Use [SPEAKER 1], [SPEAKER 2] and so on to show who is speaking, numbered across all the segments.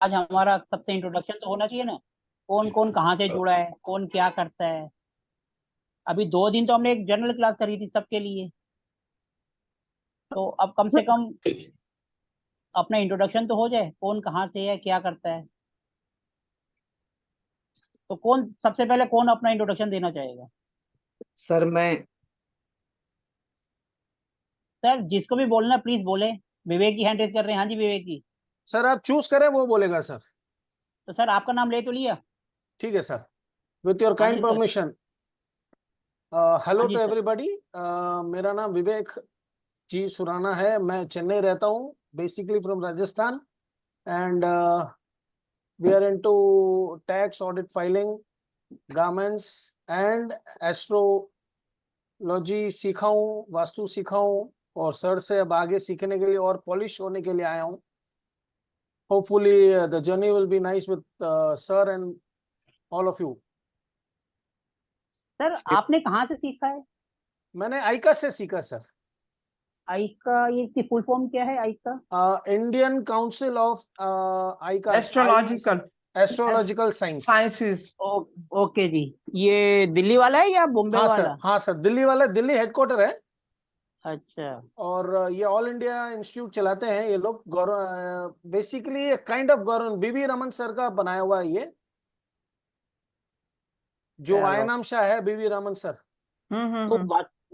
[SPEAKER 1] आज हमारा सबसे इंट्रोडक्शन तो होना चाहिए ना। कौन कौन कहाँ से जुड़ा है, कौन क्या करता है। अभी 2 दिन तो हमने एक जनरल क्लास करी थी सबके लिए। तो अब कम से कम अपना इंट्रोडक्शन तो हो जाए, कौन कहाँ से है, क्या करता है। तो कौन सबसे पहले कौन अपना इंट्रोडक्शन देना चाहेगा?
[SPEAKER 2] सर मैं।
[SPEAKER 1] सर जिसको भी बोलना प्लीज बोले। विवेक की हैंड रेज कर रहे हैं। हाँ जी, विवेक जी।
[SPEAKER 3] सर आप चूज करें वो बोलेगा सर।
[SPEAKER 1] तो सर आपका नाम ले तो लिया।
[SPEAKER 3] ठीक है सर। विथ योर
[SPEAKER 1] हाँ
[SPEAKER 3] काइंड
[SPEAKER 1] जी सर।
[SPEAKER 3] परमिशन। हेलो
[SPEAKER 1] हाँ जी
[SPEAKER 3] टू
[SPEAKER 1] सर।
[SPEAKER 3] एवरीबॉडी। मेरा नाम विवेक जी सुराना है। मैं चेन्नई रहता हूँ, basically from Rajasthan. And we are into tax audit filing, garments and astrology सीखा हूँ, वास्तु सीखा हूँ। और सर से अब आगे सीखने के लिए और पॉलिश होने के लिए आया हूँ। Hopefully the journey will be nice with sir and all of you.
[SPEAKER 1] Sir आपने कहाँ से सीखा है?
[SPEAKER 3] मैंने आइका से सीखा सर।
[SPEAKER 1] आई का ये इसकी फुल फॉर्म क्या है, आई का?
[SPEAKER 3] इंडियन काउंसिल ऑफ आइका, I
[SPEAKER 4] astrological
[SPEAKER 3] astrological science.
[SPEAKER 4] Sciences.
[SPEAKER 1] Oh, okay जी। ये दिल्ली वाला है या बॉम्बे
[SPEAKER 3] हाँ सर,
[SPEAKER 1] वाला?
[SPEAKER 3] हाँ सर, दिल्ली वाला, दिल्ली हेडक्वार्टर है।
[SPEAKER 1] अच्छा।
[SPEAKER 3] और ये ऑल इंडिया इंस्टीट्यूट चलाते हैं ये लोग। बेसिकली काइंड ऑफ गवर्नमेंट, बीवी रमन सर का बनाया हुआ है ये, जो
[SPEAKER 1] चलो।
[SPEAKER 3] आयनाम शाह है, बीवी रमन सर।
[SPEAKER 1] तो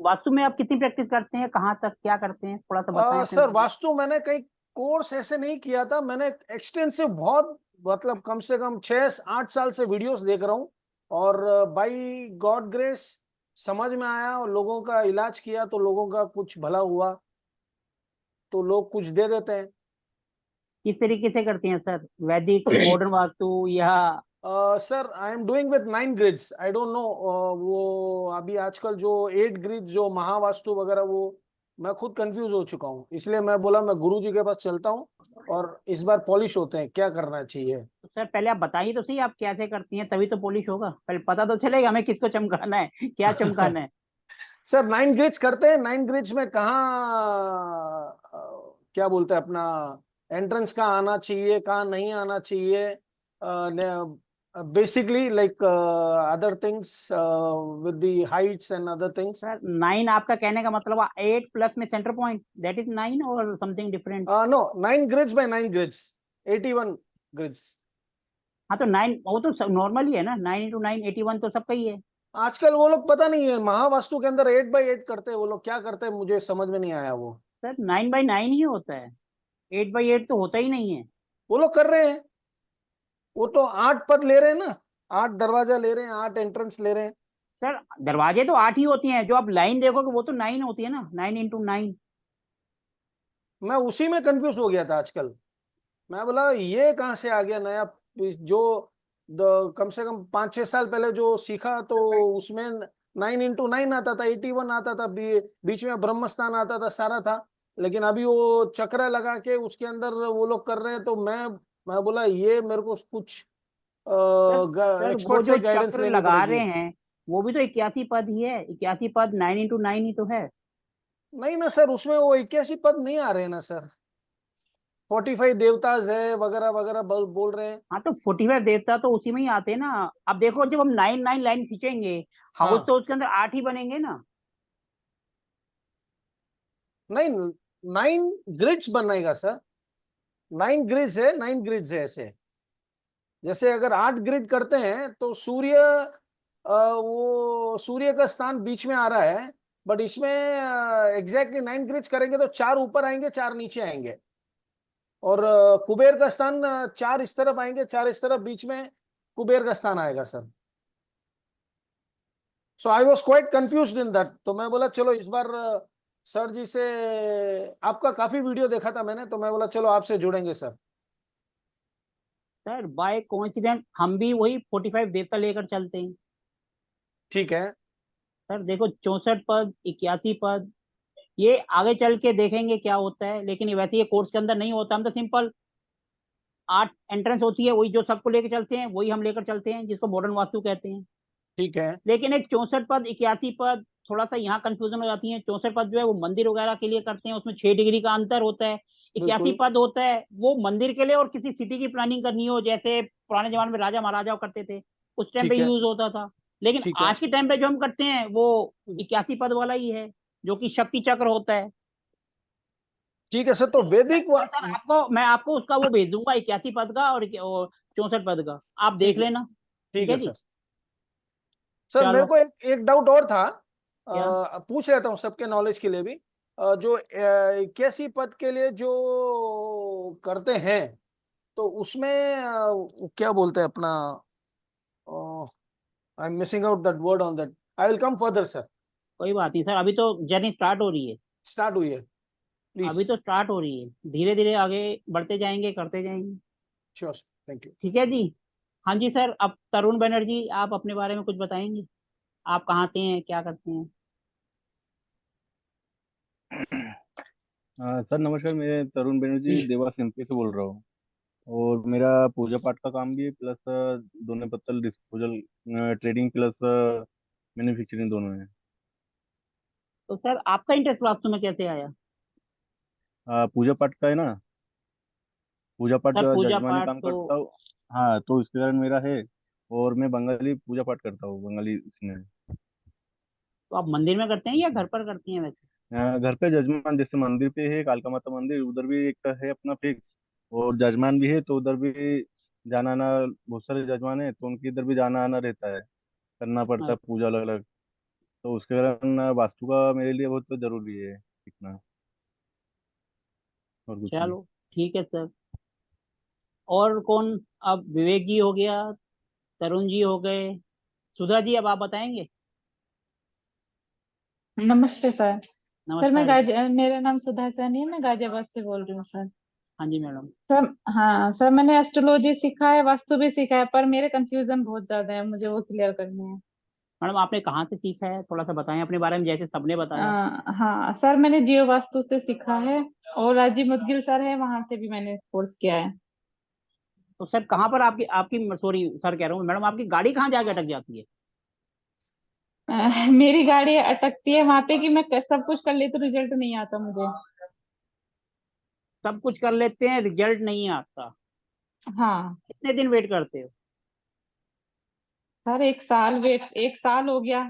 [SPEAKER 1] वास्तु में आप कितनी प्रैक्टिस करते हैं, कहाँ तक क्या करते हैं, थोड़ा सा बताएं अपने
[SPEAKER 3] सर
[SPEAKER 1] बारे में।
[SPEAKER 3] वास्तु मैंने कई कोर्स ऐसे नहीं किया था। मैंने एक्सटेंसिव बहुत, मतलब कम से कम 6-8 साल से वीडियोस देख रहा हूँ। और बाई गॉड ग्रेस समझ में आया और लोगों का इलाज किया तो लोगों का कुछ भला हुआ, तो लोग कुछ दे देते हैं।
[SPEAKER 1] किस तरीके से करते हैं सर, वैदिक, मॉडर्न वास्तु या?
[SPEAKER 3] Sir I am doing with 9 grids, I don't know. वो अभी आजकल जो 8 ग्रिड जो महावास्तु वगैरह, वो मैं खुद कंफ्यूज हो चुका हूँ। इसलिए मैं बोला मैं गुरु जी के पास चलता हूँ और इस बार पॉलिश होते हैं, क्या करना चाहिए।
[SPEAKER 1] तो सर पहले आप बताइए तो सही, आप कैसे करती हैं, तभी तो पॉलिश होगा। पहले पता तो चलेगा हमें किसको चमकाना है, क्या चमकाना है।
[SPEAKER 3] सर 9 ग्रिड्स करते हैं। 9 ग्रिड्स में क्या बोलते हैं अपना, एंट्रेंस कहाँ आना चाहिए, कहाँ नहीं आना चाहिए। Basically like other things with the Heights and other things.
[SPEAKER 1] Sir 9 आपका कहने का मतलब 8 प्लस में सेंटर पॉइंट, दैट इज 9 और something different?
[SPEAKER 3] No, 9 grids by 9 grids, 81 grids.
[SPEAKER 1] हाँ तो 9 वो तो नॉर्मल ही है ना, 9 × 9 81 तो सबका ही है।
[SPEAKER 3] आजकल वो लोग पता नहीं है महावास्तु के अंदर 8 बाय 8 करते हैं। वो लोग क्या करते हैं मुझे समझ में नहीं आया वो।
[SPEAKER 1] सर 9 × 9 ही होता है, 8 × 8 तो होता ही नहीं है।
[SPEAKER 3] वो लोग कर रहे हैं। वो तो 8 पद ले रहे हैं ना, 8 दरवाजा ले रहे हैं, 8 एंट्रेंस ले रहे हैं।
[SPEAKER 1] सर दरवाजे तो 8 ही होती हैं, जो आप लाइन देखोगे वो तो 9 होती है ना, 9 × 9।
[SPEAKER 3] मैं उसी में कंफ्यूज हो गया था आजकल। मैं बोला ये कहाँ से आ गया नया, जो कम से कम 5-6 साल पहले जो सीखा तो उसमें 9 × 9 आता था, 81 आता था, बीच में ब्रह्मस्थान आता था, सारा था। लेकिन अभी वो चक्र लगा के उसके अंदर वो लोग कर रहे हैं, तो मैं बोला ये मेरे को कुछ
[SPEAKER 1] सर सर वो
[SPEAKER 3] एक्सपर्ट
[SPEAKER 1] जो
[SPEAKER 3] से गाइडेंस
[SPEAKER 1] चक्र
[SPEAKER 3] लेनी
[SPEAKER 1] लगा रहे
[SPEAKER 3] पड़ेगी।
[SPEAKER 1] हैं वो भी तो 81 पद ही है, 81 पद 9 × 9 ही तो है।
[SPEAKER 3] नहीं ना सर, उसमें वो 81 पद नहीं आ रहे हैं ना सर। 45 देवताज है वगैरह वगैरह बोल रहे हैं।
[SPEAKER 1] हाँ तो 45 देवता तो उसी में ही आते हैं ना। अब देखो जब हम 9 × 9 लाइन खींचेंगे, हाउस
[SPEAKER 3] हाँ,
[SPEAKER 1] तो उसके अंदर 8 ही बनेंगे ना।
[SPEAKER 3] नहीं, 9 ग्रिड्स बनाएगा सर। 9 ग्रिड्स है ऐसे। जैसे अगर 8 ग्रिड करते हैं तो सूर्य, वो सूर्य का स्थान बीच में आ रहा है। बट इसमें एग्जैक्टली 9 ग्रिड्स करेंगे तो 4 ऊपर आएंगे, 4 नीचे आएंगे। और कुबेर का स्थान 4 इस तरफ आएंगे, 4 इस तरफ, बीच में कुबेर का स्थान आएगा sir. So I was quite confuse in that. तो मैं बोला चलो इस बार सर जी से, आपका काफी वीडियो देखा था मैंने, तो मैं बोला चलो आपसे जुड़ेंगे सर।
[SPEAKER 1] सर बाय कोइंसिडेंस हम भी वही 45 देवता लेकर चलते हैं।
[SPEAKER 3] ठीक है।
[SPEAKER 1] सर देखो 64 पद, 81 पद, ये आगे चल के देखेंगे क्या होता है, लेकिन ये वैसे ये कोर्स के अंदर नहीं होता। हम तो सिंपल 8 एंट्रेंस होती है, वही जो सबको लेकर चलते हैं वही हम लेकर चलते हैं, जिसको मॉडर्न वास्तु कहते हैं।
[SPEAKER 3] ठीक है।
[SPEAKER 1] लेकिन एक 64 पद, 81 पद, थोड़ा सा यहाँ कंफ्यूजन हो जाती है। 64 पद जो है वो मंदिर वगैरह के लिए करते हैं, उसमें 6 डिग्री का अंतर होता है। 81
[SPEAKER 3] बिल्कुल।
[SPEAKER 1] पद होता है वो मंदिर के लिए और किसी सिटी की प्लानिंग करनी हो, जैसे पुराने जमाने में राजा महाराजाओं करते थे, उस टाइम पे
[SPEAKER 3] ठीक है।
[SPEAKER 1] यूज होता था। लेकिन
[SPEAKER 3] ठीक है।
[SPEAKER 1] आज के टाइम पे जो हम करते हैं वो 81 पद वाला ही है, जो कि शक्ति चक्र होता है।
[SPEAKER 3] ठीक है सर, तो वैदिक
[SPEAKER 1] मैं सर आपको मैं आपको उसका वो भेज दूंगा, 81 पद का और 64 पद का, आप देख
[SPEAKER 3] ठीक है।
[SPEAKER 1] लेना। ठीक
[SPEAKER 3] ठीक
[SPEAKER 1] है
[SPEAKER 3] है
[SPEAKER 1] जी।
[SPEAKER 3] सर। सर मेरे
[SPEAKER 1] चलो।
[SPEAKER 3] को एक डाउट और था,
[SPEAKER 1] क्या?
[SPEAKER 3] पूछ लेता हूँ सबके नॉलेज के लिए भी। जो 81 पद के लिए जो करते हैं, तो उसमें क्या बोलते हैं अपना, I am missing out that word on that, I will come further sir.
[SPEAKER 1] कोई बात नहीं सर, अभी तो जर्नी स्टार्ट हो रही है।
[SPEAKER 3] स्टार्ट हुई है, प्लीज।
[SPEAKER 1] अभी तो स्टार्ट हो रही है, धीरे धीरे आगे बढ़ते जाएंगे, करते जाएंगे।
[SPEAKER 3] Sure, thank you.
[SPEAKER 1] ठीक है जी। हाँ जी सर, अब तरुण बनर्जी आप अपने बारे में कुछ बताएंगे, आप कहाँ से हैं, क्या करते हैं?
[SPEAKER 2] सर नमस्कार, मैं तरुण बनर्जी देवास एमपी से बोल रहा हूँ। और मेरा पूजा पाठ का काम भी है, प्लस दोनों पत्तल डिस्पोजल ट्रेडिंग प्लस मैन्युफैक्चरिंग दोनों है।
[SPEAKER 1] तो सर आपका इंटरेस्ट वास्तु में कैसे आया?
[SPEAKER 2] पूजा पाठ का है ना, पूजा पाठ
[SPEAKER 1] सर पूजा
[SPEAKER 2] जजमानी
[SPEAKER 1] पाठ
[SPEAKER 2] काम
[SPEAKER 1] तो,
[SPEAKER 2] करता हूँ। हाँ, तो इसके कारण मेरा है। और मैं बंगाली पूजा पाठ करता हूँ, बंगाली इसमें।
[SPEAKER 1] तो आप मंदिर में करते हैं या घर पर करते हैं वैसे?
[SPEAKER 2] घर पे जजमान, जैसे मंदिर पे है कालका माता मंदिर, उधर भी एक है अपना फिक्स। और जजमान भी है, तो उधर भी जाना आना, बहुत सारे जजमान है तो उनके इधर भी जाना आना रहता है, करना पड़ता है
[SPEAKER 1] अच्छा,
[SPEAKER 2] पूजा अलग अलग। तो उसके कारण वास्तु का मेरे लिए बहुत जरूरी है सीखना, और कुछ नहीं।
[SPEAKER 1] चलो ठीक है सर। और कौन? अब विवेक जी हो गया, तरुण जी हो गए, सुधा जी अब आप बताएंगे।
[SPEAKER 4] नमस्ते सर। सर मैं
[SPEAKER 1] नमस्कार जी।
[SPEAKER 4] मेरा नाम सुधा सैनी है, मैं गाजियाबाद से बोल रही हूँ सर।
[SPEAKER 1] हाँ जी मैडम।
[SPEAKER 4] सर हाँ सर, मैंने एस्ट्रोलॉजी सीखा है, वास्तु भी सीखा है, पर मेरे कंफ्यूजन बहुत ज्यादा है, मुझे वो क्लियर करने हैं।
[SPEAKER 1] मैडम आपने कहाँ से सीखा है, थोड़ा सा बताएं अपने बारे में, जैसे सबने बताया।
[SPEAKER 4] हाँ सर, मैंने जियो वास्तु से सीखा है, और राजीव मुदगिल सर है, वहां से भी मैंने कोर्स किया है।
[SPEAKER 1] तो सर कहाँ पर आपकी आपकी सॉरी सर कह रहा हूँ मैडम, आपकी गाड़ी कहाँ जाके अटक जाती है?
[SPEAKER 4] मेरी गाड़ी अटकती है वहां पे कि मैं सब कुछ कर लेती तो रिजल्ट नहीं आता मुझे।
[SPEAKER 1] सब कुछ कर लेते हैं, रिजल्ट नहीं आता?
[SPEAKER 4] हाँ
[SPEAKER 1] कितने दिन वेट करते हो?
[SPEAKER 4] सर, एक साल हो गया।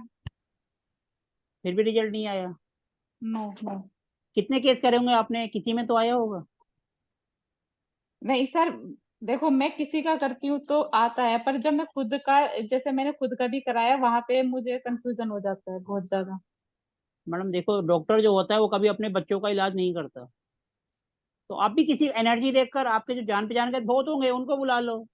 [SPEAKER 1] फिर भी रिजल्ट नहीं आया?
[SPEAKER 4] No no.
[SPEAKER 1] कितने केस करे होंगे आपने, किसी में तो आया होगा।
[SPEAKER 4] नहीं सर, देखो मैं किसी का करती हूँ तो आता है, पर जब मैं खुद का, जैसे मैंने खुद का भी कराया, वहां पे मुझे कंफ्यूजन हो जाता है बहुत ज्यादा।
[SPEAKER 1] मैडम देखो, डॉक्टर जो होता है वो कभी अपने बच्चों का इलाज नहीं करता। तो आप भी किसी एनर्जी देखकर, आपके जो जान पहचान के बहुत होंगे उनको बुला लो।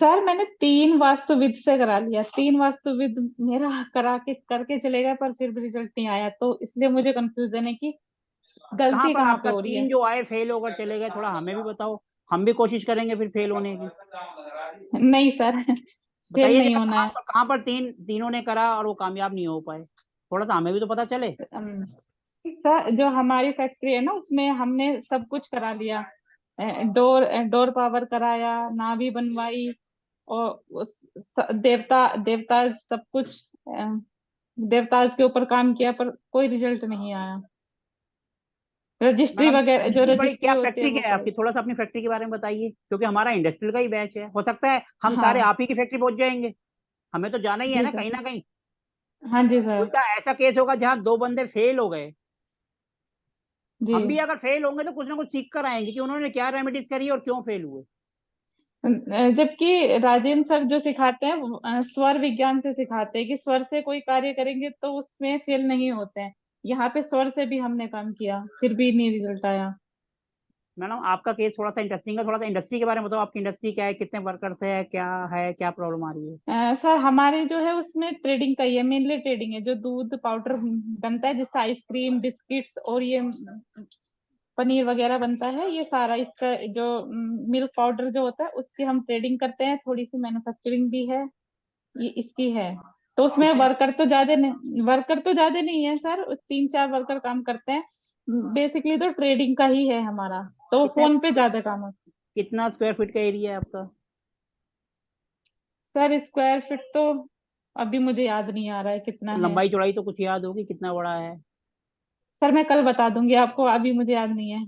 [SPEAKER 4] सर मैंने 3 वास्तुविद से करा लिया, 3 वास्तुविद मेरा करा के करके चले गए, पर फिर भी रिजल्ट नहीं आया, तो इसलिए मुझे कंफ्यूजन है कि
[SPEAKER 1] कहाँ
[SPEAKER 4] गलती
[SPEAKER 1] पर
[SPEAKER 4] कहाँ पे
[SPEAKER 1] आपका
[SPEAKER 4] हो रही है।
[SPEAKER 1] 3 जो आए फेल होकर चले गए, थोड़ा हमें भी बताओ, हम भी कोशिश करेंगे फिर फेल होने की।
[SPEAKER 4] नहीं सर, फेल
[SPEAKER 1] बताइए
[SPEAKER 4] नहीं
[SPEAKER 1] जरा,
[SPEAKER 4] होना है।
[SPEAKER 1] कहाँ पर तीनों ने करा और वो कामयाब नहीं हो पाए, थोड़ा सा हमें भी तो पता चले।
[SPEAKER 4] अम, सर जो हमारी फैक्ट्री है ना, उसमें हमने सब कुछ करा लिया। डोर डोर पावर कराया, नाभी बनवाई, और देवता देवता सब कुछ, देवताज के ऊपर काम किया, पर कोई रिजल्ट नहीं आया। रजिस्ट्री
[SPEAKER 1] मैडम
[SPEAKER 4] वगैरह, जो
[SPEAKER 1] इतनी बड़ी
[SPEAKER 4] रजिस्ट्री
[SPEAKER 1] क्या
[SPEAKER 4] होती है
[SPEAKER 1] फैक्ट्री
[SPEAKER 4] वो
[SPEAKER 1] क्या है
[SPEAKER 4] कराई।
[SPEAKER 1] आपकी, थोड़ा सा अपनी फैक्ट्री के बारे में बताइए, क्योंकि हमारा इंडस्ट्रियल का ही बैच है, हो सकता है हम सारे
[SPEAKER 4] हाँ
[SPEAKER 1] आप ही की फैक्ट्री पहुंच जाएंगे। हमें तो जाना ही है
[SPEAKER 4] जी
[SPEAKER 1] ना
[SPEAKER 4] सर।
[SPEAKER 1] कहीं ना कहीं।
[SPEAKER 4] हाँ जी सर।
[SPEAKER 1] उल्टा ऐसा केस होगा जहाँ 2 बंदे फेल हो गए,
[SPEAKER 4] जी।
[SPEAKER 1] हम भी अगर फेल होंगे तो कुछ ना कुछ सीख कर आएंगे कि उन्होंने क्या रेमेडीज करी और क्यों फेल हुए।
[SPEAKER 4] जबकि राजेंद्र सर जो सिखाते हैं वो, स्वर विज्ञान से सिखाते हैं कि स्वर से कोई कार्य करेंगे तो उसमें फेल नहीं होते हैं। यहाँ पे स्वर से भी हमने काम किया, फिर भी नहीं रिजल्ट आया।
[SPEAKER 1] मैडम आपका केस थोड़ा सा इंटरेस्टिंग है, थोड़ा सा इंडस्ट्री के बारे में बताओ, आपकी इंडस्ट्री क्या है, कितने वर्कर्स है, क्या प्रॉब्लम आ रही है?
[SPEAKER 4] सर हमारे जो है उसमें ट्रेडिंग का ही है, मेनली ट्रेडिंग है, जो दूध पाउडर बनता है, जिससे आइसक्रीम बिस्किट्स और ये पनीर वगैरह बनता है, ये सारा इसका जो मिल्क पाउडर जो होता है उसकी हम ट्रेडिंग करते हैं, थोड़ी सी मैन्युफैक्चरिंग भी है, ये इसकी है। तो उसमें
[SPEAKER 1] कितने?
[SPEAKER 4] वर्कर तो ज्यादा नहीं है सर, 3-4 वर्कर काम करते हैं। बेसिकली तो ट्रेडिंग का ही है हमारा, तो
[SPEAKER 1] कितने?
[SPEAKER 4] फोन पे ज्यादा काम है।
[SPEAKER 1] कितना स्क्वायर फीट का एरिया है आपका?
[SPEAKER 4] सर स्क्वायर फीट तो अभी मुझे याद नहीं आ रहा है कितना
[SPEAKER 1] तो
[SPEAKER 4] है।
[SPEAKER 1] लंबाई चौड़ाई तो कुछ याद होगी, कितना बड़ा है?
[SPEAKER 4] सर मैं कल बता दूंगी आपको, अभी मुझे याद नहीं है।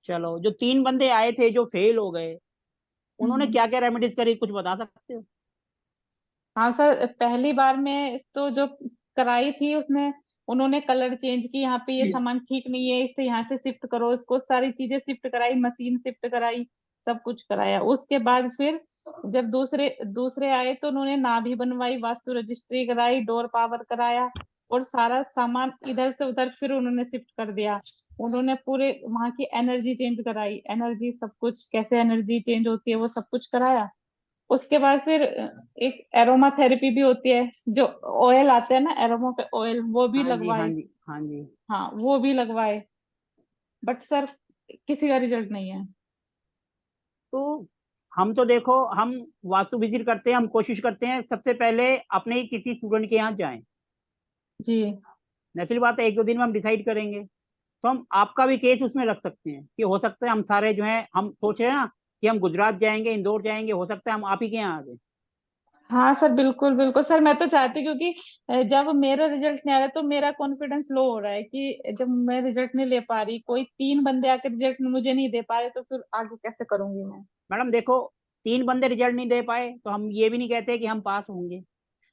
[SPEAKER 1] चलो, जो 3 बंदे आए थे जो फेल हो गए, उन्होंने
[SPEAKER 4] हम्म।
[SPEAKER 1] क्या क्या रेमेडीज करी, कुछ बता सकते हो?
[SPEAKER 4] हाँ सर, पहली बार में तो जो कराई थी उसमें उन्होंने कलर चेंज की, यहाँ पे ये सामान ठीक नहीं है, इससे यहाँ से शिफ्ट करो, इसको सारी चीजें शिफ्ट कराई, मशीन शिफ्ट कराई, सब कुछ कराया। उसके बाद फिर जब दूसरे दूसरे आए तो उन्होंने नाभि बनवाई, वास्तु रजिस्ट्री कराई, डोर पावर कराया, और सारा सामान इधर से उधर फिर उन्होंने शिफ्ट कर दिया। उन्होंने पूरे वहां की एनर्जी चेंज कराई, एनर्जी सब कुछ कैसे एनर्जी चेंज होती है वो सब कुछ कराया। उसके बाद फिर एक एरोमा थेरेपी भी होती है, जो ऑयल आते हैं ना एरोमा पे ऑयल, वो भी
[SPEAKER 1] हाँ जी, हाँ
[SPEAKER 4] लगवाए।
[SPEAKER 1] जी, हाँ जी।
[SPEAKER 4] हाँ वो भी लगवाए, बट सर किसी का रिजल्ट नहीं है।
[SPEAKER 1] तो हम तो देखो, हम वास्तु विजिट करते हैं, हम कोशिश करते हैं सबसे पहले अपने ही किसी स्टूडेंट के यहाँ जाएं।
[SPEAKER 4] जी
[SPEAKER 1] नेचुरल बात है, 1-2 दिन में हम डिसाइड करेंगे। तो हम आपका भी केस उसमें रख सकते हैं कि हो सकता है हम सारे जो है, हम सोच रहे हैं ना कि हम गुजरात जाएंगे, इंदौर जाएंगे, हो सकता है हम आप ही के यहाँ आ जाए।
[SPEAKER 4] हाँ सर, बिल्कुल बिल्कुल सर, मैं तो चाहती हूँ, क्योंकि जब मेरा रिजल्ट नहीं आ रहा तो मेरा कॉन्फिडेंस लो हो रहा है कि जब मैं रिजल्ट नहीं ले पा रही, कोई 3 बंदे आके रिजल्ट मुझे नहीं दे पा रहे, तो फिर आगे कैसे करूंगी मैं।
[SPEAKER 1] मैडम देखो, 3 बंदे रिजल्ट नहीं दे पाए तो हम ये भी नहीं कहते कि हम पास होंगे।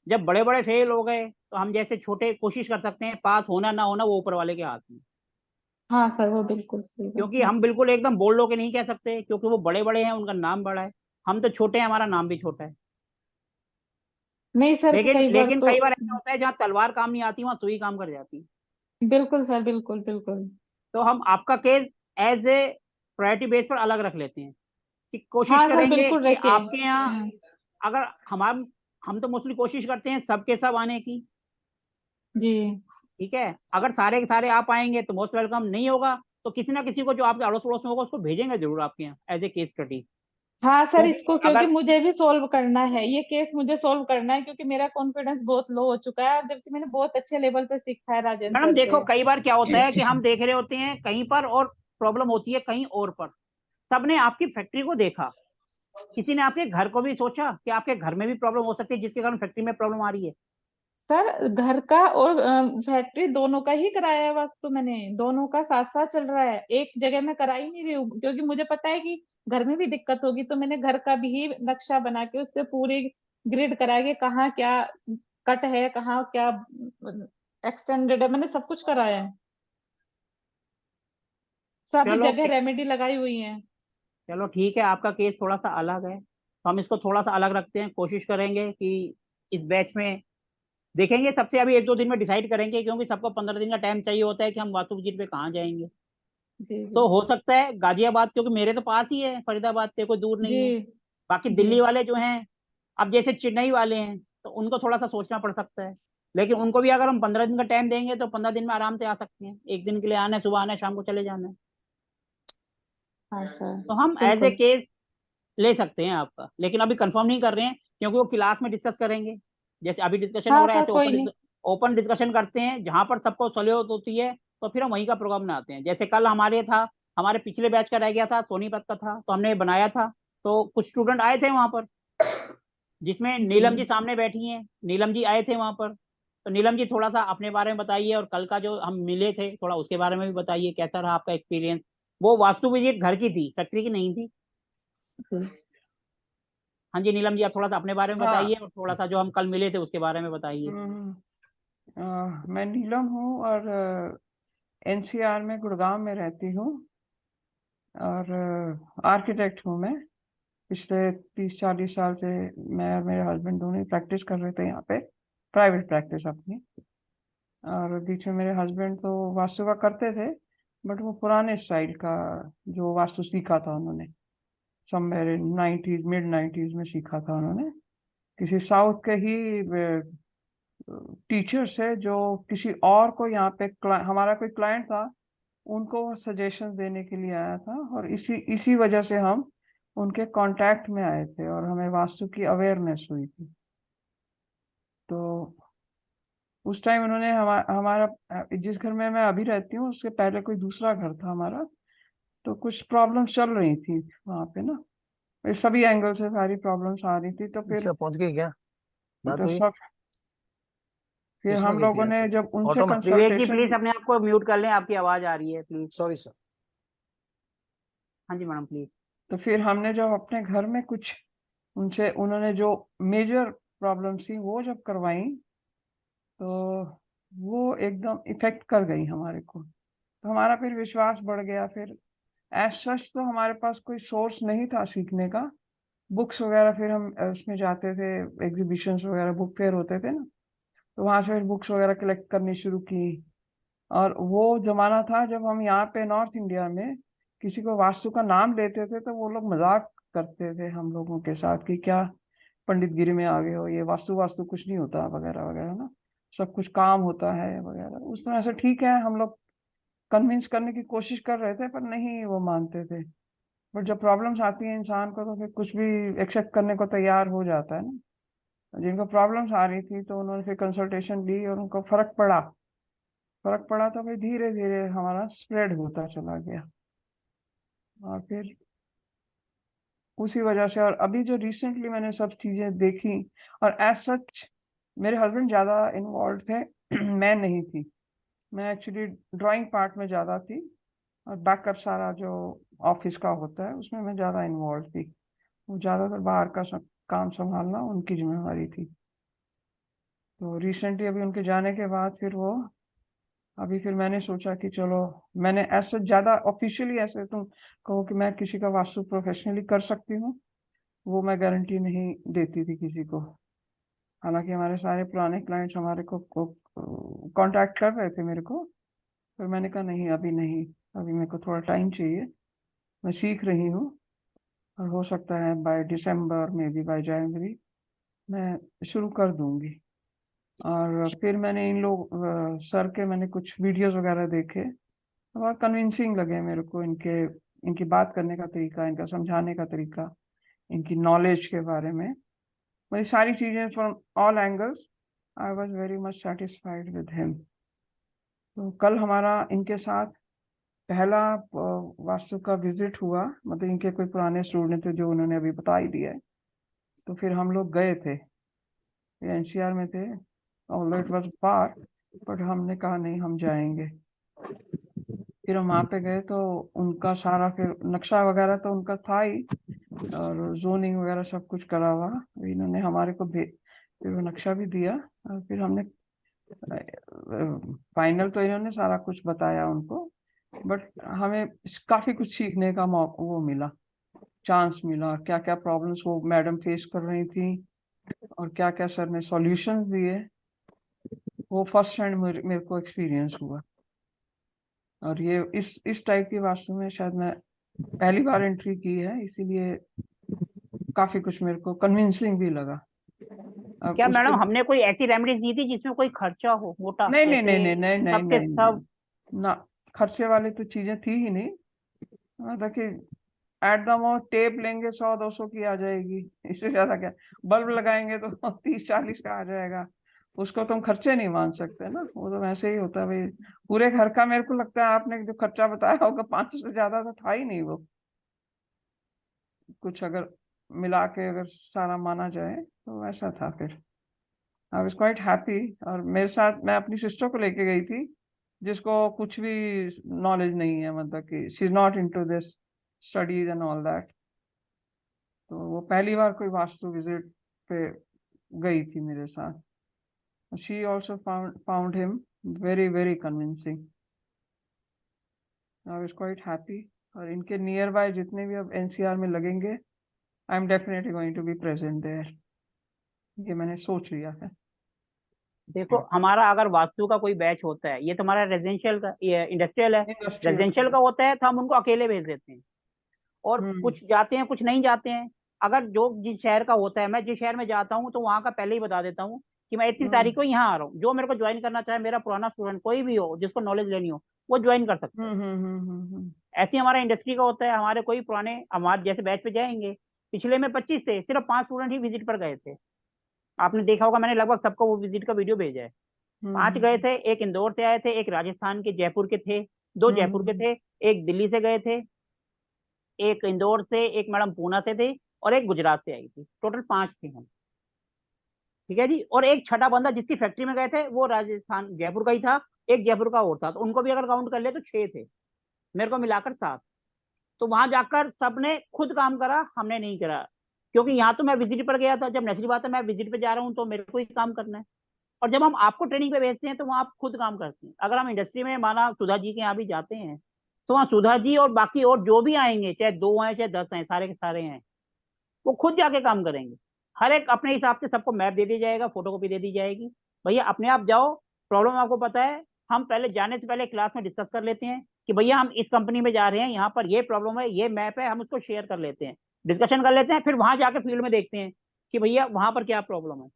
[SPEAKER 1] जब बड़े बड़े फेल हो गए तो हम जैसे छोटे कोशिश कर सकते हैं, पास होना ना होना वो ऊपर वाले के हाथ में।
[SPEAKER 4] हाँ सर, वो बिल्कुल सही बात
[SPEAKER 1] क्योंकि
[SPEAKER 4] है।
[SPEAKER 1] हम बिल्कुल एकदम बोल लो के नहीं कह सकते, क्योंकि वो बड़े बड़े हैं, उनका नाम बड़ा है। हम तो छोटे हैं, हमारा नाम भी छोटा है।
[SPEAKER 4] नहीं सर,
[SPEAKER 1] लेकिन
[SPEAKER 4] कई बार
[SPEAKER 1] लेकिन
[SPEAKER 4] तो
[SPEAKER 1] कई बार ऐसा होता है जहाँ तलवार काम नहीं आती वहां सुई काम कर जाती है।
[SPEAKER 4] बिल्कुल सर, बिल्कुल बिल्कुल।
[SPEAKER 1] तो हम आपका case as a priority base पर अलग रख लेते हैं कि कोशिश
[SPEAKER 4] हाँ सर,
[SPEAKER 1] करेंगे
[SPEAKER 4] बिल्कुल
[SPEAKER 1] कि
[SPEAKER 4] रखिए।
[SPEAKER 1] आपके यहाँ, अगर हम तो मोस्टली कोशिश करते हैं सबके सब आने की।
[SPEAKER 4] जी
[SPEAKER 1] ठीक है, अगर सारे के सारे आप आएंगे तो मोस्ट वेलकम, नहीं होगा तो किसी ना किसी को जो आपके अड़ोस पड़ोस में होगा उसको भेजेंगे जरूर आपके यहाँ एज ए केस स्टडी।
[SPEAKER 4] हाँ सर,
[SPEAKER 1] क्योंकि
[SPEAKER 4] इसको क्योंकि
[SPEAKER 1] अगर,
[SPEAKER 4] मुझे भी सोल्व करना है, ये केस मुझे सोल्व करना है, क्योंकि मेरा कॉन्फिडेंस बहुत लो हो चुका है, और जबकि मैंने बहुत अच्छे लेवल पे सीखा है राजेंद्र
[SPEAKER 1] मैडम
[SPEAKER 4] सर
[SPEAKER 1] देखो,
[SPEAKER 4] से।
[SPEAKER 1] कई बार क्या होता है कि हम देख रहे होते हैं कहीं पर और प्रॉब्लम होती है कहीं और पर। सबने आपकी फैक्ट्री को देखा, किसी ने आपके घर को भी सोचा कि आपके घर में भी प्रॉब्लम हो सकती है जिसके कारण फैक्ट्री में प्रॉब्लम आ रही है।
[SPEAKER 4] सर घर का और फैक्ट्री दोनों का ही कराया है वास्तु, मैंने दोनों का साथ साथ चल रहा है, एक जगह में करा ही नहीं रही हूँ, क्योंकि मुझे पता है कि घर में भी दिक्कत होगी, तो मैंने घर का भी नक्शा बना के उस पर पूरी ग्रिड करा के कहाँ क्या कट है, कहाँ क्या एक्सटेंडेड है, मैंने सब कुछ कराया है, सब
[SPEAKER 1] चलो
[SPEAKER 4] जगह रेमेडी लगाई हुई है।
[SPEAKER 1] चलो ठीक है, आपका केस थोड़ा सा अलग है तो हम इसको थोड़ा सा अलग रखते हैं। कोशिश करेंगे कि इस बैच में देखेंगे, सबसे अभी 1-2 दिन में डिसाइड करेंगे, क्योंकि सबको 15 दिन का टाइम चाहिए होता है कि हम वास्तु विजिट पे कहाँ जाएंगे।
[SPEAKER 4] जी जी
[SPEAKER 1] तो हो सकता है गाजियाबाद, क्योंकि मेरे तो पास ही है, फरीदाबाद से कोई दूर
[SPEAKER 4] जी
[SPEAKER 1] नहीं है। बाकी
[SPEAKER 4] जी।
[SPEAKER 1] दिल्ली वाले जो हैं, अब जैसे चेन्नई वाले हैं तो उनको थोड़ा सा सोचना पड़ सकता है। लेकिन उनको भी अगर हम 15 दिन का टाइम देंगे तो 15 दिन में आराम से आ सकते हैं। एक दिन के लिए आना है, सुबह आना है, शाम को चले जाना है।
[SPEAKER 4] हाँ सर,
[SPEAKER 1] तो हम एज ए
[SPEAKER 4] बिल्कुल।
[SPEAKER 1] केस ले सकते हैं आपका, लेकिन अभी कंफर्म नहीं कर रहे हैं क्योंकि वो क्लास में डिस्कस करेंगे। जैसे अभी डिस्कशन हो
[SPEAKER 4] हाँ
[SPEAKER 1] रहा है
[SPEAKER 4] सर,
[SPEAKER 1] ऐसे
[SPEAKER 4] कोई नहीं।
[SPEAKER 1] ओपन डिस्कशन करते हैं जहां पर सबको सहूलियत होती है। तो फिर हम वहीं का प्रोग्राम बनाते हैं। जैसे कल हमारे था, हमारे पिछले बैच का रह गया था, सोनीपत का था तो हमने बनाया था। तो कुछ स्टूडेंट आए थे वहां पर, जिसमें
[SPEAKER 4] जी
[SPEAKER 1] नीलम जी सामने बैठी हैं, नीलम जी आए थे वहां पर। तो नीलम जी थोड़ा सा अपने बारे में बताइए, और कल का जो हम मिले थे थोड़ा उसके बारे में भी बताइए, कैसा रहा आपका एक्सपीरियंस। वो वास्तु विजिट घर की थी, फैक्ट्री की नहीं थी।
[SPEAKER 4] जी।
[SPEAKER 1] हाँ जी नीलम जी, आप थोड़ा सा अपने बारे में
[SPEAKER 5] हाँ।
[SPEAKER 1] बताइए और थोड़ा सा जो हम कल मिले थे उसके बारे में बताइए।
[SPEAKER 5] हम्म, मैं नीलम हूँ और एनसीआर में गुड़गांव में रहती हूँ और आर्किटेक्ट हूँ मैं। पिछले 30-40 साल से मैं और मेरे हस्बैंड दोनों ही प्रैक्टिस कर रहे थे यहाँ पे, प्राइवेट प्रैक्टिस अपनी। और बीच में मेरे हस्बैंड तो वास्तु का करते थे, बट वो पुराने स्टाइल का जो वास्तु सीखा था उन्होंने, somewhere in 90s, mid 90s में सीखा था उन्होंने, किसी साउथ के ही टीचर्स है जो किसी और को यहाँ पे हमारा कोई क्लाइंट था, उनको सजेशंस देने के लिए आया था, और इसी इसी वजह से हम उनके कांटेक्ट में आए थे और हमें वास्तु की अवेयरनेस हुई थी। तो उस टाइम उन्होंने हमारा जिस घर में मैं अभी रहती हूँ उसके पहले कोई दूसरा घर था हमारा, तो कुछ प्रॉब्लम्स चल रही थी वहाँ पे ना, ये सभी एंगल से सारी प्रॉब्लम्स आ रही थी। तो फिर
[SPEAKER 3] इससे पहुंच गई क्या? बात
[SPEAKER 5] तो
[SPEAKER 3] हुई?
[SPEAKER 5] सब फिर
[SPEAKER 3] किसमें
[SPEAKER 5] हम
[SPEAKER 3] गई थी
[SPEAKER 5] लोगों ने
[SPEAKER 3] ऐसे?
[SPEAKER 5] जब उनसे
[SPEAKER 3] ऑटो में?
[SPEAKER 1] विवेक जी
[SPEAKER 5] कंसल्टेशन,
[SPEAKER 1] प्लीज अपने आप को म्यूट कर लें, आपकी आवाज आ रही है प्लीज।
[SPEAKER 3] Sorry sir.
[SPEAKER 1] हाँ जी मैडम प्लीज।
[SPEAKER 5] तो फिर हमने जब अपने घर में कुछ उनसे, उन्होंने जो मेजर प्रॉब्लम्स थी वो जब करवाई, तो वो एकदम इफेक्ट कर गई हमारे को। तो हमारा फिर विश्वास बढ़ गया। फिर एज सच तो हमारे पास कोई सोर्स नहीं था सीखने का। बुक्स वगैरह फिर हम उसमें जाते थे, एग्जीबिशंस वगैरह, बुक फेयर होते थे ना, तो वहां से फिर बुक्स वगैरह कलेक्ट करनी शुरू की। और वो जमाना था जब हम यहाँ पे नॉर्थ इंडिया में किसी को वास्तु का नाम लेते थे तो वो लोग मजाक करते थे हम लोगों के साथ कि क्या पंडितगिरी में आ गए हो, ये वास्तु वास्तु कुछ नहीं होता वगैरह वगैरह ना, सब कुछ काम होता है वगैरह। उस तरह से ठीक है, हम लोग कन्विंस करने की कोशिश कर रहे थे पर नहीं वो मानते थे। बट जब प्रॉब्लम्स आती हैं इंसान को तो फिर कुछ भी एक्सेप्ट करने को तैयार हो जाता है ना। जिनको प्रॉब्लम्स आ रही थी तो उन्होंने फिर कंसल्टेशन ली और उनको फर्क पड़ा तो फिर धीरे धीरे हमारा स्प्रेड होता चला गया। और फिर उसी वजह से, और अभी जो रिसेंटली मैंने सब चीजें देखी, और एज सच मेरे हस्बैंड ज्यादा इन्वॉल्व थे मैं नहीं थी। मैं एक्चुअली ड्राइंग पार्ट में ज्यादा थी और बैकअप सारा जो ऑफिस का होता है उसमें मैं ज्यादा इन्वॉल्व थी। वो ज्यादातर बाहर का काम संभालना उनकी जिम्मेवारी थी। तो रिसेंटली अभी उनके जाने के बाद फिर वो, अभी फिर मैंने सोचा कि चलो, मैंने ऐसे ज्यादा ऑफिशियली ऐसे तुम कहो कि मैं किसी का वास्तु प्रोफेशनली कर सकती हूँ, वो मैं गारंटी नहीं देती थी किसी को। हालांकि हमारे सारे पुराने क्लाइंट्स हमारे को कांटेक्ट कर रहे थे मेरे को, पर मैंने कहा नहीं, अभी नहीं, अभी मेरे को थोड़ा टाइम चाहिए, मैं सीख रही हूँ। और हो सकता है बाय दिसंबर में भी, बाय जनवरी मैं शुरू कर दूंगी। और फिर मैंने इन लोग सर के मैंने कुछ वीडियोस वगैरह देखे, बहुत कन्विंसिंग लगे मेरे को। इनके इनकी बात करने का तरीका, इनका समझाने का तरीका, इनकी नॉलेज के बारे में, मेरी सारी चीजें from all angles, I was very much satisfied with him. तो कल हमारा इनके साथ पहला वास्तु का विजिट हुआ, मतलब इनके कोई पुराने स्टूडेंट थे जो उन्होंने अभी बता ही दिया है। तो फिर हम लोग गए थे, एनसीआर में थे, although it was far, but हमने कहा नहीं, हम जाएंगे। फिर हम वहाँ पे गए तो उनका सारा फिर नक्शा वगैरह तो उनका था ही, और जोनिंग वगैरह सब कुछ करा हुआ। इन्होंने हमारे को फिर वो नक्शा भी दिया, और फिर हमने फाइनल तो इन्होंने सारा कुछ बताया उनको, बट हमें काफी कुछ सीखने का मौका वो मिला, चांस मिला। क्या क्या प्रॉब्लम्स वो मैडम फेस कर रही थी और क्या क्या सर ने सॉल्यूशंस दिए, वो फर्स्ट हैंड मेरे को एक्सपीरियंस हुआ। और ये इस टाइप की वास्तु में शायद मैं पहली बार एंट्री की है, इसीलिए काफी कुछ मेरे को कन्विंसिंग भी लगा। अब
[SPEAKER 1] क्या
[SPEAKER 5] उसके
[SPEAKER 1] मैडम हमने कोई ऐसी रेमेडीज दी थी जिसमें कोई खर्चा हो मोटा,
[SPEAKER 5] नहीं नहीं नहीं
[SPEAKER 1] जैसे
[SPEAKER 5] नहीं नहीं नहीं
[SPEAKER 1] सबके
[SPEAKER 5] नहीं
[SPEAKER 1] सब?
[SPEAKER 5] नहीं ना, खर्चे वाली तो चीजें थी ही नहीं। मतलब कि एट द मोस्ट टेप लेंगे 100-200 की आ जाएगी, इससे ज्यादा क्या। बल्ब लगाएंगे तो 30-40 का आ जाएगा, उसको तो हम खर्चे नहीं मान सकते ना। वो तो वैसे ही होता है भाई। पूरे घर का मेरे को लगता है आपने जो खर्चा बताया होगा 500 से ज्यादा तो था ही नहीं वो कुछ, अगर मिला के अगर सारा माना जाए तो वैसा था। फिर आई वाज क्वाइट हैप्पी। और मेरे साथ मैं अपनी सिस्टर को लेके गई थी, जिसको कुछ भी नॉलेज नहीं है, मतलब कि she is not into this studies and all that. तो वो पहली बार कोई वास्तु विजिट पे गई थी मेरे साथ। She also found him very very convincing. I was quite happy. और इनके नियर बाय जितने भी अब एनसीआर में लगेंगे, I am definitely going to be present there, ये मैंने सोच लिया है।
[SPEAKER 1] देखो हमारा अगर वास्तु का कोई बैच होता है, ये तुम्हारा रेजिडेंशियल का, ये इंडस्ट्रियल है।
[SPEAKER 5] इंडस्ट्रियल।
[SPEAKER 1] रेजिडेंशियल का होता है तो हम उनको अकेले भेज देते हैं, और
[SPEAKER 5] हम्म
[SPEAKER 1] कुछ जाते हैं कुछ नहीं जाते हैं। अगर जो जिस शहर का होता है, मैं जिस शहर में जाता हूँ तो वहां का पहले ही बता देता हूँ कि मैं इतनी
[SPEAKER 5] हम्म
[SPEAKER 1] तारीख को यहाँ आ रहा हूँ। जो मेरे को ज्वाइन करना चाहे, मेरा पुराना स्टूडेंट कोई भी हो जिसको नॉलेज लेनी हो, वो ज्वाइन कर सकता है।
[SPEAKER 5] हम्म।
[SPEAKER 1] ऐसे ही हमारा इंडस्ट्री का होता है। हमारे कोई पुराने हमारे जैसे बैच पे जाएंगे, पिछले में 25 थे, सिर्फ 5 स्टूडेंट ही विजिट पर गए थे। आपने देखा होगा, मैंने लगभग सबको वो विजिट का वीडियो भेजा है। 5 गए
[SPEAKER 5] हम्म
[SPEAKER 1] थे, एक इंदौर से आए थे, एक राजस्थान के जयपुर के थे, 2 जयपुर के
[SPEAKER 5] हम्म
[SPEAKER 1] थे, एक दिल्ली से गए थे, एक इंदौर से, एक मैडम पूना से थे, और एक गुजरात से आई थी। टोटल 5 थे हम। ठीक है जी। और एक छठा बंदा जिसकी फैक्ट्री में गए थे, वो राजस्थान जयपुर का ही था। एक जयपुर का और था, तो उनको भी अगर काउंट कर ले तो 6 थे, मेरे को मिलाकर 7। तो वहां जाकर सबने खुद काम करा, हमने नहीं करा, क्योंकि यहाँ तो मैं विजिट पर गया था। जब नेचुरल बात है मैं विजिट पे जा रहा हूँ तो मेरे को ही काम करना है। और जब हम आपको ट्रेनिंग पे भेजते हैं तो वहाँ आप खुद काम करते हैं। अगर हम इंडस्ट्री में माना सुधा जी के यहाँ भी जाते हैं तो वहाँ सुधा जी और बाकी और जो भी आएंगे, चाहे 2 आए चाहे 10 आए, सारे के सारे हैं, वो खुद जाके काम करेंगे। हर एक अपने हिसाब से सबको मैप दे दिया जाएगा, फोटोकॉपी दे दी जाएगी, भैया अपने आप जाओ, प्रॉब्लम आपको पता है। हम पहले जाने से पहले क्लास में डिस्कस कर लेते हैं कि भैया हम इस कंपनी में जा रहे हैं, यहाँ पर ये प्रॉब्लम है, ये मैप है, हम उसको शेयर कर लेते हैं, डिस्कशन कर लेते हैं, फिर वहां जाके फील्ड में देखते हैं कि भैया वहां पर क्या प्रॉब्लम है।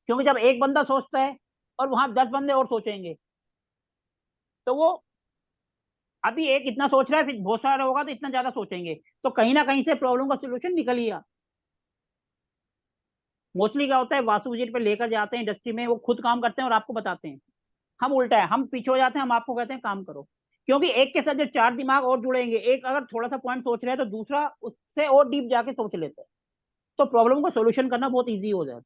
[SPEAKER 1] क्योंकि जब एक बंदा सोचता है और वहां 10 बंदे और सोचेंगे तो वो अभी एक इतना सोच रहा है, फिर बहुत सारा होगा तो इतना ज्यादा सोचेंगे, तो कहीं ना कहीं से प्रॉब्लम का सोल्यूशन निकल ही आ। मोस्टली क्या होता है, वास्तु विजिट पे लेकर जाते हैं इंडस्ट्री में, वो खुद काम करते हैं और आपको बताते हैं। हम उल्टा है, हम पीछे हो जाते हैं, हम आपको कहते हैं काम करो। क्योंकि एक के साथ जो 4 दिमाग और जुड़ेंगे, एक अगर थोड़ा सा पॉइंट सोच रहा है तो दूसरा उससे और डीप जाके सोच लेता है, तो प्रॉब्लम को सोल्यूशन करना बहुत ईजी हो जाता है।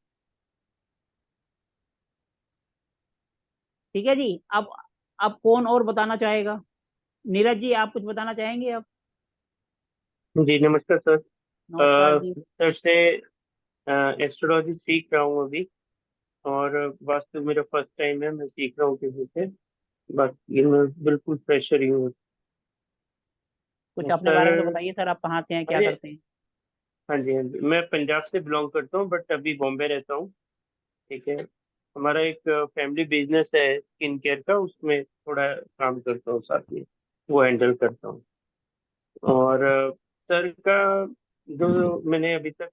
[SPEAKER 1] ठीक है जी। अब कौन और बताना चाहेगा? नीरज जी आप कुछ बताना चाहेंगे अब?
[SPEAKER 6] जी नमस्कार सर।
[SPEAKER 1] नमस्कार जी।
[SPEAKER 6] सर से एस्ट्रोलॉजी सीख रहा हूँ अभी, और वास्तु मेरा फर्स्ट टाइम है, मैं सीख रहा हूँ किसी से, बाकी मैं बिल्कुल फ्रेशर ही हूँ।
[SPEAKER 1] कुछ अपने बारे में तो
[SPEAKER 6] सर
[SPEAKER 1] बताइए सर, आप कहाँ से हैं, क्या
[SPEAKER 6] अरे
[SPEAKER 1] करते हैं?
[SPEAKER 6] हाँ जी हाँ जी, मैं पंजाब से बिलोंग करता हूँ बट अभी बॉम्बे रहता हूँ। ठीक है। हमारा एक फैमिली बिजनेस है स्किन केयर का, उसमें थोड़ा काम करता हूँ साथ में, वो हैंडल करता हूँ। और सर का जो मैंने अभी तक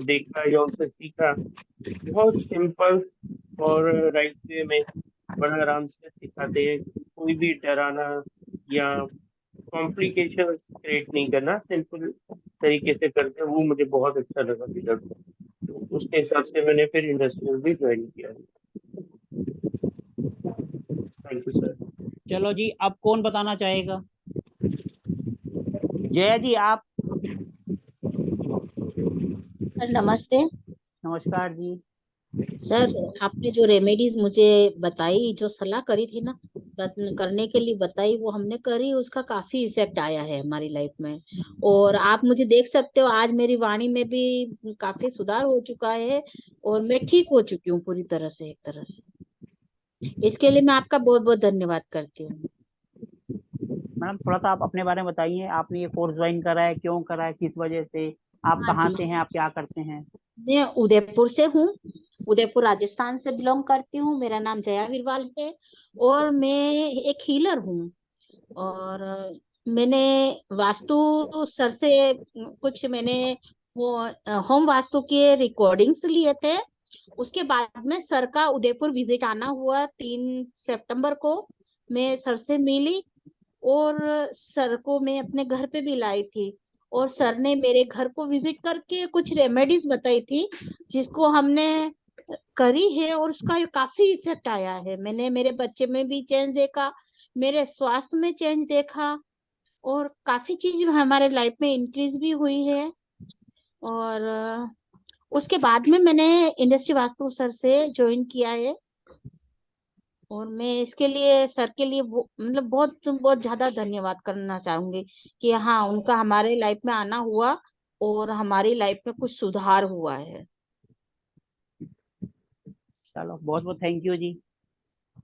[SPEAKER 6] देखा या उससे सीखा, बहुत सिंपल और राइट वे में बड़ा आराम से सिखाते हैं। कोई भी डराना या कॉम्प्लिकेशन क्रिएट नहीं करना, सिंपल तरीके से करते हैं, वो मुझे बहुत अच्छा लगा रिजल्ट। तो उसके हिसाब से मैंने फिर इंडस्ट्री में भी ज्वाइन किया। Thank you sir.
[SPEAKER 1] चलो जी, अब कौन बताना चाहेगा? जया जी आप।
[SPEAKER 7] सर नमस्ते।
[SPEAKER 1] नमस्कार जी।
[SPEAKER 7] सर आपने जो रेमेडीज मुझे बताई, जो सलाह करी थी ना, करने के लिए बताई, वो हमने करी, उसका काफी इफेक्ट आया है हमारी लाइफ में। और आप मुझे देख सकते हो, आज मेरी वाणी में भी काफी सुधार हो चुका है और मैं ठीक हो चुकी हूँ पूरी तरह से, एक तरह से। इसके लिए मैं आपका बहुत बहुत धन्यवाद करती हूँ।
[SPEAKER 1] मैडम थोड़ा सा आप अपने बारे में बताइए, आपने ये कोर्स ज्वाइन करा है, क्यों करा है, किस वजह से, आप
[SPEAKER 7] हाँ
[SPEAKER 1] कहाँ
[SPEAKER 7] जी,
[SPEAKER 1] से हैं, आप क्या करते हैं?
[SPEAKER 7] मैं उदयपुर से हूँ, उदयपुर राजस्थान से बिलोंग करती हूँ। मेरा नाम जया वीरवाल है और मैं एक हीलर हूँ। और मैंने वास्तु सर से कुछ मैंने वो होम वास्तु के रिकॉर्डिंग्स लिए थे। उसके बाद में सर का उदयपुर विजिट आना हुआ 3 सितंबर को। मैं सर से मिली और सर को मैं अपने घर पे भी लाई थी, और सर ने मेरे घर को विजिट करके कुछ रेमेडीज बताई थी जिसको हमने करी है, और उसका काफी इफेक्ट आया है। मैंने मेरे बच्चे में भी चेंज देखा, मेरे स्वास्थ्य में चेंज देखा, और काफी चीज हमारे लाइफ में इंक्रीज भी हुई है। और उसके बाद में मैंने इंडस्ट्री वास्तु सर से ज्वाइन किया है। और मैं इसके लिए सर के लिए मतलब बहुत बहुत ज्यादा धन्यवाद करना चाहूंगी कि हाँ, उनका हमारे लाइफ में आना हुआ और हमारी लाइफ में कुछ सुधार हुआ है।
[SPEAKER 1] चलो बहुत बहुत थैंक यू जी।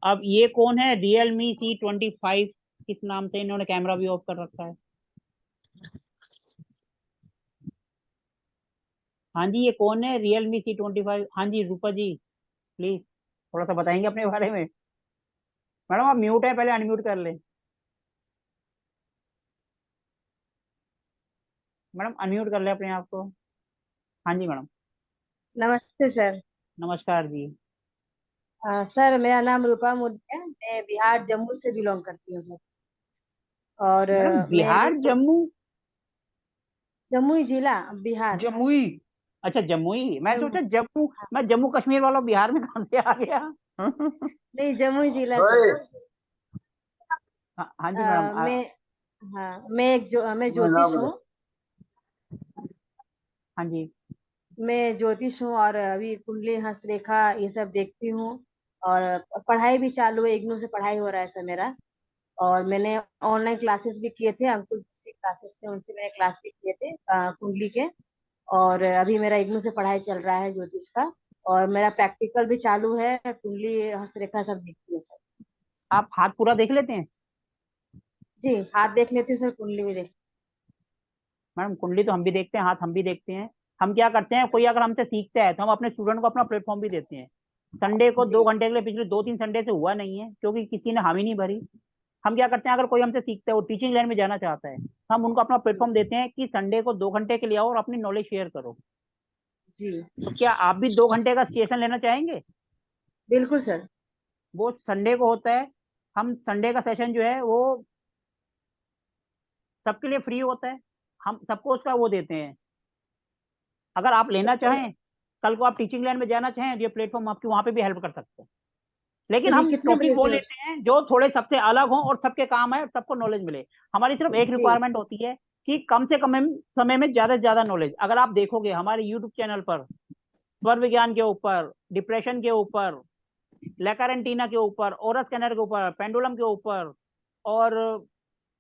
[SPEAKER 1] अब ये कौन है? Realme C25, किस नाम से, इन्होंने कैमरा भी ऑफ कर रखा है। हाँ जी, ये कौन है Realme C25? हाँ जी रूपा जी, प्लीज थोड़ा सा बताएंगे अपने बारे में। मैडम आप म्यूट है, पहले अनम्यूट कर ले। मैडम अनम्यूट कर ले अपने आप को। हाँ जी मैडम।
[SPEAKER 8] नमस्ते सर।
[SPEAKER 1] नमस्कार जी।
[SPEAKER 8] सर मेरा नाम रूपा मुर्मू है, मैं बिहार जम्मू से बिलोंग करती हूँ सर। और
[SPEAKER 1] मैडम
[SPEAKER 8] मेरे
[SPEAKER 1] बिहार जम्मू?
[SPEAKER 8] जमुई जिला बिहार।
[SPEAKER 1] जमुई? अच्छा जमुई, मैं
[SPEAKER 8] जम्मू,
[SPEAKER 1] सोचा जम्मू,
[SPEAKER 8] हाँ,
[SPEAKER 1] मैं जम्मू कश्मीर वाला बिहार में कहाँ से आ गया।
[SPEAKER 8] नहीं जमुई जिला सर।
[SPEAKER 1] हाँ हाँ जी मैडम।
[SPEAKER 8] मैं, हाँ मैं ज्योतिष हूँ।
[SPEAKER 1] हाँ जी।
[SPEAKER 8] मैं ज्योतिष हूँ और अभी कुंडली हस्तरेखा ये सब देखती हूँ। और पढ़ाई भी चालू है, इग्नू से पढ़ाई हो रहा है सर मेरा। और मैंने ऑनलाइन क्लासेस भी किए थे, अंकुल जी क्लासेस थे, उनसे मैंने क्लास भी किए थे कुंडली के। और अभी मेरा इग्नू से पढ़ाई चल रहा है ज्योतिष का, और मेरा प्रैक्टिकल भी चालू है, कुंडली हस्तरेखा सब देखती हूँ सर।
[SPEAKER 1] आप हाथ पूरा देख लेते हैं?
[SPEAKER 8] जी, हाथ देख लेती हूँ सर, कुंडली भी देख।
[SPEAKER 1] मैडम कुंडली तो हम भी देखते हैं, हाथ हम भी देखते हैं। हम क्या करते हैं, कोई अगर हमसे सीखता है तो हम अपने स्टूडेंट को अपना प्लेटफॉर्म भी देते हैं। संडे को
[SPEAKER 8] जी
[SPEAKER 1] 2 घंटे के लिए पिछले 2-3 संडे से हुआ नहीं है, क्योंकि किसी ने हामी नहीं भरी। हम क्या करते हैं, अगर कोई हमसे सीखता है, वो टीचिंग लाइन में जाना चाहता है, हम उनको अपना
[SPEAKER 8] जी
[SPEAKER 1] प्लेटफॉर्म देते हैं कि संडे को 2 घंटे के लिए आओ और अपनी नॉलेज शेयर करो।
[SPEAKER 8] जी,
[SPEAKER 1] तो क्या आप भी 2 घंटे का सेशन लेना चाहेंगे?
[SPEAKER 8] बिल्कुल सर।
[SPEAKER 1] वो संडे को होता है। हम संडे का सेशन जो है वो सबके लिए फ्री होता है। हम सबको उसका वो देते हैं। अगर आप लेना
[SPEAKER 8] सर
[SPEAKER 1] चाहें, कल को आप टीचिंग लाइन में जाना चाहें, तो ये प्लेटफॉर्म आपकी वहां पे भी हेल्प कर सकते हैं। लेकिन
[SPEAKER 8] सर ये
[SPEAKER 1] हम
[SPEAKER 8] कितने
[SPEAKER 1] टॉपिक
[SPEAKER 8] बजे
[SPEAKER 1] वो
[SPEAKER 8] से
[SPEAKER 1] लेते हैं जो थोड़े सबसे अलग हों और सबके काम है और सबको नॉलेज मिले। हमारी सिर्फ एक
[SPEAKER 8] जी
[SPEAKER 1] रिक्वायरमेंट होती है कि कम से कम समय में ज्यादा से ज्यादा नॉलेज। अगर आप देखोगे हमारे यूट्यूब चैनल पर स्वर विज्ञान के ऊपर, डिप्रेशन के ऊपर, लैकारेंटीना के ऊपर, ओरस स्कैनर के ऊपर, पेंडुलम के ऊपर, और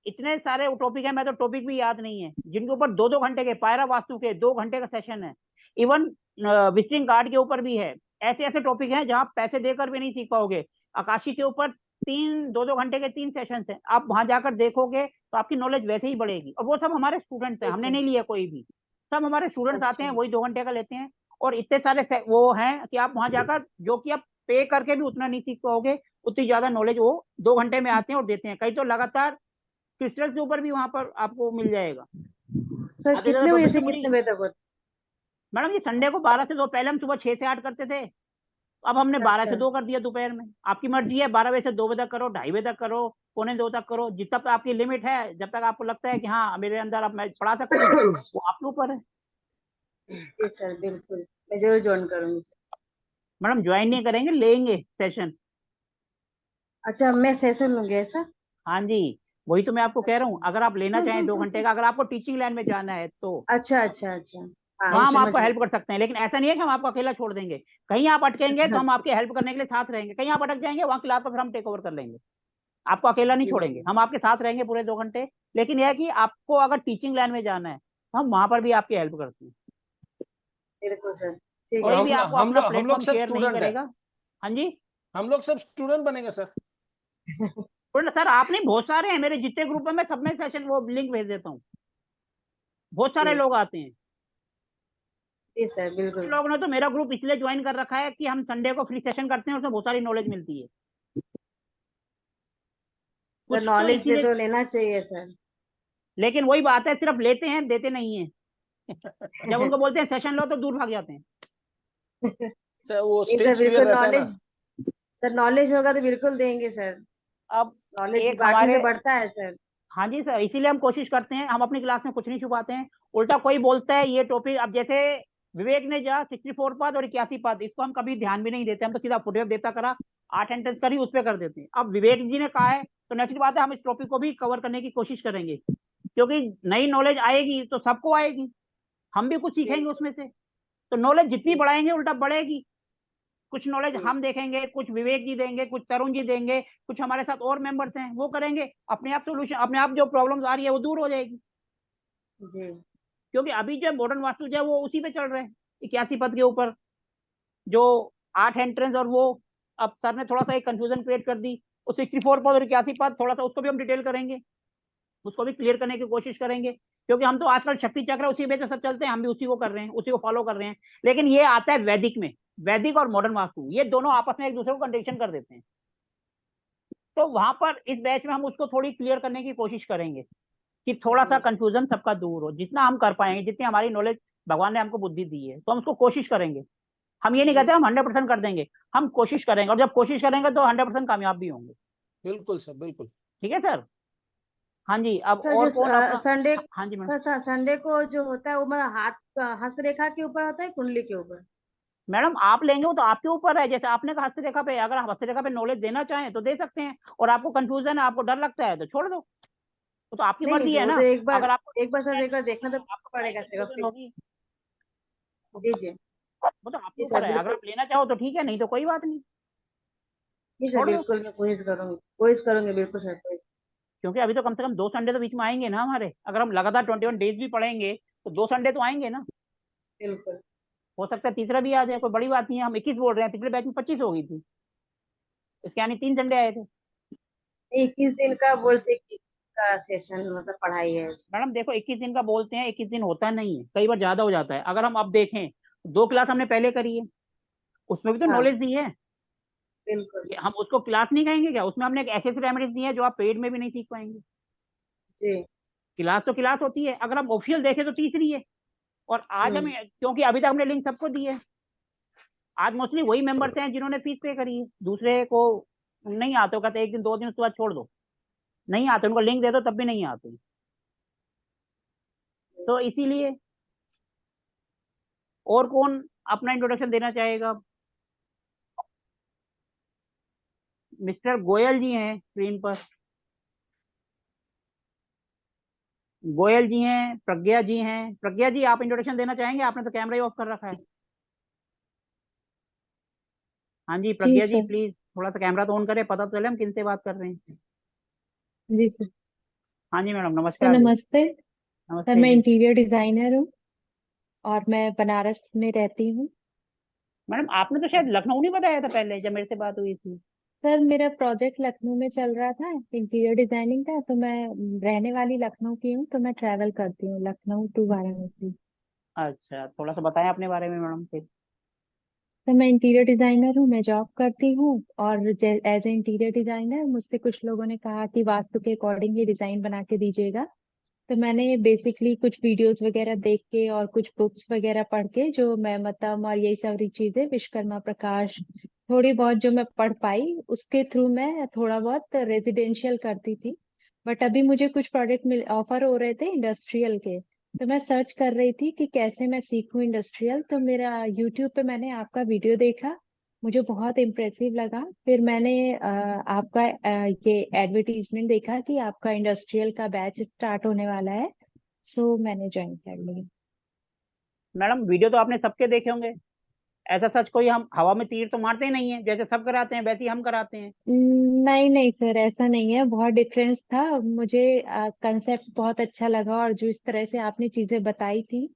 [SPEAKER 1] इतने सारे टॉपिक है, मैं तो टॉपिक भी याद नहीं है, जिनके ऊपर 2-2 घंटे के, पायरा वास्तु के 2 घंटे का सेशन है। इवन विजिटिंग कार्ड के ऊपर भी है। ऐसे ऐसे टॉपिक हैं जहां पैसे देकर भी नहीं सीख पाओगे। आकाशी के ऊपर 2-2 घंटे के 3 सेशन हैं। आप वहां जाकर देखोगे तो आपकी नॉलेज वैसे ही बढ़ेगी। और वो सब हमारे स्टूडेंट्स हैं,
[SPEAKER 8] जी
[SPEAKER 1] हमने
[SPEAKER 8] सर।
[SPEAKER 1] नहीं लिया कोई भी। सब हमारे स्टूडेंट्स आते
[SPEAKER 8] अच्छा
[SPEAKER 1] हैं, वही 2 घंटे का लेते हैं। और इतने सारे वो हैं कि आप वहां जाकर, जो कि आप पे करके भी उतना नहीं सीख पाओगे, उतनी ज्यादा नॉलेज वो 2 घंटे में आते हैं और देते हैं। कई तो लगातार क्रिस्टल के ऊपर भी वहां पर आपको मिल जाएगा।
[SPEAKER 8] सर
[SPEAKER 1] आधे ज्यादा
[SPEAKER 8] कितने बजे
[SPEAKER 1] टॉपिक
[SPEAKER 8] से
[SPEAKER 1] तो
[SPEAKER 8] कितने
[SPEAKER 1] मुझे,
[SPEAKER 8] बजे तक होता
[SPEAKER 1] मैडम ये संडे को 12 से 2, पहले हम सुबह 6 से 8 करते थे। अब हमने
[SPEAKER 8] है?
[SPEAKER 1] 12 से
[SPEAKER 8] अच्छा
[SPEAKER 1] 2 कर दिया दोपहर में। आपकी मर्जी है, 12 बजे से 2 बजे तक करो, 2:30 बजे तक करो, 1:45 तक करो, जिस तक आपकी लिमिट है, जब तक आपको लगता है कि हाँ मेरे अंदर अब मैं पढ़ा सकती हूँ, वो आपके ऊपर है।
[SPEAKER 8] जी सर, बिल्कुल मैं जरूर ज्वाइन करूंगी सर।
[SPEAKER 1] मैडम ज्वाइन नहीं करेंगे, लेंगे सेशन।
[SPEAKER 8] अच्छा, मैं सेशन लूंगी ऐसा?
[SPEAKER 1] हाँ जी, वही तो मैं आपको कह रहा
[SPEAKER 8] अच्छा
[SPEAKER 1] हूँ। अगर आप लेना चाहें 2 घंटे का, अगर आपको टीचिंग लाइन में जाना है तो
[SPEAKER 8] अच्छा अच्छा अच्छा, हाँ
[SPEAKER 1] वहां
[SPEAKER 8] हम
[SPEAKER 1] हम
[SPEAKER 8] समझ
[SPEAKER 1] आपको
[SPEAKER 8] गए।
[SPEAKER 1] हेल्प कर सकते हैं। लेकिन ऐसा नहीं है कि हम आपको अकेला छोड़ देंगे। कहीं आप अटकेंगे तो
[SPEAKER 8] अच्छा
[SPEAKER 1] हम आपके हेल्प करने के लिए साथ रहेंगे। कहीं आप अटक जाएंगे, वहां क्लास को फिर हम टेक ओवर कर लेंगे। आपको अकेला नहीं
[SPEAKER 8] जी
[SPEAKER 1] छोड़ेंगे, हम आपके साथ रहेंगे पूरे 2 घंटे। लेकिन यह है कि आपको अगर टीचिंग लाइन में जाना है तो हम वहां पर भी आपकी हेल्प करते हैं।
[SPEAKER 8] बिल्कुल सर, ठीक
[SPEAKER 3] और
[SPEAKER 8] है।
[SPEAKER 1] कोई भी आपको अपना
[SPEAKER 3] हम लोग
[SPEAKER 1] प्लेटफॉर्म
[SPEAKER 3] सब
[SPEAKER 1] शेयर नहीं
[SPEAKER 3] स्टूडेंट है।
[SPEAKER 1] करेगा। हाँ जी।
[SPEAKER 3] हम लोग सब स्टूडेंट बनेंगे सर।
[SPEAKER 1] तो सर आप नहीं, बहुत सारे हैं मेरे जितने ग्रुप है, मैं सब में सेशन वो लिंक भेज देता हूँ। बहुत सारे
[SPEAKER 8] जी
[SPEAKER 1] लोग आते हैं।
[SPEAKER 8] जी सर,
[SPEAKER 1] कुछ
[SPEAKER 8] बिल्कुल।
[SPEAKER 1] लोग ने तो मेरा ग्रुप इसलिए ज्वाइन कर रखा है कि हम संडे को फ्री सेशन करते हैं और उसमें बहुत सारी नॉलेज मिलती है।
[SPEAKER 8] सर
[SPEAKER 1] कुछ तो
[SPEAKER 8] नॉलेज दे
[SPEAKER 1] इसीलिए,
[SPEAKER 8] तो लेना चाहिए सर।
[SPEAKER 1] लेकिन वही बात है, सिर्फ लेते हैं, देते नहीं है। जब उनको बोलते हैं सेशन लो तो दूर भाग जाते हैं।
[SPEAKER 3] सर वो
[SPEAKER 8] नहीं सर,
[SPEAKER 3] स्टेज फियर
[SPEAKER 8] बिल्कुल
[SPEAKER 3] रहता है ना।
[SPEAKER 8] नॉलेज, सर नॉलेज होगा तो बिल्कुल देंगे सर।
[SPEAKER 1] अब
[SPEAKER 8] नॉलेज
[SPEAKER 1] एक
[SPEAKER 8] बांटने से
[SPEAKER 1] हमारे,
[SPEAKER 8] बढ़ता है सर।
[SPEAKER 1] हाँ जी सर, इसीलिए हम कोशिश करते हैं, हम अपनी क्लास में कुछ नहीं छुपाते हैं। उल्टा कोई बोलता है ये टॉपिक, अब जैसे विवेक ने जा 64 पद और 81 पद, इसको हम कभी ध्यान भी नहीं देते। हम तो सीधा फुटवेव देता करा, 8 एंट्रेंस करी, उस पर कर देते हैं। अब विवेक जी ने कहा है तो नेचुरल बात है, हम इस टॉपिक को भी कवर करने की कोशिश करेंगे, क्योंकि नई नॉलेज आएगी तो सबको आएगी। हम भी कुछ सीखेंगे
[SPEAKER 8] बिल्कुल।
[SPEAKER 1] उसमें से। तो नॉलेज जितनी
[SPEAKER 8] जी
[SPEAKER 1] बढ़ाएंगे उल्टा बढ़ेगी। कुछ नॉलेज
[SPEAKER 8] जी
[SPEAKER 1] हम देखेंगे, कुछ विवेक जी देंगे, कुछ तरुण जी देंगे, कुछ हमारे साथ और मेंबर्स हैं वो करेंगे। अपने आप सोल्यूशन, अपने आप जो प्रॉब्लम्स आ रही है वो दूर हो जाएगी।
[SPEAKER 8] जी
[SPEAKER 1] क्योंकि अभी जो मॉडर्न वास्तु जो है वो उसी पे चल रहे हैं, 81 पद के ऊपर, जो 8 एंट्रेंस और वो। अब सर ने थोड़ा सा एक कंफ्यूजन क्रिएट कर दी। वो 64 पद और 81 पद, थोड़ा सा उसको भी हम डिटेल करेंगे, उसको भी क्लियर करने की कोशिश करेंगे। क्योंकि हम तो आजकल शक्ति चक्र उसी पे तो सब चलते हैं, हम भी उसी को कर रहे हैं, उसी को फॉलो कर रहे हैं। लेकिन ये आता है वैदिक में। वैदिक और मॉडर्न वास्तु ये दोनों आपस में एक दूसरे को कंडीशन कर देते हैं। तो वहां पर इस बैच में हम उसको थोड़ी क्लियर करने की कोशिश करेंगे कि थोड़ा सा
[SPEAKER 8] जी
[SPEAKER 1] कंफ्यूजन सबका दूर हो, जितना हम कर पाएंगे, जितनी हमारी नॉलेज, भगवान ने हमको बुद्धि दी है तो हम उसको कोशिश करेंगे। हम ये नहीं
[SPEAKER 8] जी
[SPEAKER 1] कहते हम 100% कर देंगे, हम कोशिश करेंगे, और जब कोशिश करेंगे तो 100% कामयाब भी होंगे।
[SPEAKER 3] बिल्कुल सर, बिल्कुल।
[SPEAKER 1] ठीक है सर। हाँ जी, अब
[SPEAKER 8] सर जो
[SPEAKER 1] और कौन अपना,
[SPEAKER 8] संडे,
[SPEAKER 1] हाँ जी मैम।
[SPEAKER 8] सर संडे को जो होता है वो मतलब हाथ हस्तरेखा के ऊपर होता है, कुंडली के ऊपर?
[SPEAKER 1] मैडम आप लेंगे वो तो आपके ऊपर है। जैसे आपने कहा हस्तरेखा पे, अगर आप हस्तरेखा पे नॉलेज देना चाहें तो दे सकते हैं, और आपको कंफ्यूजन है, आपको डर लगता है तो छोड़ दो, वो तो आपकी
[SPEAKER 8] नहीं नहीं
[SPEAKER 1] मर्जी
[SPEAKER 8] सर,
[SPEAKER 1] है
[SPEAKER 8] वो
[SPEAKER 1] ना।
[SPEAKER 8] तो
[SPEAKER 1] अगर आपको
[SPEAKER 8] एक बार सर
[SPEAKER 1] टीचिंग
[SPEAKER 8] एक बार देखना तो
[SPEAKER 1] आपको पढ़ाई
[SPEAKER 8] पड़ेगा सर
[SPEAKER 1] कंफ्यूजन
[SPEAKER 8] फिर।
[SPEAKER 1] होगी,
[SPEAKER 8] जी जी
[SPEAKER 1] वो तो आपके
[SPEAKER 8] जी सर,
[SPEAKER 1] ऊपर है। अगर
[SPEAKER 8] बिल्कुल।
[SPEAKER 1] आप लेना चाहो तो ठीक है, नहीं तो कोई बात नहीं,
[SPEAKER 8] जी सर,
[SPEAKER 1] छोड़ दो।
[SPEAKER 8] बिल्कुल मैं कोशिश करूंगी, बिल्कुल सर कोशिश।
[SPEAKER 1] क्योंकि अभी तो कम से कम 2 संडे तो बीच में आएंगे ना हमारे। अगर हम लगातार 21 डेज भी पढ़ेंगे तो 2 संडे तो आएंगे ना।
[SPEAKER 8] बिल्कुल।
[SPEAKER 1] हो सकता है तीसरा भी आ जाए, कोई बड़ी बात नहीं है। हम 21 बोल रहे हैं, पिछले बैच में 25 हो गई थी, इसके यानी 3 संडे आए थे।
[SPEAKER 8] 21 दिन का बोलते कि का सेशन मतलब पढ़ाई है इसमें।
[SPEAKER 1] मैडम देखो 21 दिन का बोलते हैं, 21 दिन होता नहीं है, कई बार ज्यादा हो जाता है। अगर हम अब देखें 2 क्लास हमने पहले करी है, उसमें भी तो
[SPEAKER 8] हाँ
[SPEAKER 1] नॉलेज दी है।
[SPEAKER 8] बिल्कुल।
[SPEAKER 1] हम उसको क्लास नहीं कहेंगे क्या? उसमें हमने एक ऐसे रेमेडीज दी है जो आप पेड में भी नहीं सीख पाएंगे।
[SPEAKER 8] जी।
[SPEAKER 1] क्लास तो क्लास होती है। अगर हम ऑफिशियल देखें तो तीसरी है। और आज हम,
[SPEAKER 8] हम्म।
[SPEAKER 1] क्योंकि अभी तक हमने लिंक सबको दी है, आज मोस्टली वही मेंबर्स हैं जिन्होंने फीस पे करी है। दूसरे को नहीं आते हो, कहते 1 दिन 2 दिन उसके बाद छोड़ दो, नहीं आते, उनको लिंक दे दो तब भी नहीं आते। तो इसीलिए, और कौन अपना इंट्रोडक्शन देना चाहेगा? मिस्टर गोयल जी हैं स्क्रीन पर, गोयल जी हैं, प्रज्ञा जी हैं। प्रज्ञा जी आप इंट्रोडक्शन देना चाहेंगे? आपने तो कैमरा ही ऑफ कर रखा है। हाँ जी
[SPEAKER 9] जी
[SPEAKER 1] प्रज्ञा जी
[SPEAKER 9] सर।
[SPEAKER 1] प्लीज थोड़ा सा कैमरा तो ऑन करें, पता तो चले हम किन से बात कर रहे हैं।
[SPEAKER 9] जी सर।
[SPEAKER 1] हाँ जी मैडम
[SPEAKER 9] सर
[SPEAKER 1] नमस्कार जी।
[SPEAKER 9] नमस्ते। सर
[SPEAKER 1] नमस्ते
[SPEAKER 9] मैं
[SPEAKER 1] जी।
[SPEAKER 9] इंटीरियर डिजाइनर हूँ और मैं बनारस में रहती हूँ।
[SPEAKER 1] मैडम आपने तो शायद लखनऊ नहीं बताया था पहले जब मेरे से बात हुई थी।
[SPEAKER 9] सर मेरा प्रोजेक्ट लखनऊ में चल रहा था इंटीरियर डिजाइनिंग का, तो मैं रहने वाली लखनऊ की हूँ, तो मैं ट्रैवल करती हूँ लखनऊ टू वाराणसी।
[SPEAKER 1] अच्छा थोड़ा सा बताएं अपने बारे में मैडम फिर।
[SPEAKER 9] तो मैं इंटीरियर डिजाइनर हूँ, मैं जॉब करती हूँ। और एज ए इंटीरियर डिजाइनर मुझसे कुछ लोगों ने कहा कि वास्तु के अकॉर्डिंग ही डिजाइन बना के दीजिएगा। तो मैंने बेसिकली कुछ वीडियोस वगैरह देख के और कुछ बुक्स वगैरह पढ़ के, जो मैं मतम और यही सारी चीजें, विश्वकर्मा प्रकाश, थोड़ी बहुत जो मैं पढ़ पाई उसके थ्रू मैं थोड़ा बहुत रेजिडेंशियल करती थी। बट अभी मुझे कुछ प्रोडक्ट ऑफर हो रहे थे इंडस्ट्रियल के, तो मैं सर्च कर रही थी कि कैसे मैं सीखूं इंडस्ट्रियल। तो मेरा यूट्यूब पे मैंने आपका वीडियो देखा, मुझे बहुत इम्प्रेसिव लगा। फिर मैंने आपका ये एडवर्टीजमेंट देखा कि आपका इंडस्ट्रियल का बैच स्टार्ट होने वाला है, सो मैंने ज्वाइन कर लिया।
[SPEAKER 1] मैडम वीडियो तो आपने सबके देखे होंगे, ऐसा सच कोई हम हवा में तीर तो मारते ही नहीं है, जैसे सब कराते हैं वैसे ही हम कराते हैं।
[SPEAKER 9] नहीं नहीं सर, ऐसा नहीं है, बहुत डिफरेंस था। मुझे कंसेप्ट बहुत अच्छा लगा और जो इस तरह से आपने चीजें बताई थी,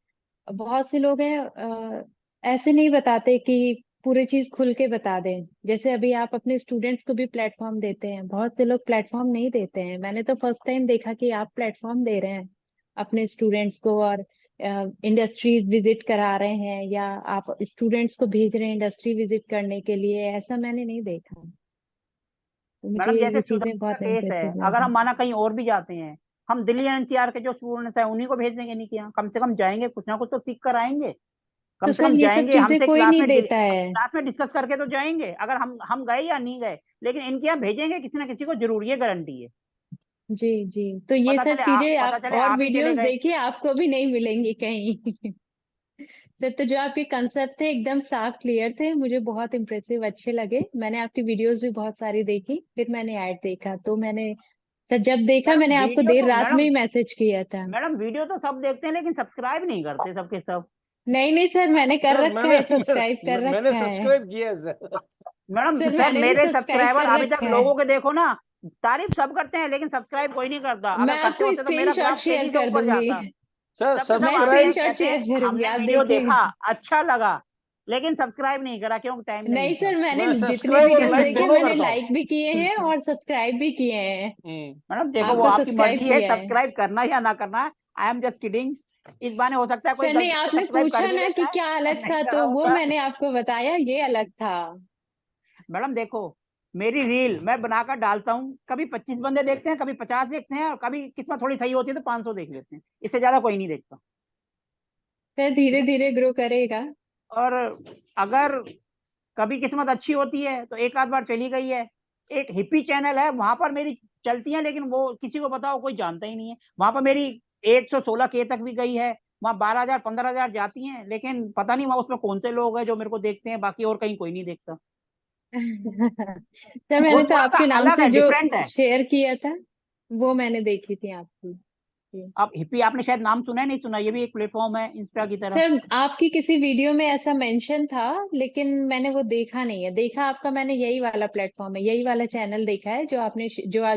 [SPEAKER 9] बहुत से लोग हैं ऐसे नहीं बताते कि पूरी चीज खुल के बता दें। जैसे अभी आप अपने स्टूडेंट्स को भी प्लेटफॉर्म देते हैं, बहुत से लोग प्लेटफॉर्म नहीं देते हैं। मैंने तो फर्स्ट टाइम देखा कि आप प्लेटफॉर्म दे रहे हैं अपने स्टूडेंट्स को, और इंडस्ट्रीज विजिट करा रहे हैं, या आप स्टूडेंट्स को भेज रहे हैं इंडस्ट्री विजिट करने के लिए, ऐसा मैंने नहीं देखा। तो मुझे
[SPEAKER 1] मैडम जैसे
[SPEAKER 9] ये
[SPEAKER 1] सुजान
[SPEAKER 9] चीजें
[SPEAKER 1] का
[SPEAKER 9] बहुत
[SPEAKER 1] केस है,
[SPEAKER 9] इम्प्रेसिव
[SPEAKER 1] अगर
[SPEAKER 9] लगी।
[SPEAKER 1] हम माना कहीं और भी जाते हैं, हम दिल्ली एनसीआर के जो स्टूडेंट्स हैं उन्हीं को भेज देंगे नहीं क्या? कम से कम जाएंगे, कुछ ना कुछ तो सीख कर आएंगे।
[SPEAKER 9] तो
[SPEAKER 1] कम से
[SPEAKER 9] सर
[SPEAKER 1] कम
[SPEAKER 9] ये सब
[SPEAKER 1] जाएंगे
[SPEAKER 9] चीजें
[SPEAKER 1] हमसे
[SPEAKER 9] कोई नहीं देता है।
[SPEAKER 1] क्लास में डिस्कस करके तो जाएंगे। अगर हम गए या नहीं गए, लेकिन इनके यहाँ भेजेंगे किसी ना किसी को जरूर, ये गारंटी है।
[SPEAKER 9] जी जी, तो ये सब चीजें
[SPEAKER 1] पता
[SPEAKER 9] आप
[SPEAKER 1] चले
[SPEAKER 9] और
[SPEAKER 1] आप ही चले
[SPEAKER 9] वीडियोस
[SPEAKER 1] गए।
[SPEAKER 9] देखिए, आपको भी नहीं मिलेंगी कहीं। तो जो आपके कंसेप्ट थे एकदम साफ क्लियर थे, मुझे बहुत इम्प्रेसिव अच्छे लगे। मैंने आपकी वीडियोस भी बहुत सारी देखी, फिर मैंने ऐड देखा, तो मैंने सर जब देखा
[SPEAKER 1] मैडम
[SPEAKER 9] मैंने आपको
[SPEAKER 1] वीडियो
[SPEAKER 9] देर
[SPEAKER 1] तो
[SPEAKER 9] रात में
[SPEAKER 1] मैडम
[SPEAKER 9] ही मैसेज किया था।
[SPEAKER 1] मैडम वीडियो तो सब देखते हैं लेकिन सब्सक्राइब नहीं करते सबके सब।
[SPEAKER 9] नहीं नहीं सर, मैंने कर
[SPEAKER 3] सर
[SPEAKER 9] रखा है, सब्सक्राइब कर
[SPEAKER 3] मैंने
[SPEAKER 9] रखा है।
[SPEAKER 3] सब्सक्राइब किया है सर।
[SPEAKER 1] मैडम
[SPEAKER 9] सर
[SPEAKER 1] सर
[SPEAKER 9] मैंने भी
[SPEAKER 1] मेरे
[SPEAKER 9] सब्सक्राइब
[SPEAKER 1] सब्सक्राइबर
[SPEAKER 9] कर
[SPEAKER 1] अभी तक
[SPEAKER 9] रखा है।
[SPEAKER 1] लोगों के देखो ना, तारीफ सब करते हैं लेकिन सब्सक्राइब कोई नहीं करता।
[SPEAKER 9] मैं
[SPEAKER 1] अगर करते
[SPEAKER 9] आपको
[SPEAKER 1] होते तो मेरा
[SPEAKER 9] स्क्रीनशॉट
[SPEAKER 1] ग्राफ
[SPEAKER 9] शेयर
[SPEAKER 1] तेजी से
[SPEAKER 9] कर
[SPEAKER 1] ऊपर
[SPEAKER 9] दूंगी।
[SPEAKER 1] जाता।
[SPEAKER 3] सर
[SPEAKER 1] सबके सब
[SPEAKER 9] मैं
[SPEAKER 1] आते हैं
[SPEAKER 3] सब्सक्राइब
[SPEAKER 9] स्क्रीनशॉट
[SPEAKER 1] कहते हैं
[SPEAKER 9] शेयर करूंगी,
[SPEAKER 1] हमने
[SPEAKER 9] आप
[SPEAKER 1] वीडियो
[SPEAKER 9] देखिए।
[SPEAKER 1] देखा, अच्छा लगा, लेकिन सब्सक्राइब नहीं करा क्योंकि टाइम नहीं
[SPEAKER 9] नहीं
[SPEAKER 1] था।
[SPEAKER 9] सर, मैंने
[SPEAKER 3] मैं
[SPEAKER 9] जितने
[SPEAKER 3] सब्सक्राइब और
[SPEAKER 9] वीडियोस
[SPEAKER 3] लाइक
[SPEAKER 9] देखे
[SPEAKER 3] दोनों
[SPEAKER 9] मैंने
[SPEAKER 3] करता हूँ।
[SPEAKER 9] लाइक भी किए हैं और सब्सक्राइब भी किए हैं।
[SPEAKER 1] मैडम देखो वो
[SPEAKER 9] आपको
[SPEAKER 1] आपकी
[SPEAKER 9] सब्सक्राइब
[SPEAKER 1] मर्जी है
[SPEAKER 9] किया है।
[SPEAKER 1] सब्सक्राइब करना या ना करना। I am just kidding. इस बहाने हो सकता है कोई
[SPEAKER 9] सर नहीं,
[SPEAKER 1] गलती से
[SPEAKER 9] आपने
[SPEAKER 1] सब्सक्राइब कर
[SPEAKER 9] पूछा
[SPEAKER 1] भी
[SPEAKER 9] ना
[SPEAKER 1] लेता
[SPEAKER 9] कि
[SPEAKER 1] है
[SPEAKER 9] क्या
[SPEAKER 1] और
[SPEAKER 9] अलग
[SPEAKER 1] नहीं
[SPEAKER 9] था,
[SPEAKER 1] करा
[SPEAKER 9] तो वो
[SPEAKER 1] होता।
[SPEAKER 9] मैंने आपको बताया, ये अलग था।
[SPEAKER 1] मैडम देखो मेरी रील मैं बनाकर डालता हूँ, कभी 25 बंदे देखते हैं, कभी 50 देखते हैं, और कभी किस्मत थोड़ी सही होती है तो 500 देख लेते हैं, इससे ज्यादा कोई नहीं देखता।
[SPEAKER 9] सर धीरे धीरे ग्रो करेगा।
[SPEAKER 1] और अगर कभी किस्मत अच्छी होती है तो एक आध बार चली गई है। एक हिप्पी चैनल है वहां पर मेरी चलती है, लेकिन वो किसी को बताओ कोई जानता ही नहीं है। वहां पर मेरी 116 के तक भी गई है, वहां 12,000 15,000 जाती हैं, लेकिन पता नहीं वहां उसमें कौन से लोग हैं जो मेरे को देखते हैं, बाकी और कहीं कोई नहीं देखता।
[SPEAKER 9] सर
[SPEAKER 1] वो
[SPEAKER 9] मैंने तो
[SPEAKER 1] थोड़ा सा
[SPEAKER 9] आपके नाम
[SPEAKER 1] अलग
[SPEAKER 9] से
[SPEAKER 1] है,
[SPEAKER 9] जो
[SPEAKER 1] डिफरेंट है।
[SPEAKER 9] शेयर किया था वो मैंने देखी थी आपकी।
[SPEAKER 1] अब हिप्पी आपने शायद नाम सुना है, नहीं सुना? ये भी एक प्लेटफॉर्म है इंस्टा की तरह।
[SPEAKER 9] सर आपकी किसी वीडियो में ऐसा मेंशन था, लेकिन मैंने वो देखा नहीं है। देखा आपका मैंने यही वाला प्लेटफॉर्म है, यही वाला चैनल देखा है जो आपने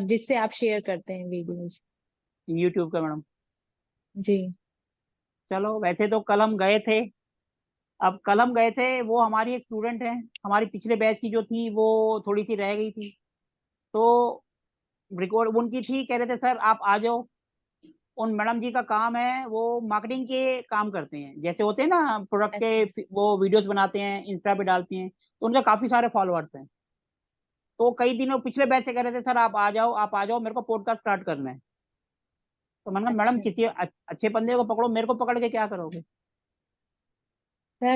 [SPEAKER 9] जिससे आप शेयर करते हैं वीडियोस।
[SPEAKER 1] यूट्यूब का मैडम।
[SPEAKER 9] जी।
[SPEAKER 1] चलो, वैसे तो कल हम गए थे। अब कल हम गए थे, वो हमारी एक स्टूडेंट है, हमारी पिछले बैच की जो थी वो थोड़ी सी रह गई थी। तो रिकॉर्ड उनकी थी, कह रहे थे सर आप आ जाओ। उन मैडम जी का काम है, वो मार्केटिंग के काम करते हैं, जैसे होते हैं ना प्रोडक्ट
[SPEAKER 9] अच्छा।
[SPEAKER 1] के, वो वीडियोस बनाते हैं, इंस्टा पे डालती हैं, तो उनका काफी सारे फॉलोअर्स हैं। तो कई दिनों पिछले बैच से कह रहे थे सर आप आ जाओ, आप आ जाओ, मेरे को पॉडकास्ट स्टार्ट करना है। तो मैंने कहा मैडम
[SPEAKER 9] अच्छा
[SPEAKER 1] किसी अच्छे बंदे को पकड़ो, मेरे को पकड़ के क्या करोगे?
[SPEAKER 9] सर,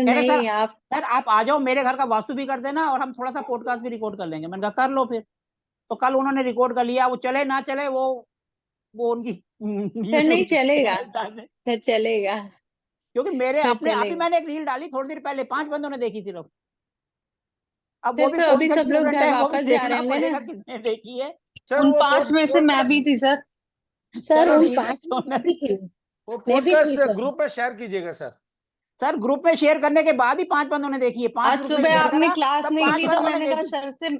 [SPEAKER 1] कह रहे
[SPEAKER 9] नहीं आप।
[SPEAKER 1] सर आप आ जाओ, मेरे घर का वास्तु भी कर देना और हम थोड़ा सा पॉडकास्ट भी रिकॉर्ड कर लेंगे। मैंने कहा कर लो फिर। तो कल उन्होंने रिकॉर्ड कर लिया, वो चले ना चले, वो उनकी
[SPEAKER 9] सर नहीं
[SPEAKER 1] यूट्यूब
[SPEAKER 9] चलेगा,
[SPEAKER 1] चैनल।
[SPEAKER 9] सर चलेगा,
[SPEAKER 1] क्योंकि मेरे
[SPEAKER 9] सर
[SPEAKER 1] अपने अभी
[SPEAKER 9] चलेगा।
[SPEAKER 1] मैंने एक रील डाली थोड़ी देर पहले, 5 बंदों ने देखी सिर्फ। अब वो
[SPEAKER 9] सर
[SPEAKER 1] भी
[SPEAKER 9] तो
[SPEAKER 1] कौन
[SPEAKER 9] अभी
[SPEAKER 1] से
[SPEAKER 9] सब लोग
[SPEAKER 1] स्टूडेंट
[SPEAKER 9] घर
[SPEAKER 1] है, वो भी
[SPEAKER 9] वापस जा रहे
[SPEAKER 1] देखना
[SPEAKER 9] होंगे ना।
[SPEAKER 1] पड़ेगा किसने देखी है।
[SPEAKER 3] सर
[SPEAKER 10] उन
[SPEAKER 3] वो
[SPEAKER 10] 5 में से मैं भी थी सर।
[SPEAKER 7] सर
[SPEAKER 1] चलो
[SPEAKER 7] उन
[SPEAKER 1] ठीक है
[SPEAKER 7] 5 में मैं भी थी,
[SPEAKER 3] वो
[SPEAKER 7] मैं भी थी
[SPEAKER 3] पॉडकास्ट
[SPEAKER 7] सर।
[SPEAKER 3] ग्रुप में शेयर कीजिएगा सर।
[SPEAKER 1] सर ग्रुप में शेयर करने के बाद ही 5 बंदों ने देखी है, 5
[SPEAKER 10] आज
[SPEAKER 1] ग्रुप में
[SPEAKER 10] सुबह
[SPEAKER 1] शेयर
[SPEAKER 10] आपने
[SPEAKER 1] करा
[SPEAKER 10] क्लास
[SPEAKER 1] तब
[SPEAKER 10] नहीं
[SPEAKER 1] 5
[SPEAKER 10] ली तो
[SPEAKER 1] बंदों ने
[SPEAKER 10] मैंने कहा
[SPEAKER 1] देखी।
[SPEAKER 10] सर से,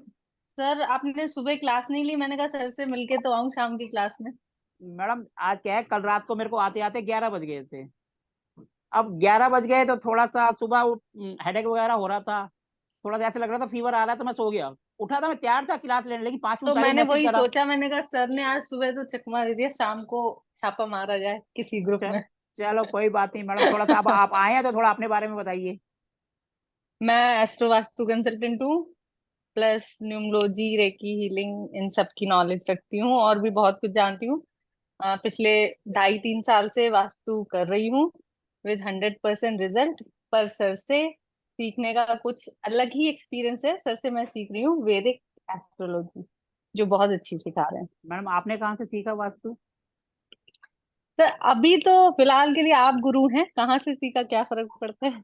[SPEAKER 10] सर आपने सुबह क्लास नहीं ली, मैंने कहा सर से मिलके तो आऊं शाम की क्लास में।
[SPEAKER 1] मैडम आज क्या है, कल रात को मेरे को आते आते 11 बज गए थे। अब 11 बज गए तो थोड़ा सा सुबह हेडेक वगैरह हो रहा था, थोड़ा सा ऐसा लग रहा था, फीवर आ रहा था, मैं सो गया। उठा था, मैं तैयार था क्लास लेने, लेकिन 5 मिनट
[SPEAKER 10] तो
[SPEAKER 1] पहले
[SPEAKER 10] मैंने
[SPEAKER 1] मैसेज
[SPEAKER 10] वही
[SPEAKER 1] करा।
[SPEAKER 10] सोचा, मैंने कहा सर ने आज सुबह तो चकमा दे दिया, शाम को छापा मारा जाए किसी ग्रुप
[SPEAKER 1] च-
[SPEAKER 10] में।
[SPEAKER 1] चलो कोई बात नहीं मैडम, थोड़ा सा अब आप आए हैं तो थोड़ा अपने बारे में बताइए।
[SPEAKER 10] मैं एस्ट्रो वास्तु कंसल्टेंट हूँ, प्लस न्यूमरोलॉजी, रेकी, हीलिंग, इन सब की नॉलेज रखती हूँ और भी बहुत कुछ जानती हूँ। पिछले 2.5-3 साल से वास्तु कर रही हूँ विद 100% रिजल्ट। पर सर से सीखने का कुछ अलग ही एक्सपीरियंस है। सर से मैं सीख रही हूँ वैदिक एस्ट्रोलॉजी, जो बहुत अच्छी सिखा रहे हैं।
[SPEAKER 1] मैडम आपने कहाँ से सीखा वास्तु?
[SPEAKER 10] सर अभी तो फिलहाल के लिए आप गुरु हैं, कहाँ से सीखा क्या फर्क पड़ता है।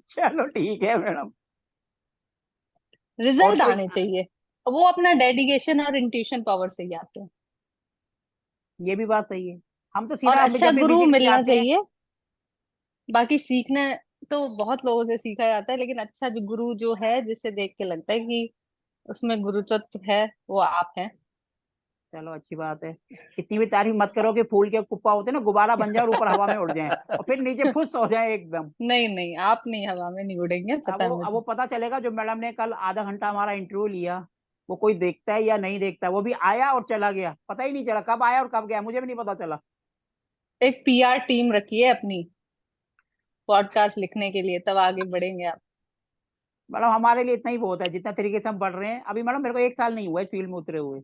[SPEAKER 1] चलो ठीक है मैडम। और
[SPEAKER 10] रिजल्ट
[SPEAKER 1] कोई?
[SPEAKER 10] आने चाहिए, वो अपना डेडिकेशन और इंट्यूशन पावर से ही आते हैं।
[SPEAKER 1] ये भी बात सही है। हम तो
[SPEAKER 10] और
[SPEAKER 1] सीधा अभी
[SPEAKER 10] अच्छा
[SPEAKER 1] जब भी
[SPEAKER 10] गुरु
[SPEAKER 1] विजिट पे
[SPEAKER 10] मिलना
[SPEAKER 1] जाते हैं।
[SPEAKER 10] चाहिए। बाकी सीखना तो बहुत लोगों से सीखा जाता है, लेकिन अच्छा जो गुरु जो है, जिसे देख के लगता है कि उसमें गुरुत्व है, वो आप हैं।
[SPEAKER 1] चलो अच्छी बात है। इतनी भी तारीफ मत करो कि फूल के कुप्पा होते हैं ना, गुब्बारा बन जाए और ऊपर हवा में उड़ जाए और फिर नीचे फुस हो जाए एकदम।
[SPEAKER 10] नहीं नहीं, आप नहीं, हवा में नहीं उड़ेंगे, पता है
[SPEAKER 1] अब वो
[SPEAKER 10] मुझे।
[SPEAKER 1] पता चलेगा, जो मैडम ने कल आधा घंटा हमारा इंटरव्यू लिया, वो कोई देखता है या नहीं देखता है। वो भी आया और चला गया, पता ही नहीं चला कब आया और कब गया, मुझे भी नहीं पता चला।
[SPEAKER 10] एक पीआर टीम रखी है अपनी पॉडकास्ट लिखने के लिए, तब आगे बढ़ेंगे आप।
[SPEAKER 1] मैडम हमारे लिए इतना ही बहुत है, जितना तरीके से हम बढ़ रहे हैं। अभी मैडम मेरे को 1 साल नहीं हुआ इस फील्ड में उतरे हुए।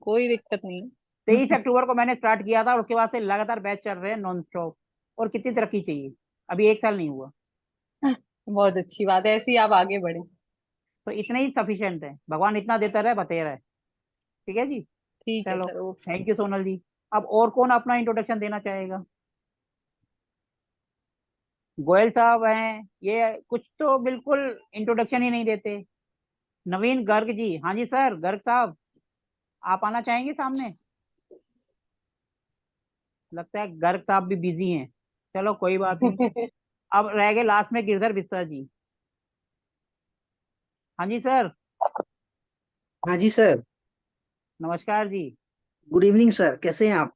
[SPEAKER 10] कोई दिक्कत नहीं
[SPEAKER 1] 23 अक्टूबर को मैंने स्टार्ट किया था और उसके बाद से लगातार बैच चल रहे हैं नॉन स्टॉप। और कितनी तरक्की चाहिए, अभी 1 साल नहीं हुआ।
[SPEAKER 10] बहुत अच्छी बात है, ऐसे ही आप आगे बढ़े।
[SPEAKER 1] तो इतना ही सफिशियंट है, भगवान इतना देता रहे, बतेरा है। ठीक है जी।
[SPEAKER 10] ठीक है
[SPEAKER 1] चलो,
[SPEAKER 10] sir, okay.
[SPEAKER 1] Thank you Sonal ji. अब और कौन अपना इंट्रोडक्शन देना चाहेगा? गोयल साहब हैं, ये कुछ तो बिल्कुल इंट्रोडक्शन ही नहीं देते। नवीन गर्ग जी, हाँ जी सर, गर्ग साहब आप आना चाहेंगे सामने? लगता है गर्ग साहब भी बिजी हैं। चलो कोई बात नहीं। अब रह गए लास्ट में गिरधर बिस्सा जी। हाँ जी सर।
[SPEAKER 11] हाँ जी सर।
[SPEAKER 1] नमस्कार जी।
[SPEAKER 11] गुड इवनिंग सर, कैसे हैं आप?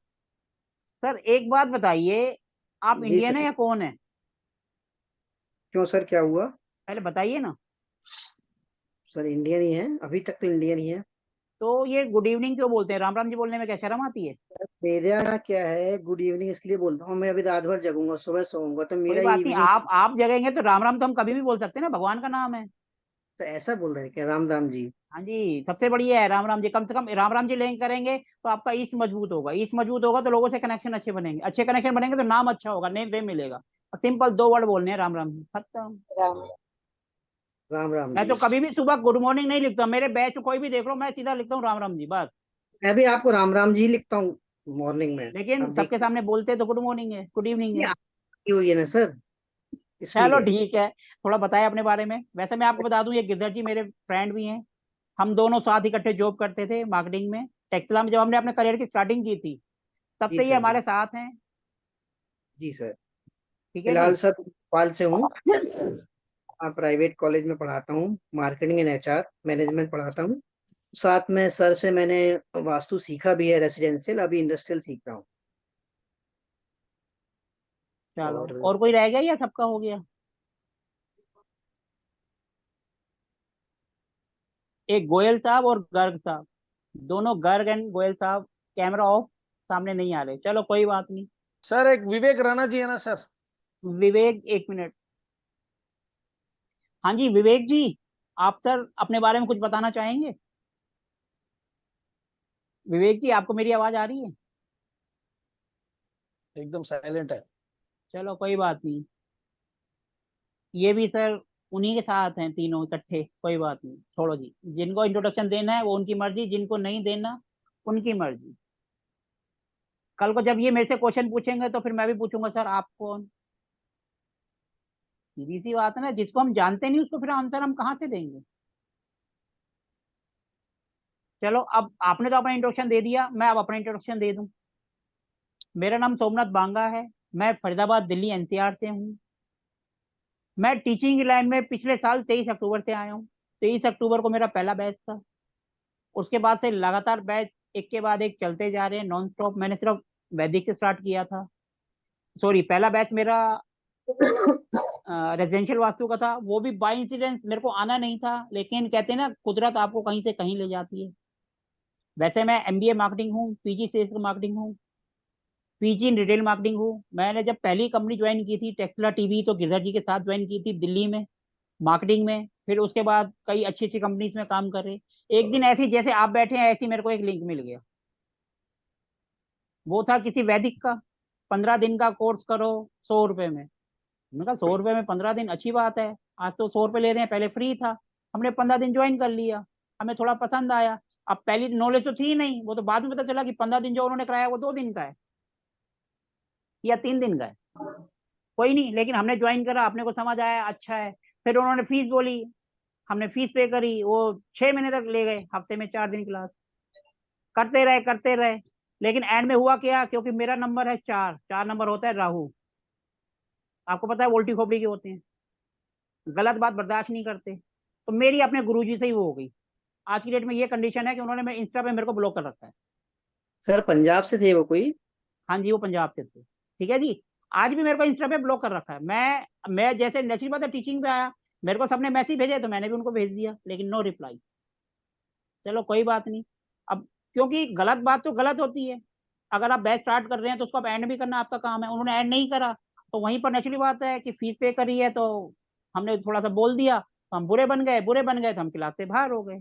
[SPEAKER 1] सर एक बात बताइए, आप
[SPEAKER 11] जी
[SPEAKER 1] इंडियन है
[SPEAKER 11] सर।
[SPEAKER 1] या कौन है?
[SPEAKER 11] क्यों सर, क्या हुआ?
[SPEAKER 1] पहले बताइए ना।
[SPEAKER 11] सर इंडियन ही है, अभी तक तो इंडियन ही है।
[SPEAKER 1] तो ये गुड इवनिंग क्यों बोलते हैं? राम राम जी बोलने में क्या शर्म आती है?
[SPEAKER 11] मेरा क्या है, गुड इवनिंग इसलिए बोलता हूँ, मैं अभी रात भर जगूंगा, सुबह सोऊंगा, तो
[SPEAKER 1] कोई
[SPEAKER 11] मेरा
[SPEAKER 1] बात नहीं,
[SPEAKER 11] इवनिंग।
[SPEAKER 1] आप जगेंगे तो राम राम तो हम कभी भी बोल सकते हैं ना, भगवान का नाम है।
[SPEAKER 11] तो ऐसा बोल रहे हैं क्या? राम राम जी।
[SPEAKER 1] हाँ जी, सबसे बढ़िया है राम राम जी। कम से कम राम राम जी लिंक करेंगे तो आपका ईस्ट मजबूत होगा, ईस्ट मजबूत होगा तो लोगों से कनेक्शन अच्छे बनेंगे, अच्छे कनेक्शन बनेंगे तो नाम अच्छा होगा, नेम फेम मिलेगा। सिंपल 2 वर्ड बोलने हैं, राम राम जी, खत्म।
[SPEAKER 7] राम
[SPEAKER 11] राम राम
[SPEAKER 1] मैं
[SPEAKER 11] जी।
[SPEAKER 1] तो कभी भी सुबह गुड मॉर्निंग नहीं लिखता, मेरे बैच कोई भी देख लो, मैं सीधा लिखता हूँ राम राम जी बस।
[SPEAKER 11] मैं भी आपको राम राम जी लिखता हूँ मॉर्निंग में।
[SPEAKER 1] लेकिन
[SPEAKER 11] आप
[SPEAKER 1] सबके
[SPEAKER 11] देखिए।
[SPEAKER 1] सामने बोलते तो गुड मॉर्निंग है, गुड इवनिंग
[SPEAKER 11] ये
[SPEAKER 1] है।
[SPEAKER 11] आपकी हुई है ना सर,
[SPEAKER 1] चलो
[SPEAKER 11] इसलिए।
[SPEAKER 1] ठीक है, थोड़ा बताया अपने बारे में। वैसे मैं आपको बता दूं, ये गिरधर जी मेरे फ्रेंड भी हैं। हम दोनों साथ इकट्ठे जॉब करते थे मार्केटिंग में, टेक्सला में, जब हमने अपने करियर की स्टार्टिंग की थी। तब
[SPEAKER 11] जी
[SPEAKER 1] से ये
[SPEAKER 11] सर।
[SPEAKER 1] हमारे साथ हैं।
[SPEAKER 11] जी सर।
[SPEAKER 1] ठीक है
[SPEAKER 11] फिलहाल
[SPEAKER 1] जी।
[SPEAKER 11] सर भोपाल से हूँ। प्राइवेट कॉलेज में पढ़ाता हूँ, मार्केटिंग एंड एचआर मैनेजमेंट पढ़ाता हूँ। साथ में सर से मैंने वास्तु सीखा भी है, रेसिडेंशियल, अभी इंडस्ट्रियल सीख रहा हूँ।
[SPEAKER 1] चलो,
[SPEAKER 11] और
[SPEAKER 1] और कोई रह गया या सबका हो गया? एक गोयल साहब और गर्ग साहब, दोनों गर्ग एंड गोयल साहब कैमरा ऑफ, सामने नहीं आ रहे। चलो कोई बात नहीं।
[SPEAKER 3] सर एक विवेक राणा जी है ना सर?
[SPEAKER 1] विवेक, एक मिनट। हाँ जी विवेक जी, आप सर अपने बारे में कुछ बताना चाहेंगे? विवेक जी, आपको मेरी आवाज आ रही है?
[SPEAKER 3] एकदम साइलेंट है।
[SPEAKER 1] चलो कोई बात नहीं। ये भी सर उन्हीं के साथ हैं तीनों इकट्ठे, कोई बात नहीं, छोड़ो जी। जिनको इंट्रोडक्शन देना है वो उनकी मर्जी, जिनको नहीं देना उनकी मर्जी। कल को जब ये मेरे से क्वेश्चन पूछेंगे तो फिर मैं भी पूछूंगा सर आप कौन। सीधी सी बात है ना, जिसको हम जानते नहीं उसको फिर आंसर हम कहाँ से देंगे? चलो, अब आपने तो अपना इंट्रोडक्शन दे दिया, मैं अब अपना इंट्रोडक्शन दे दूं। मेरा नाम सोमनाथ बांगा है, मैं फरीदाबाद दिल्ली एनसीआर से हूँ। मैं टीचिंग लाइन में पिछले साल 23 अक्टूबर से आया हूँ। 23 अक्टूबर को मेरा पहला बैच था। उसके बाद से लगातार बैच एक के बाद एक चलते जा रहे हैं नॉन स्टॉप। मैंने सिर्फ वैदिक से स्टार्ट किया था। सॉरी, पहला बैच मेरा रेजिडेंशियल वास्तु का था, वो भी बाई इंसिडेंस, मेरे को आना नहीं था, लेकिन कहते हैं ना कुदरत आपको कहीं से कहीं ले जाती है। वैसे मैं एमबीए मार्केटिंग हूँ, पीजी सेल्स मार्केटिंग हूँ, पीजी इन रिटेल मार्केटिंग हूँ। मैंने जब पहली कंपनी ज्वाइन की थी टेक्सला टीवी, तो गिरधर जी के साथ ज्वाइन की थी दिल्ली में मार्केटिंग में। फिर उसके बाद कई अच्छी अच्छी कंपनीज में काम कर रहे। एक दिन ऐसी जैसे आप बैठे हैं ऐसी मेरे को एक लिंक मिल गया। वो था किसी वैदिक का, 15 दिन का कोर्स करो 100 रुपए में। मैंने कहा 100 रुपए में 15 दिन, अच्छी बात है। आज तो 100 रुपए ले रहे हैं, पहले फ्री था। हमने 15 दिन ज्वाइन कर लिया। हमें थोड़ा पसंद आया। अब पहली नॉलेज तो थी नहीं, वो तो बाद में पता चला कि 15 दिन जो उन्होंने कराया वो 2 दिन का है या 3 दिन का है। कोई नहीं, लेकिन हमने ज्वाइन करा, अपने को समझ आया अच्छा है। फिर उन्होंने फीस बोली, हमने फीस पे करी। वो 6 महीने तक ले गए, हफ्ते में 4 दिन क्लास करते रहे करते रहे। लेकिन एंड में हुआ क्या, क्योंकि मेरा नंबर है 4, 4 नंबर होता है राहु, आपको पता है उल्टी खोपड़ी के होते हैं, गलत बात बर्दाश्त नहीं करते। तो मेरी अपने गुरुजी से ही वो हो गई। आज की डेट में ये कंडीशन है कि उन्होंने मेरे इंस्टा पे मेरे को ब्लॉक कर रखा है।
[SPEAKER 11] सर पंजाब से थे वो कोई?
[SPEAKER 1] हाँ जी, वो पंजाब से थे। ठीक है जी। आज भी मेरे को इंस्टा पे ब्लॉक कर रखा है। मैं जैसे नेचुरल बात है टीचिंग पे आया, मेरे को सबने मैसेज भेजे तो मैंने भी उनको भेज दिया, लेकिन नो रिप्लाई। चलो कोई बात नहीं। अब क्योंकि गलत बात तो गलत होती है, अगर आप बैच स्टार्ट कर रहे हैं तो उसको आप एंड भी करना आपका काम है। उन्होंने एंड नहीं करा, तो वहीं पर नेचुरली बात है कि फीस पे करी है तो हमने थोड़ा सा बोल दिया, तो हम बुरे बन गए, बुरे बन गए तो हम क्लास से बाहर हो गए।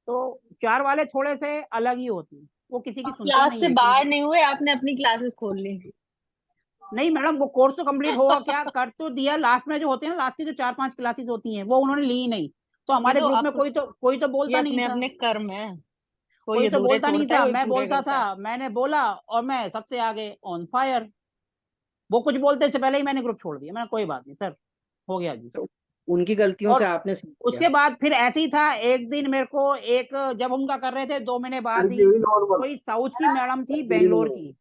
[SPEAKER 1] तो 4 वाले थोड़े से अलग ही होते हैं, वो किसी की सुनते
[SPEAKER 10] क्लास
[SPEAKER 1] नहीं
[SPEAKER 10] से
[SPEAKER 1] है
[SPEAKER 10] बाहर
[SPEAKER 1] कि
[SPEAKER 10] नहीं हुए, आपने अपनी क्लासेस खोल ली।
[SPEAKER 1] नहीं मैडम, वो कोर्स तो कंप्लीट होगा क्या, कर तो दिया। लास्ट में जो होते हैं ना, लास्ट की जो 4-5 क्लासेस होती हैं वो उन्होंने ली ही नहीं। तो
[SPEAKER 10] ये
[SPEAKER 1] हमारे
[SPEAKER 10] तो
[SPEAKER 1] ग्रुप में
[SPEAKER 10] आप
[SPEAKER 1] कोई तो
[SPEAKER 10] ये
[SPEAKER 1] बोलता नहीं
[SPEAKER 10] अपने
[SPEAKER 1] था।
[SPEAKER 10] अपने कर्म है, कोई
[SPEAKER 1] कोई तो
[SPEAKER 10] अधूरे
[SPEAKER 1] बोलता नहीं
[SPEAKER 10] छोड़ता है,
[SPEAKER 1] था,
[SPEAKER 10] कोई
[SPEAKER 1] मैं
[SPEAKER 10] पूरे
[SPEAKER 1] बोलता
[SPEAKER 10] करता
[SPEAKER 1] था।
[SPEAKER 10] है।
[SPEAKER 1] मैंने बोला और मैं सबसे आगे ऑन फायर। वो कुछ बोलते से पहले ही मैंने ग्रुप छोड़ दिया। मैंने कोई बात नहीं सर, हो गया जी।
[SPEAKER 11] तो उनकी गलतियों से
[SPEAKER 1] और
[SPEAKER 11] आपने सीख
[SPEAKER 1] उसके
[SPEAKER 11] लिया।
[SPEAKER 1] बाद फिर ऐसे ही था, एक दिन मेरे को एक, जब उनका कर रहे थे 2 महीने बाद ही, कोई साउथ की मैडम थी बेंगलोर की।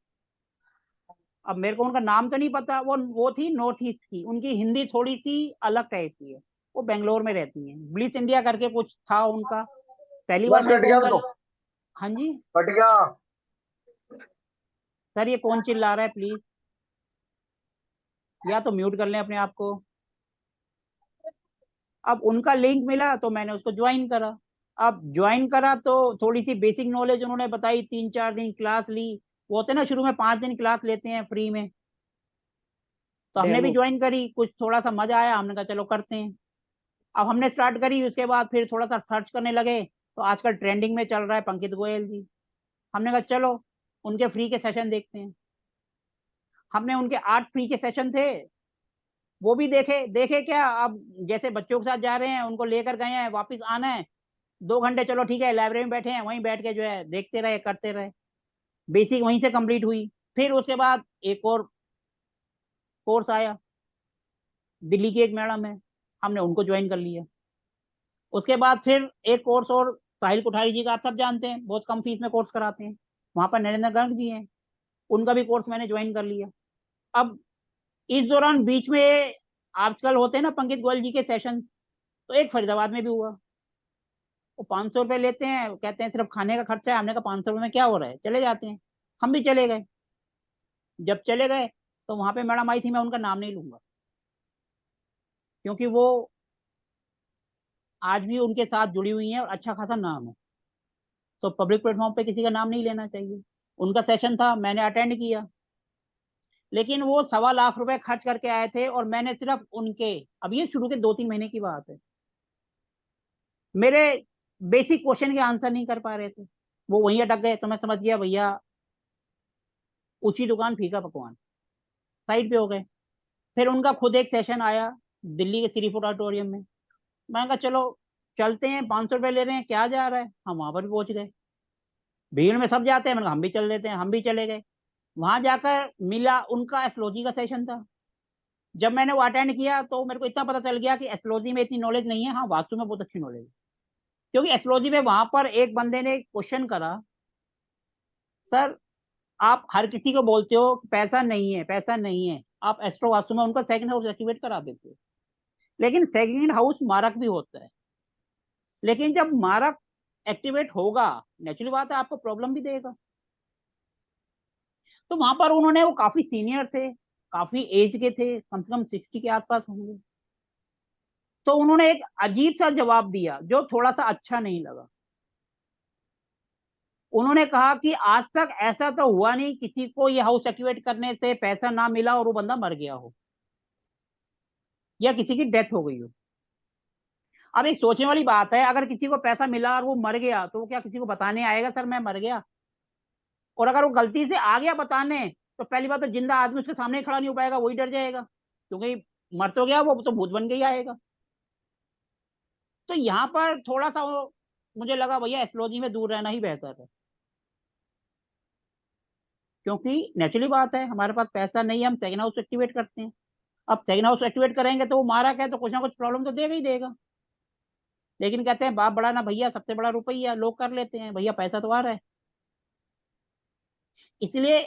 [SPEAKER 1] अब मेरे को उनका नाम तो नहीं पता, वो थी नॉर्थ ईस्ट की, उनकी हिंदी थोड़ी सी अलग टाइप की है। वो बेंगलोर में रहती हैं, ब्लिस इंडिया करके कुछ था उनका। पहली बार
[SPEAKER 12] बस
[SPEAKER 1] मेरे
[SPEAKER 12] कट
[SPEAKER 1] को
[SPEAKER 12] गया
[SPEAKER 1] कल।
[SPEAKER 12] तो
[SPEAKER 1] हाँ जी
[SPEAKER 12] कट गया।
[SPEAKER 1] सर, ये कौन चिल्ला रहा है प्लीज, या तो म्यूट कर लें अपने आप को। अब उनका लिंक मिला तो मैंने उसको ज्वाइन करा। अब ज्वाइन करा तो थोड़ी सी बेसिक नॉलेज उन्होंने बताई, 3-4 दिन क्लास ली। वो होते हैं ना शुरू में 5 दिन क्लास लेते हैं फ्री में, तो हमने भी
[SPEAKER 11] डेमो।
[SPEAKER 1] ज्वाइन करी। कुछ थोड़ा सा मजा आया, हमने कहा चलो करते हैं। अब हमने स्टार्ट करी, उसके बाद फिर थोड़ा सा सर्च करने लगे, तो आजकल ट्रेंडिंग में चल रहा है पंकज गोयल जी। हमने कहा चलो उनके फ्री के सेशन देखते हैं। हमने उनके 8 फ्री के सेशन थे, वो भी देखे। देखे क्या, अब जैसे बच्चों के साथ जा रहे हैं, उनको लेकर गए हैं, वापस आना है 2 घंटे, चलो ठीक है लाइब्रेरी में बैठे हैं, वहीं बैठ के जो है देखते रहे करते रहे। बेसिक वहीं से कंप्लीट हुई। फिर उसके बाद एक और कोर्स आया, दिल्ली की एक मैडम है, हमने उनको ज्वाइन कर लिया। उसके बाद फिर एक कोर्स और साहिल कोठारी जी का आप सब जानते हैं, बहुत कम फीस में कोर्स कराते हैं। वहां पर नरेंद्र गर्ग जी हैं, उनका भी कोर्स मैंने ज्वाइन कर लिया। अब इस दौरान बीच में आजकल होते हैं ना पंकज गोयल जी के सेशन, तो एक फरीदाबाद में भी हुआ। वो 500 रुपये लेते हैं, कहते हैं सिर्फ खाने का खर्चा है। हमने कहा 500 रुपये में क्या हो रहा है, चले जाते हैं। हम भी चले गए। जब चले गए तो वहां पे मैडम आई थी, मैं उनका नाम नहीं लूंगा क्योंकि वो आज भी उनके साथ जुड़ी हुई हैं और अच्छा खासा नाम है, तो पब्लिक प्लेटफॉर्म पे किसी का नाम नहीं लेना चाहिए। उनका सेशन था, मैंने अटेंड किया, लेकिन वो 1.25 लाख खर्च करके आए थे और मैंने सिर्फ उनके, अब ये शुरू के 2-3 महीने की बात है, मेरे बेसिक क्वेश्चन के आंसर नहीं कर पा रहे थे। वो वहीं अटक गए। तो मैं समझ गया भैया ऊंची दुकान फीका पकवान, साइड पे हो गए। फिर उनका खुद एक सेशन आया दिल्ली के श्री फूड ऑडिटोरियम में। मैं कहा चलो चलते हैं, 500 रुपये ले रहे हैं, क्या जा रहा है। हम वहां पर भी पहुंच गए, भीड़ में सब जाते हैं। मैंने कहा हम भी चल देते हैं, हम भी चले गए। वहां जाकर मिला, उनका एस्ट्रोलॉजी का सेशन था। जब मैंने वो अटेंड किया तो मेरे को इतना पता चल गया कि एस्ट्रोलॉजी में इतनी नॉलेज नहीं है, हाँ वास्तु में बहुत अच्छी नॉलेज है। क्योंकि एस्ट्रोलॉजी में वहां पर एक बंदे ने क्वेश्चन करा, सर आप हर किसी को बोलते हो कि पैसा नहीं है, पैसा नहीं है, आप एस्ट्रो वास्तु में उनका सेकंड हाउस एक्टिवेट करा देते हो, लेकिन सेकंड हाउस मारक भी होता है। लेकिन जब मारक एक्टिवेट होगा, नेचुरल बात है आपको प्रॉब्लम भी देगा। तो वहां पर उन्होंने, वो काफी सीनियर थे, काफी एज के थे, कम से कम 60 के आसपास होंगे। तो उन्होंने एक अजीब सा जवाब दिया जो थोड़ा सा अच्छा नहीं लगा। उन्होंने कहा कि आज तक ऐसा तो हुआ नहीं किसी को ये हाउस एक्टिवेट करने से पैसा ना मिला और वो बंदा मर गया हो या किसी की डेथ हो गई हो। अब एक सोचने वाली बात है, अगर किसी को पैसा मिला और वो मर गया तो वो क्या किसी को बताने आएगा सर मैं मर गया? और अगर वो गलती से आ गया बताने, तो पहली बात तो जिंदा आदमी उसके सामने खड़ा नहीं हो पाएगा, वही डर जाएगा क्योंकि मर तो गया, वो तो भूत बन के ही आएगा। तो यहाँ पर थोड़ा सा मुझे लगा भैया एस्ट्रोलॉजी में दूर रहना ही बेहतर है, क्योंकि नेचुरली बात है हमारे पास पैसा नहीं है, हम सेकंड हाउस एक्टिवेट करते हैं। अब सेकंड हाउस एक्टिवेट करेंगे तो वो मारा क्या, तो कुछ ना कुछ प्रॉब्लम तो देगा ही देगा। लेकिन कहते हैं बाप बड़ा ना भैया, सबसे बड़ा रुपया, लोग कर लेते हैं, भैया पैसा तो आ रहा है। इसलिए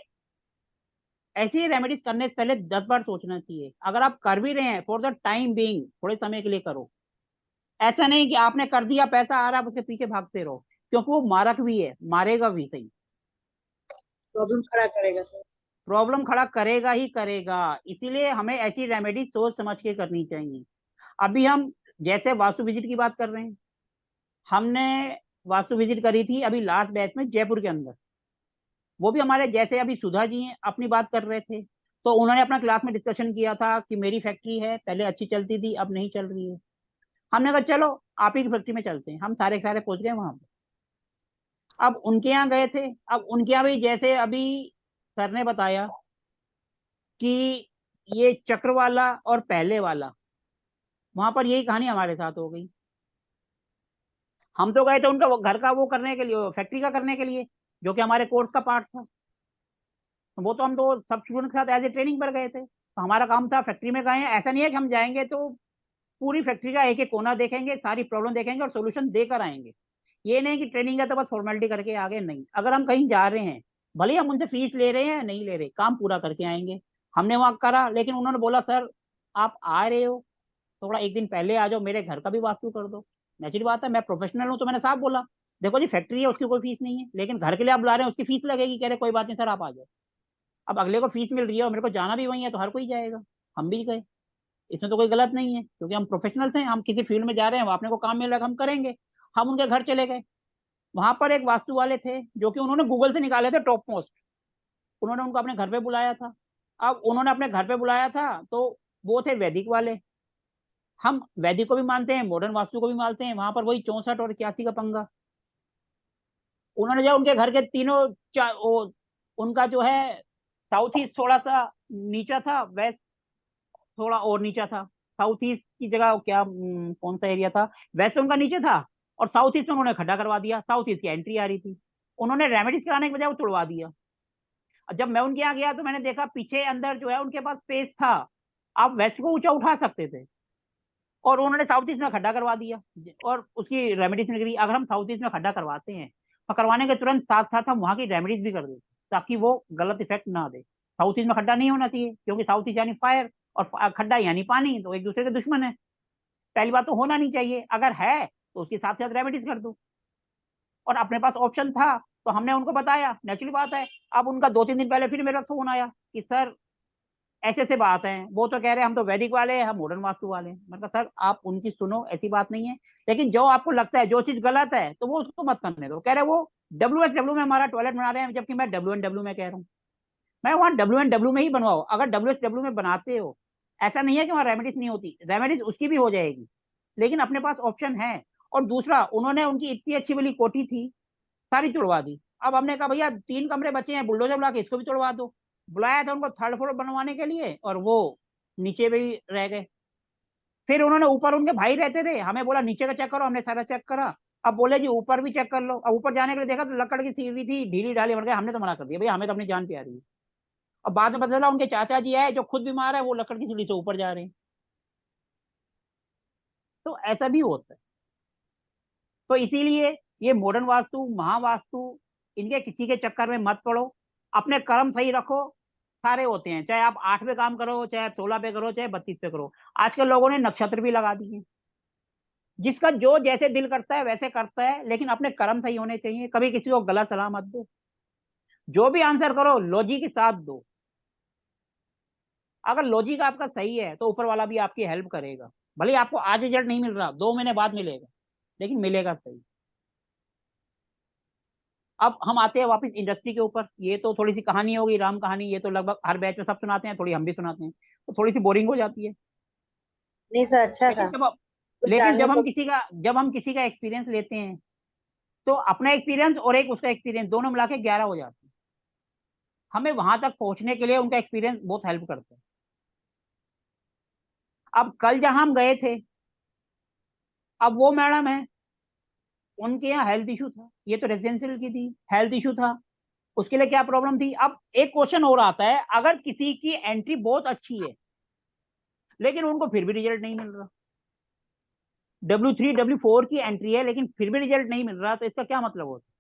[SPEAKER 1] ऐसी रेमेडीज करने से पहले 10 बार सोचना चाहिए। अगर आप कर भी रहे हैं फॉर द टाइम बीइंग, थोड़े समय के लिए करो। ऐसा नहीं कि आपने कर दिया, पैसा आ रहा है, उसके पीछे भागते रहो, क्योंकि वो मारक भी है, मारेगा भी सही,
[SPEAKER 8] प्रॉब्लम खड़ा करेगा सर।
[SPEAKER 1] प्रॉब्लम खड़ा करेगा ही करेगा। इसीलिए हमें ऐसी रेमेडी सोच समझ के करनी चाहिए। अभी हम जैसे वास्तु विजिट की बात कर रहे हैं, हमने वास्तु विजिट करी थी अभी लास्ट बैच में जयपुर के अंदर। वो भी हमारे जैसे अभी सुधा जी हैं, अपनी बात कर रहे थे, तो उन्होंने अपना क्लास में डिस्कशन किया था कि मेरी फैक्ट्री है, पहले अच्छी चलती थी अब नहीं चल रही है। हमने कहा चलो आप ही की फैक्ट्री में चलते हैं। हम सारे सारे पहुंच गए वहां पर। अब उनके यहाँ गए थे। अब उनके यहाँ भी जैसे अभी सर ने बताया कि ये चक्र वाला और पहले वाला, वहां पर यही कहानी हमारे साथ हो गई। हम तो गए थे उनका घर का वो करने के लिए, फैक्ट्री का करने के लिए, जो कि हमारे कोर्स का पार्ट था। वो तो हम तो सब स्टूडेंट के साथ एज ए ट्रेनिंग पर गए थे, तो हमारा काम था फैक्ट्री में गए हैं। ऐसा नहीं है कि हम जाएंगे तो पूरी फैक्ट्री का एक एक कोना देखेंगे, सारी प्रॉब्लम देखेंगे और सोल्यूशन देकर आएंगे। ये नहीं कि ट्रेनिंग है तो बस फॉर्मेलिटी करके आगे, नहीं। अगर हम कहीं जा रहे हैं, भले हम उनसे फीस ले रहे हैं नहीं ले रहे, काम पूरा करके आएंगे। हमने वहां करा, लेकिन उन्होंने बोला सर आप आ रहे हो, थोड़ा एक दिन पहले आ जाओ, मेरे घर का भी वास्तु कर दो। नेचुरल बात है, मैं प्रोफेशनल हूँ, तो मैंने साफ बोला देखो जी फैक्ट्री है उसकी कोई फीस नहीं है, लेकिन घर के लिए आप बुला रहे हैं उसकी फीस लगेगी। कह रहे कोई बात नहीं सर आप आ जाओ। अब अगले को फीस मिल रही है और मेरे को जाना भी वही है, तो हर कोई जाएगा, हम भी गए। इसमें तो कोई गलत नहीं है, क्योंकि हम प्रोफेशनल्स हैं, हम किसी फील्ड में जा रहे हैं, अपने को काम मिल रहा है हम करेंगे। हम उनके घर चले गए। वहां पर एक वास्तु वाले थे जो कि उन्होंने गूगल से निकाले थे टॉप मोस्ट। उन्होंने उनको अपने घर पे बुलाया था। अब उन्होंने अपने घर पे बुलाया था तो वो थे वैदिक वाले। हम वैदिक को भी मानते हैं, मॉडर्न वास्तु को भी मानते हैं। वहां पर वही 64 और 81 का पंगा। उन्होंने जब उनके घर के तीनों उनका जो है साउथ ईस्ट थोड़ा सा नीचा था, वेस्ट थोड़ा और नीचा था। साउथ ईस्ट की जगह क्या कौन सा एरिया था, वेस्ट उनका नीचे था और साउथ ईस्ट उन्होंने खड्डा करवा दिया। साउथ ईस्ट की एंट्री आ रही थी, उन्होंने रेमेडीज कराने के बजाय वो तोड़वा दिया। और जब मैं उनके यहाँ गया तो मैंने देखा पीछे अंदर जो है उनके पास स्पेस था, आप वेस्ट को ऊंचा उठा सकते थे। और उन्होंने साउथ ईस्ट में खड्डा करवा दिया और उसकी रेमेडीज निकली रही। अगर हम साउथ ईस्ट में खड्डा करवाते हैं तो करवाने के तुरंत साथ साथ हम वहाँ की रेमेडीज भी कर दें ताकि वो गलत इफेक्ट ना दे। साउथ ईस्ट में खड्डा नहीं होना चाहिए क्योंकि साउथ ईस्ट यानी फायर और खड्डा यानी पानी, तो एक दूसरे के दुश्मन है। पहली बात तो होना नहीं चाहिए, अगर है तो उसके साथ साथ रेमेडीज कर दो। और अपने पास ऑप्शन था तो हमने उनको बताया, नेचुरल बात है। अब उनका 2-3 दिन पहले फिर मेरा फोन आया कि सर ऐसे ऐसे बात है, वो तो कह रहे हैं हम तो वैदिक वाले हैं, हम मॉडर्न वास्तु वाले हैं। मैंने कहा सर आप उनकी सुनो, ऐसी बात नहीं है, लेकिन जो आपको लगता है जो चीज गलत है तो वो उसको मत करने दो। कह रहे वो WSW में हमारा टॉयलेट बना रहे हैं, जबकि मैं WNW में कह रहा हूँ। मैं वहाँ WNW में ही बनवाओ, अगर WSW में बनाते हो। ऐसा नहीं है कि वहाँ रेमेडीज नहीं होती, रेमेडीज उसकी भी हो जाएगी, लेकिन अपने पास ऑप्शन है। और दूसरा, उन्होंने उनकी इतनी अच्छी वाली कोठी थी, सारी तोड़वा दी। अब हमने कहा भैया 3 कमरे बचे हैं, बुलडोजर बुला के इसको भी तोड़वा दो। बुलाया था उनको 3rd फ्लोर बनवाने के लिए और वो नीचे भी रह गए। फिर उन्होंने ऊपर, उनके भाई रहते थे, हमें बोला नीचे का चेक करो, हमने सारा चेक करा। अब बोले जी ऊपर भी चेक कर लो। अब ऊपर जाने के लिए देखा तो लकड़ की सीढ़ी थी, ढीली ढाली बन गई। हमने तो मना कर दिया, भैया हमें तो अपनी जान प्यारी है। अब बाद में पता चला उनके चाचा जी आए जो खुद बीमार है, वो लकड़ की सीढ़ी से ऊपर जा रहे हैं। तो ऐसा भी होता है। तो इसीलिए ये मॉडर्न वास्तु, महावास्तु, इनके किसी के चक्कर में मत पड़ो, अपने कर्म सही रखो। सारे होते हैं, चाहे आप 8 पे काम करो, चाहे आप 16 पे करो, चाहे 32 पे करो। आजकल लोगों ने नक्षत्र भी लगा दिए। जिसका जो जैसे दिल करता है वैसे करता है, लेकिन अपने कर्म सही होने चाहिए। कभी किसी को गलत सलाह मत दो, जो भी आंसर करो लॉजिक के साथ दो। अगर लॉजिक आपका सही है तो ऊपर वाला भी आपकी हेल्प करेगा। भले आपको आज रिजल्ट नहीं मिल रहा, 2 महीने बाद मिलेगा, लेकिन मिलेगा सही। अब हम आते हैं वापस इंडस्ट्री के ऊपर। ये तो थोड़ी सी कहानी होगी, राम कहानी, ये तो लगभग हर बैच में सब सुनाते हैं, थोड़ी हम भी सुनाते हैं, तो थोड़ी सी बोरिंग हो जाती है।
[SPEAKER 8] नहीं सर, अच्छा था,
[SPEAKER 1] लेकिन
[SPEAKER 8] कुछ जानने को।
[SPEAKER 1] जब हम किसी का एक्सपीरियंस लेते हैं तो अपना एक्सपीरियंस और एक उसका एक्सपीरियंस दोनों मिला के 11 हो जाते हैं। हमें वहां तक पहुंचने के लिए उनका एक्सपीरियंस बहुत हेल्प करता है। अब कल जहां हम गए थे, अब वो मैडम है, उनके यहाँ हेल्थ इशू था। ये तो रेजिडेंशियल की थी, हेल्थ इशू था, उसके लिए क्या प्रॉब्लम थी। अब एक क्वेश्चन और आता है, अगर किसी की एंट्री बहुत अच्छी है लेकिन उनको फिर भी रिजल्ट नहीं मिल रहा, W3 W4 की एंट्री है लेकिन फिर भी रिजल्ट नहीं मिल रहा, तो इसका क्या मतलब होता है?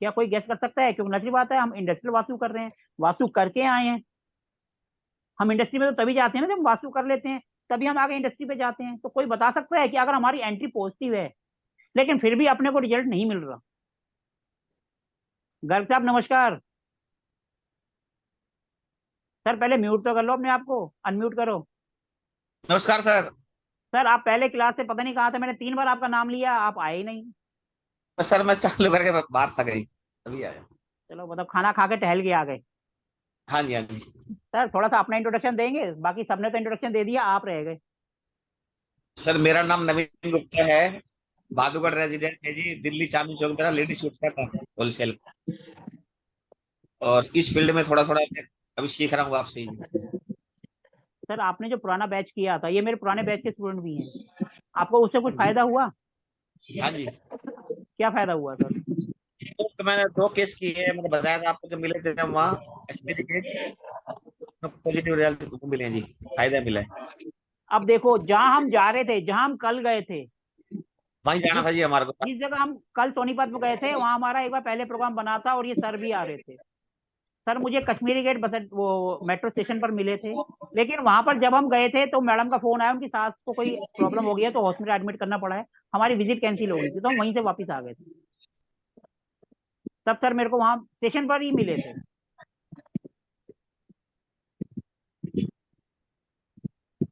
[SPEAKER 1] क्या कोई गेस कर सकता है? क्योंकि नजरी बात है, हम इंडस्ट्रियल वास्तु कर रहे हैं, वास्तु करके आए हैं। हम इंडस्ट्री में तो तभी जाते हैं ना जब वास्तु कर लेते हैं, तभी हम आगे इंडस्ट्री पे जाते हैं। तो कोई बता सकता है कि अगर हमारी एंट्री पॉजिटिव है लेकिन फिर भी अपने को रिजल्ट नहीं मिल रहा? गर्ग साहब नमस्कार। सर पहले म्यूट तो कर लो अपने आप को, अनम्यूट करो।
[SPEAKER 12] नमस्कार सर।
[SPEAKER 1] सर आप पहले क्लास से पता नहीं कहा था, मैंने 3 बार आपका नाम लिया, आप आए ही नहीं।
[SPEAKER 12] सर मैं चालू करके बाहर था गई, अभी आया।
[SPEAKER 1] चलो मतलब खाना खा के टहल के आ गए।
[SPEAKER 12] हाँ जी हाँ जी।
[SPEAKER 1] सर थोड़ा सा अपना इंट्रोडक्शन देंगे? बाकी सबने तो इंट्रोडक्शन दे दिया, आप रह गए।
[SPEAKER 12] सर मेरा नाम नवीन गुप्ता है, भादुगढ़ रेजिडेंट है जी, दिल्ली चांदनी चौक मेरा लेडीज सूट का था होलसेल। और इस फील्ड में थोड़ा थोड़ा अभी सीख रहा हूँ आपसे ही।
[SPEAKER 1] सर आपने जो पुराना बैच किया था, ये मेरे पुराने बैच के स्टूडेंट भी हैं, आपको उससे कुछ फायदा हुआ?
[SPEAKER 12] हाँ जी।
[SPEAKER 1] क्या फायदा हुआ सर?
[SPEAKER 12] तो मैंने 2 केस किए हैं, मैंने बताया था आपको, जब मिले थे हम वहाँ पॉजिटिव रिजल्ट मिले जी, फायदा मिला है।
[SPEAKER 1] अब देखो जहां हम जा रहे थे, जहां हम कल गए थे,
[SPEAKER 12] वहीं जाना था जी हमारे को।
[SPEAKER 1] जिस जगह हम कल सोनीपत में गए थे, वहां हमारा एक बार पहले प्रोग्राम बना था और ये सर भी आ रहे थे। सर मुझे कश्मीरी गेट बस वो मेट्रो स्टेशन पर मिले थे, लेकिन वहां पर जब हम गए थे तो मैडम का फोन आया, उनकी सास को कोई प्रॉब्लम हो गई है तो हॉस्पिटल एडमिट करना पड़ा है, हमारी विजिट कैंसिल हो गई थी, तो हम वहीं से वापस आ गए थे। तब सर मेरे को वहां स्टेशन पर ही मिले थे।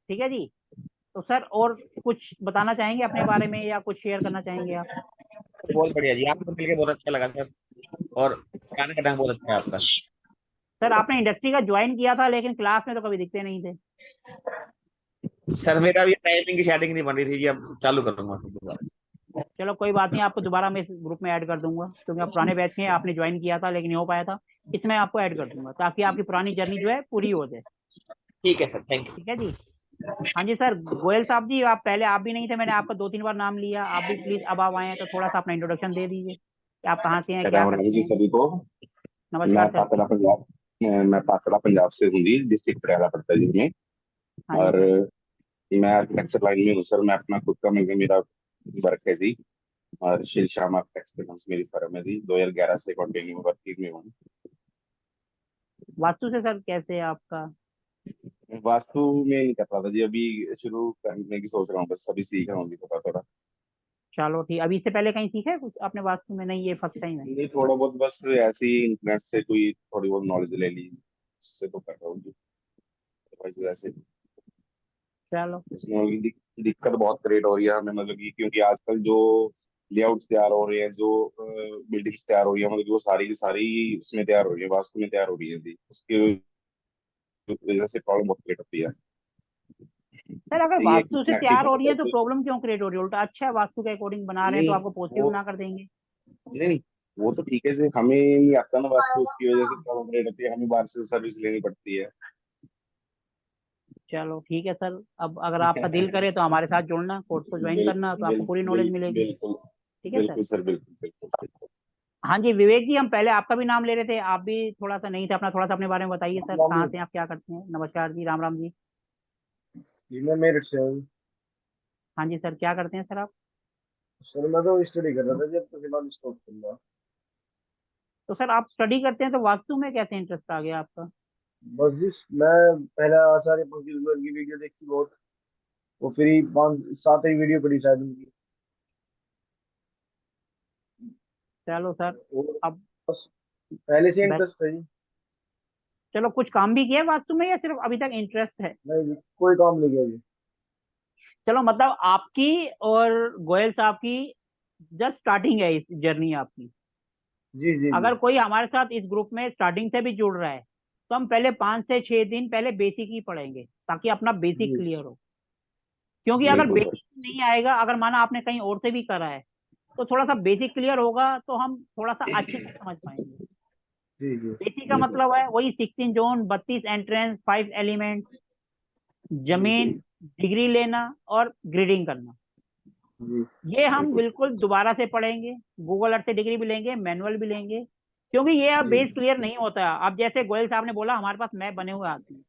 [SPEAKER 1] ठीक है जी। तो सर और कुछ बताना चाहेंगे अपने बारे में या कुछ शेयर करना चाहेंगे आप?
[SPEAKER 12] बहुत बढ़िया जी, आपको मिलकर बहुत अच्छा लगा सर, और गाने का ढंग बहुत अच्छा है आपका।
[SPEAKER 1] सर आपने इंडस्ट्री का ज्वाइन किया था लेकिन क्लास में तो कभी दिखते नहीं थे।
[SPEAKER 12] सर मेरा भी टाइपिंग की सेटिंग नहीं बन रही थी जी, अब चालू करूंगा।
[SPEAKER 1] चलो कोई बात नहीं, आपको दोबारा मैं इस ग्रुप में ऐड कर दूंगा, क्योंकि आप पुराने बैच के हैं, आपने ज्वाइन किया था लेकिन नहीं हो पाया था, इसमें आपको ऐड कर दूंगा ताकि आपकी पुरानी जर्नी जो है पूरी हो जाए।
[SPEAKER 12] ठीक है सर, थैंक यू।
[SPEAKER 1] ठीक है जी। हाँ जी सर, गोयल साहब जी, आप पहले आप भी नहीं थे, मैंने आपका 2-3 बार नाम लिया, आप भी प्लीज अब आप आए हैं तो थोड़ा सा अपना इंट्रोडक्शन दे दीजिए कि आप कहाँ से हैं, क्या करते हैं।
[SPEAKER 13] सभी को
[SPEAKER 1] नमस्कार सर।
[SPEAKER 13] मैं पातला पंजाब से हूँ जी, डिस्ट्रिक्ट पटियाला पड़ता है जी में।
[SPEAKER 1] हाँ जी
[SPEAKER 13] और
[SPEAKER 1] सर।
[SPEAKER 13] मैं आर्किटेक्चर लाइन में हूँ सर। मैं अपना खुद का मेरा वर्क है जी। और श्री श्याम आर्किटेक्ट्स के नाम से मेरी फर्म है जी। 2011 से कंटिन्यू वर्किंग में हूँ।
[SPEAKER 1] वास्तु से सर कैसे है आपका?
[SPEAKER 13] वास्तु में नहीं कर रहा था जी, अभी शुरू करने की सोच रहा हूँ, बस अभी सीख रहा हूँ जी थोड़ा थोड़ा।
[SPEAKER 1] चलो ठीक। अभी इससे पहले कहीं सीखा है कुछ आपने वास्तु में? नहीं, ये फर्स्ट टाइम है।
[SPEAKER 13] नहीं, थोड़ा बहुत बस ऐसे ही इंटरनेट से कोई थोड़ी बहुत नॉलेज ले ली, उससे तो कर रहा हूँ जी। Otherwise वैसे
[SPEAKER 1] चलो
[SPEAKER 13] इसमें अभी दिक्कत बहुत क्रिएट हो रही है हमें, मतलब कि क्योंकि आजकल जो लेआउट्स तैयार हो रहे हैं, जो बिल्डिंग्स तैयार हो रही है, मतलब कि वो सारी की सारी उसमें तैयार हो रही है, वास्तु में तैयार हो रही है जी। उसकी वजह से प्रॉब्लम बहुत क्रिएट होती है।
[SPEAKER 1] सर, अगर
[SPEAKER 13] ये
[SPEAKER 1] वास्तु से
[SPEAKER 13] कनेक्टिव
[SPEAKER 1] तैयार हो रही है तो
[SPEAKER 13] तो
[SPEAKER 1] प्रॉब्लम क्यों क्रिएट हो रही है? उल्टा अच्छा है, वास्तु के अकॉर्डिंग बना रहे हैं तो
[SPEAKER 13] नहीं
[SPEAKER 1] आपको पॉजिटिव
[SPEAKER 13] वो
[SPEAKER 1] बना कर देंगे।
[SPEAKER 13] नहीं, वो तो ठीक है जी, हमें नहीं आता ना वास्तु, उसकी वजह से प्रॉब्लम क्रिएट होती है, हमें बाहर से सर्विस लेनी पड़ती है।
[SPEAKER 1] चलो ठीक है सर। अब अगर आपका दिल करे तो हमारे साथ जुड़ना, कोर्स को ज्वाइन करना, तो आपको पूरी नॉलेज मिलेगी।
[SPEAKER 13] बिल्कुल
[SPEAKER 1] ठीक है सर।
[SPEAKER 13] बिल्कुल सर, बिल्कुल बिल्कुल।
[SPEAKER 1] हाँ जी विवेक जी, हम पहले आपका भी नाम ले रहे थे, आप भी थोड़ा सा नहीं थे अपना, थोड़ा सा अपने बारे में बताइए सर। कहाँ से हैं आप, क्या करते हैं? नमस्कार जी, राम राम जी।
[SPEAKER 14] जी मैं मेरठ से हूँ।
[SPEAKER 1] हाँ जी सर, क्या करते हैं सर आप?
[SPEAKER 14] सर मैं तो स्टडी कर रहा था जब, तो फिलहाल स्टॉप कर रहा।
[SPEAKER 1] तो सर आप स्टडी करते हैं तो वास्तु में कैसे इंटरेस्ट आ गया आपका?
[SPEAKER 14] बस जिस मैं पहले आचार्य पंकज गोयल की वीडियो देखी बहुत, वो फिर ही 5-7 ही वीडियो पड़ी शायद उनकी।
[SPEAKER 1] चलो सर।
[SPEAKER 14] और
[SPEAKER 1] अब
[SPEAKER 14] बस पहले से
[SPEAKER 1] बस
[SPEAKER 14] इंटरेस्ट है जी।
[SPEAKER 1] चलो, कुछ काम भी किया है वास्तु में या सिर्फ अभी तक इंटरेस्ट है?
[SPEAKER 14] नहीं जी, कोई काम नहीं किया जी।
[SPEAKER 1] चलो, मतलब आपकी और गोयल साहब की जस्ट स्टार्टिंग है इस जर्नी आपकी।
[SPEAKER 14] जी जी जी
[SPEAKER 1] अगर कोई हमारे साथ इस ग्रुप में स्टार्टिंग से भी जुड़ रहा है तो हम पहले 5 से 6 दिन पहले बेसिक ही पढ़ेंगे, ताकि अपना बेसिक
[SPEAKER 14] जी
[SPEAKER 1] क्लियर हो। क्योंकि अगर
[SPEAKER 13] बिल्कुल सर।
[SPEAKER 1] बेसिक नहीं आएगा, अगर माना आपने कहीं और से भी करा है, तो थोड़ा सा बेसिक क्लियर होगा तो हम थोड़ा सा अच्छे से समझ पाएंगे।
[SPEAKER 14] जी जी
[SPEAKER 1] बेसिक का
[SPEAKER 13] बिल्कुल
[SPEAKER 1] मतलब है वही 16 जोन, 32 एंट्रेंस, 5 एलिमेंट,
[SPEAKER 14] जी
[SPEAKER 1] जमीन, डिग्री लेना और ग्रिडिंग करना।
[SPEAKER 14] जी
[SPEAKER 1] ये हम
[SPEAKER 13] बिल्कुल सर।
[SPEAKER 1] बिल्कुल दोबारा से पढ़ेंगे। गूगल अर्थ से डिग्री भी लेंगे, मैनुअल भी लेंगे, क्योंकि ये अब
[SPEAKER 14] जी
[SPEAKER 1] बेस क्लियर नहीं होता है। अब जैसे गोयल साहब ने बोला, हमारे पास मैप बने हुए आते हैं।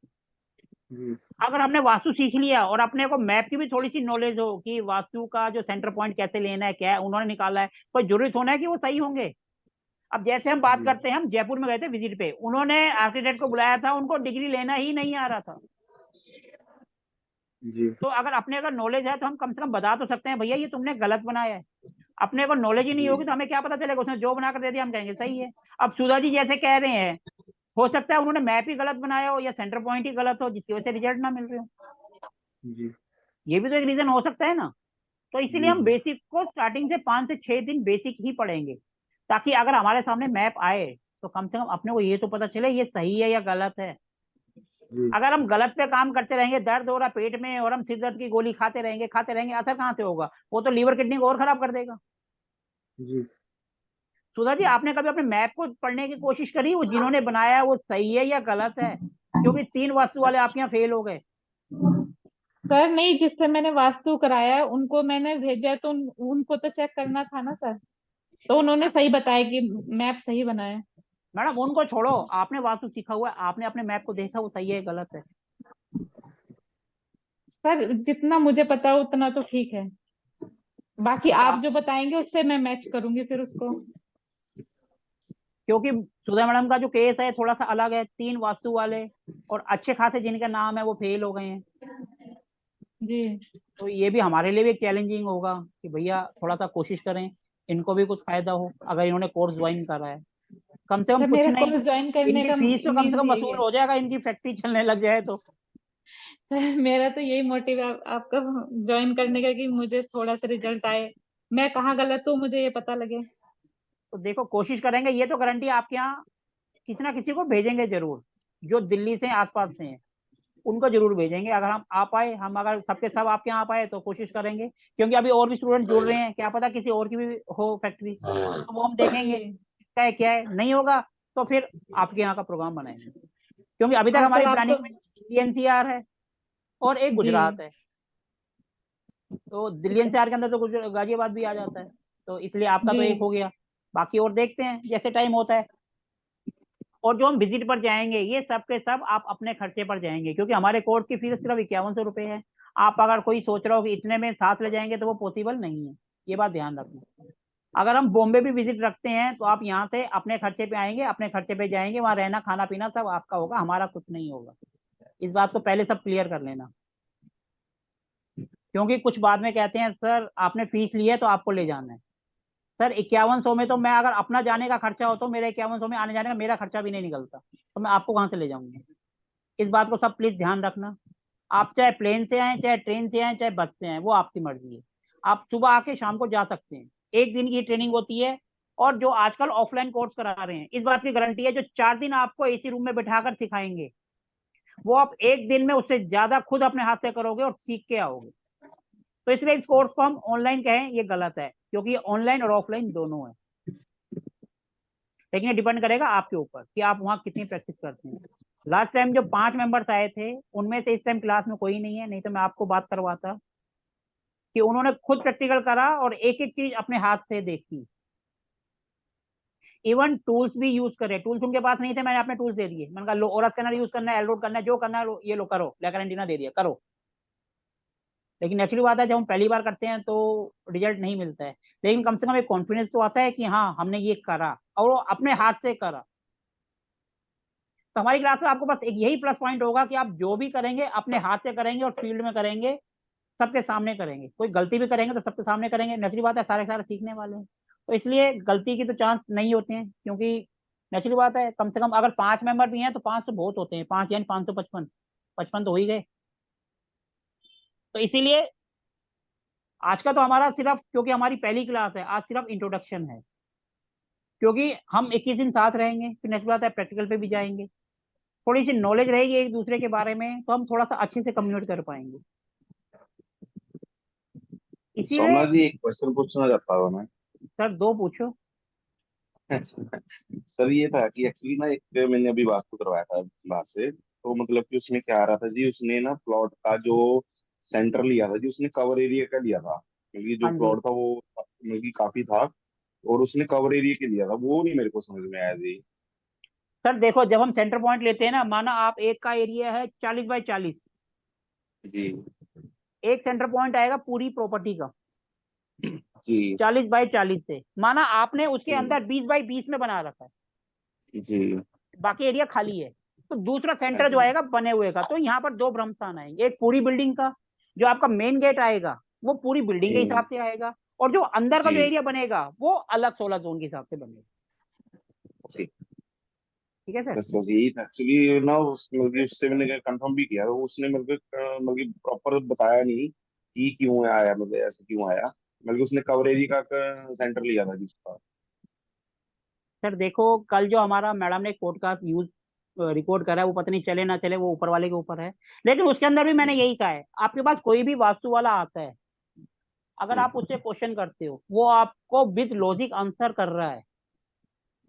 [SPEAKER 14] जी
[SPEAKER 1] अगर हमने वास्तु सीख लिया और अपने को मैप की भी थोड़ी सी नॉलेज हो कि वास्तु का जो सेंटर पॉइंट कैसे लेना है, क्या है उन्होंने निकाला है, कोई जरूरी होना है कि वो सही होंगे। अब जैसे हम बात
[SPEAKER 14] जी
[SPEAKER 1] करते हैं, हम जयपुर में गए थे विजिट पे, उन्होंने आर्किटेक्ट को बुलाया था, उनको डिग्री लेना ही नहीं आ रहा था।
[SPEAKER 14] जी
[SPEAKER 1] तो अगर नॉलेज है तो हम कम से कम बता तो सकते हैं, भैया ये तुमने गलत बनाया है। अपने को नॉलेज ही नहीं
[SPEAKER 14] जी
[SPEAKER 1] होगी तो हमें क्या पता चलेगा? उसने जो बनाकर दे दिया हम कहेंगे सही है। अब सुधा जी जैसे कह रहे हैं, हो सकता है उन्होंने मैप ही गलत बनाया हो या सेंटर पॉइंट ही गलत हो, जिसकी वजह से रिजल्ट ना मिल रहे हो।
[SPEAKER 14] जी
[SPEAKER 1] ये भी तो एक रीजन हो सकता है ना। तो इसीलिए
[SPEAKER 14] जी
[SPEAKER 1] हम
[SPEAKER 14] जी
[SPEAKER 1] बेसिक को स्टार्टिंग से 5 से 6 दिन बेसिक ही पढ़ेंगे, ताकि अगर हमारे सामने मैप आए तो कम से कम अपने को ये तो पता चले ये सही है या गलत है।
[SPEAKER 14] जी
[SPEAKER 1] अगर हम गलत पे काम करते रहेंगे, दर्द हो रहा पेट में और हम सिर दर्द की गोली खाते रहेंगे, असर कहाँ से होगा? वो तो लीवर किडनी को और खराब कर देगा।
[SPEAKER 14] जी
[SPEAKER 1] सुधा जी, आपने कभी अपने मैप को पढ़ने की कोशिश करी, वो जिन्होंने बनाया है वो सही है या गलत है? क्योंकि 3 वास्तु वाले आपके यहाँ फेल हो गए।
[SPEAKER 4] सर नहीं, जिससे मैंने वास्तु कराया है उनको मैंने भेजा है, तो उनको तो चेक करना था ना सर। तो उन्होंने सही बताया कि मैप सही बना है।
[SPEAKER 1] मैडम उनको छोड़ो, आपने वास्तु सीखा हुआ है, आपने अपने मैप को देखा वो सही है गलत है?
[SPEAKER 4] सर जितना मुझे पता है उतना तो ठीक है, बाकी
[SPEAKER 1] अच्छा
[SPEAKER 4] आप जो बताएंगे उससे मैं मैच करूंगी फिर उसको।
[SPEAKER 1] क्योंकि सुधा मैडम का जो केस है थोड़ा सा अलग है, 3 वास्तु वाले और अच्छे खासे जिनका नाम है वो फेल हो गए हैं।
[SPEAKER 4] जी
[SPEAKER 1] तो ये भी हमारे लिए भी चैलेंजिंग होगा कि भैया थोड़ा सा कोशिश करें, इनको भी कुछ फायदा हो अगर इन्होंने कोर्स ज्वाइन करा है। कम से कम
[SPEAKER 4] सर
[SPEAKER 1] कुछ
[SPEAKER 4] मेरा
[SPEAKER 1] नहीं,
[SPEAKER 4] कोर्स ज्वाइन करने
[SPEAKER 1] इनकी
[SPEAKER 4] का
[SPEAKER 1] फीस तो कम से
[SPEAKER 4] मीन
[SPEAKER 1] कम
[SPEAKER 4] यही
[SPEAKER 1] वसूल
[SPEAKER 4] है।
[SPEAKER 1] हो जाएगा, इनकी फैक्ट्री चलने लग जाए तो।
[SPEAKER 4] सर मेरा तो यही मोटिव है आपका ज्वाइन करने का, कि मुझे थोड़ा सा रिजल्ट आए, मैं कहाँ गलत हूँ मुझे ये पता लगे।
[SPEAKER 1] तो देखो कोशिश करेंगे, ये तो गारंटी आपके यहाँ किसी ना किसी को भेजेंगे जरूर, जो दिल्ली से आसपास से हैं उनको जरूर भेजेंगे। अगर हम आ पाए, हम अगर सबके सब आपके यहाँ आ पाए तो कोशिश करेंगे, क्योंकि अभी और भी स्टूडेंट जुड़ रहे हैं, क्या पता किसी और की भी हो फैक्ट्री, तो वो हम देखेंगे
[SPEAKER 4] जी
[SPEAKER 1] क्या है क्या है। नहीं होगा तो फिर आपके यहाँ का प्रोग्राम बनाएंगे, क्योंकि अभी तक
[SPEAKER 4] हाँ सर
[SPEAKER 1] हमारी
[SPEAKER 4] आप
[SPEAKER 1] प्लानिंग
[SPEAKER 4] तो।
[SPEAKER 1] में दिल्ली एनसीआर है और एक
[SPEAKER 4] जी
[SPEAKER 1] गुजरात है। तो दिल्ली एनसीआर के अंदर तो गाजियाबाद भी आ जाता है, तो इसलिए आपका
[SPEAKER 4] जी
[SPEAKER 1] तो एक हो गया। बाकी और देखते हैं जैसे टाइम होता है। और जो हम विजिट पर जाएंगे ये सब के सब आप अपने खर्चे पर जाएंगे, क्योंकि हमारे कोर्स की फीस सिर्फ 5100 रुपये है। आप अगर कोई सोच रहा हो कि इतने में साथ ले जाएंगे तो वो पॉसिबल नहीं है, ये बात ध्यान रखना। अगर हम बॉम्बे भी विजिट रखते हैं तो आप यहाँ से अपने खर्चे पे आएंगे, अपने खर्चे पे जाएंगे, वहाँ रहना खाना पीना सब आपका होगा, हमारा कुछ नहीं होगा। इस बात को पहले सब क्लियर कर लेना, क्योंकि कुछ बाद में कहते हैं सर आपने फीस ली है तो आपको ले जाना है। सर 5100 में तो मैं अगर अपना जाने का खर्चा हो तो मेरा 5100 में आने जाने का मेरा खर्चा भी नहीं निकलता, तो मैं आपको कहाँ से ले जाऊंगा। इस बात को सब प्लीज ध्यान रखना। आप चाहे प्लेन से आए, चाहे ट्रेन से आए, चाहे बस से आए, वो आपकी मर्जी है। आप सुबह आके शाम को जा सकते हैं, 1 दिन की ट्रेनिंग होती है। और जो आजकल ऑफलाइन कोर्स करा रहे हैं, इस बात की गारंटी है जो 4 दिन आपको एसी रूम में बिठाकर सिखाएंगे, वो आप 1 दिन में उससे ज्यादा खुद अपने हाथ से करोगे और सीख के आओगे। तो इसलिए इस कोर्स को हम ऑनलाइन कहें ये गलत है, क्योंकि ऑनलाइन और ऑफलाइन दोनों है। लेकिन ये डिपेंड करेगा आपके ऊपर कि आप वहाँ कितनी प्रैक्टिस करते हैं। लास्ट टाइम जो 5 मेंबर्स आए थे उनमें से इस टाइम क्लास में कोई नहीं है, नहीं तो मैं आपको बात करवाता कि उन्होंने खुद प्रैक्टिकल करा और एक एक चीज अपने हाथ से देखी, इवन टूल्स भी यूज करे। टूल्स उनके पास नहीं थे, मैंने अपने टूल्स दे दिए। मैंने कहा लो ओरस स्कैनर यूज करना है, एलरोड करना है, जो करना है ये लो करो, लेकर एंटीना दे दिया करो। लेकिन एक्चुअली बात है जब हम पहली बार करते हैं तो रिजल्ट नहीं मिलता है, लेकिन कम से कम एक कॉन्फिडेंस तो आता है कि हाँ हमने ये करा और वो अपने हाथ से करा। तो हमारी क्लास में आपको बस एक यही प्लस पॉइंट होगा कि आप जो भी करेंगे अपने हाथ से करेंगे और फील्ड में करेंगे, सबके सामने करेंगे। कोई गलती भी करेंगे तो सबके सामने करेंगे। नेचुरली बात है सारे सारे सीखने वाले हैं, तो इसलिए गलती की तो चांस नहीं होते हैं, क्योंकि नेचुरली बात है कम से कम अगर 5 मेंबर भी हैं तो 5 तो बहुत होते हैं, 5 यानी 555, 55 तो हो ही गए। तो इसीलिए आज का तो हमारा सिर्फ, क्योंकि हमारी पहली क्लास है, आज सिर्फ इंट्रोडक्शन है, क्योंकि हम 21 दिन साथ रहेंगे, फिर नेक्स्ट बात है प्रैक्टिकल पे भी जाएंगे, थोड़ी सी नॉलेज रहेगी एक दूसरे के बारे में, तो हम थोड़ा सा अच्छे से कम्युनिकेट कर पाएंगे। इसीलिए
[SPEAKER 13] सोमनाथ जी एक क्वेश्चन पूछना चाहता हूँ मैं।
[SPEAKER 1] सर 2 पूछो।
[SPEAKER 13] सर ये था कि एक्चुअली ना एक मैंने अभी वास्तु करवाया था बाहर से, तो मतलब कि उसमें क्या आ रहा था जी, उसने ना प्लॉट का जो सेंटर लिया था जी, उसने कवर एरिया का लिया था, क्योंकि जो
[SPEAKER 1] हाँ जी
[SPEAKER 13] प्लॉट था वो मतलब कि काफी था, और उसने कवर एरिया के लिया था, वो नहीं मेरे को समझ में आया जी।
[SPEAKER 1] सर देखो, जब हम सेंटर पॉइंट लेते हैं ना, माना आप एक का एरिया है 40 बाई 40,
[SPEAKER 13] जी
[SPEAKER 1] एक सेंटर पॉइंट आएगा पूरी प्रॉपर्टी का
[SPEAKER 13] जी
[SPEAKER 1] 40 बाई 40 से, माना आपने उसके
[SPEAKER 13] जी
[SPEAKER 1] अंदर 20 बाई 20 में बना रखा है,
[SPEAKER 13] जी।
[SPEAKER 1] बाकी एरिया खाली है, तो दूसरा
[SPEAKER 13] हाँ
[SPEAKER 1] सेंटर जो
[SPEAKER 13] जी।
[SPEAKER 1] आएगा बने हुए का, तो यहाँ पर 2 ब्रह्मस्थान आएंगे। एक पूरी बिल्डिंग का, जो आपका मेन गेट आएगा वो पूरी बिल्डिंग के हिसाब से आएगा, और जो अंदर का जो
[SPEAKER 13] जी
[SPEAKER 1] एरिया बनेगा वो अलग 16 जोन के हिसाब से बनेगा।
[SPEAKER 13] ओके।
[SPEAKER 1] ठीक है सर।
[SPEAKER 13] बस यही था एक्चुअली ना, मतलब कि उससे मैंने कंफर्म भी किया, तो उसने मतलब प्रॉपर बताया नहीं कि क्यों आया, मतलब ऐसा क्यों आया, मतलब उसने कवरेज का सेंटर लिया था जिसका।
[SPEAKER 1] सर देखो, कल जो हमारा मैडम ने पॉडकास्ट यूज रिकॉर्ड करा है, वो पता नहीं चले ना चले, वो ऊपर वाले के ऊपर है, लेकिन उसके अंदर भी मैंने यही कहा है, आपके पास कोई भी वास्तु वाला आता है, अगर आप उससे क्वेश्चन करते हो, वो आपको विद लॉजिक आंसर कर रहा है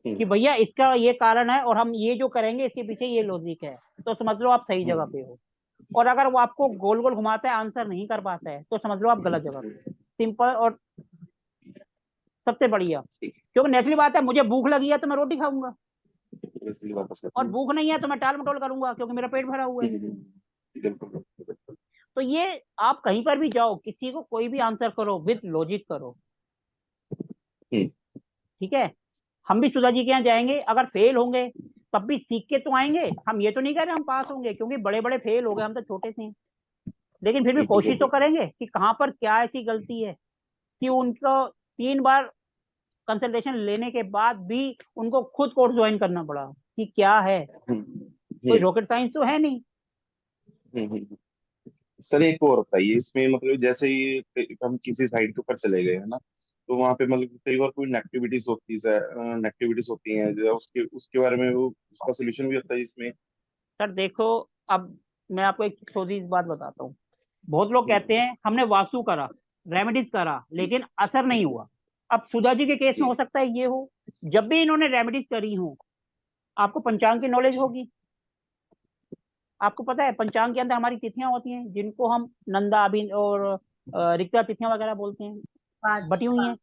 [SPEAKER 1] कि भैया इसका ये कारण है और हम ये जो करेंगे इसके पीछे ये लॉजिक है, तो समझ लो आप सही जगह पे हो। और अगर वो आपको गोल गोल घुमाता है, आंसर नहीं कर पाता है, तो समझ लो आप गलत जगह पे हो। सिंपल और सबसे बढ़िया, क्योंकि नेचुरली बात है, मुझे भूख लगी है तो मैं रोटी खाऊंगा,
[SPEAKER 13] इसलिए वापस
[SPEAKER 1] और भूख नहीं है तो मैं टाल मटोल करूंगा, क्योंकि मेरा पेट भरा हुआ है।
[SPEAKER 13] बिल्कुल बिल्कुल।
[SPEAKER 1] तो ये आप कहीं पर भी जाओ, किसी को कोई भी आंसर करो, विद लॉजिक करो। ठीक है, हम भी सुधा जी के यहाँ जाएंगे, अगर फेल होंगे तब भी सीख के तो आएंगे। हम ये तो नहीं कह रहे हम पास होंगे, क्योंकि बड़े बड़े फेल हो गए, हम तो छोटे से हैं, लेकिन फिर भी कोशिश तो करेंगे कि कहाँ पर क्या ऐसी गलती है कि उनको 3 बार कंसल्टेशन लेने के बाद भी उनको खुद कोर्स ज्वाइन करना पड़ा, कि क्या है, कोई रॉकेट साइंस तो है नहीं।
[SPEAKER 13] सर एक और बताइए इसमें, मतलब जैसे ही हम किसी साइड के ऊपर चले गए है ना, तो वहां पे मतलब कई बार कोई नेगेटिविटीज होती हैं, जो उसके उसके बारे में वो उसका सोल्यूशन भी होता है इसमें।
[SPEAKER 1] सर देखो, अब मैं आपको एक छोटी सी बात बताता हूँ। बहुत लोग कहते हैं हमने वास्तु करा, रेमेडीज करा, लेकिन असर नहीं हुआ। अब सुधा जी के केस में हो सकता है ये हो, जब भी इन्होंने रेमेडीज करी हो, आपको पंचांग की नॉलेज होगी, आपको पता है पंचांग के अंदर हमारी तिथियां होती हैं, जिनको हम नंदा अभिन और रिक्ता तिथियां वगैरह बोलते हैं, बटी हुई हैं।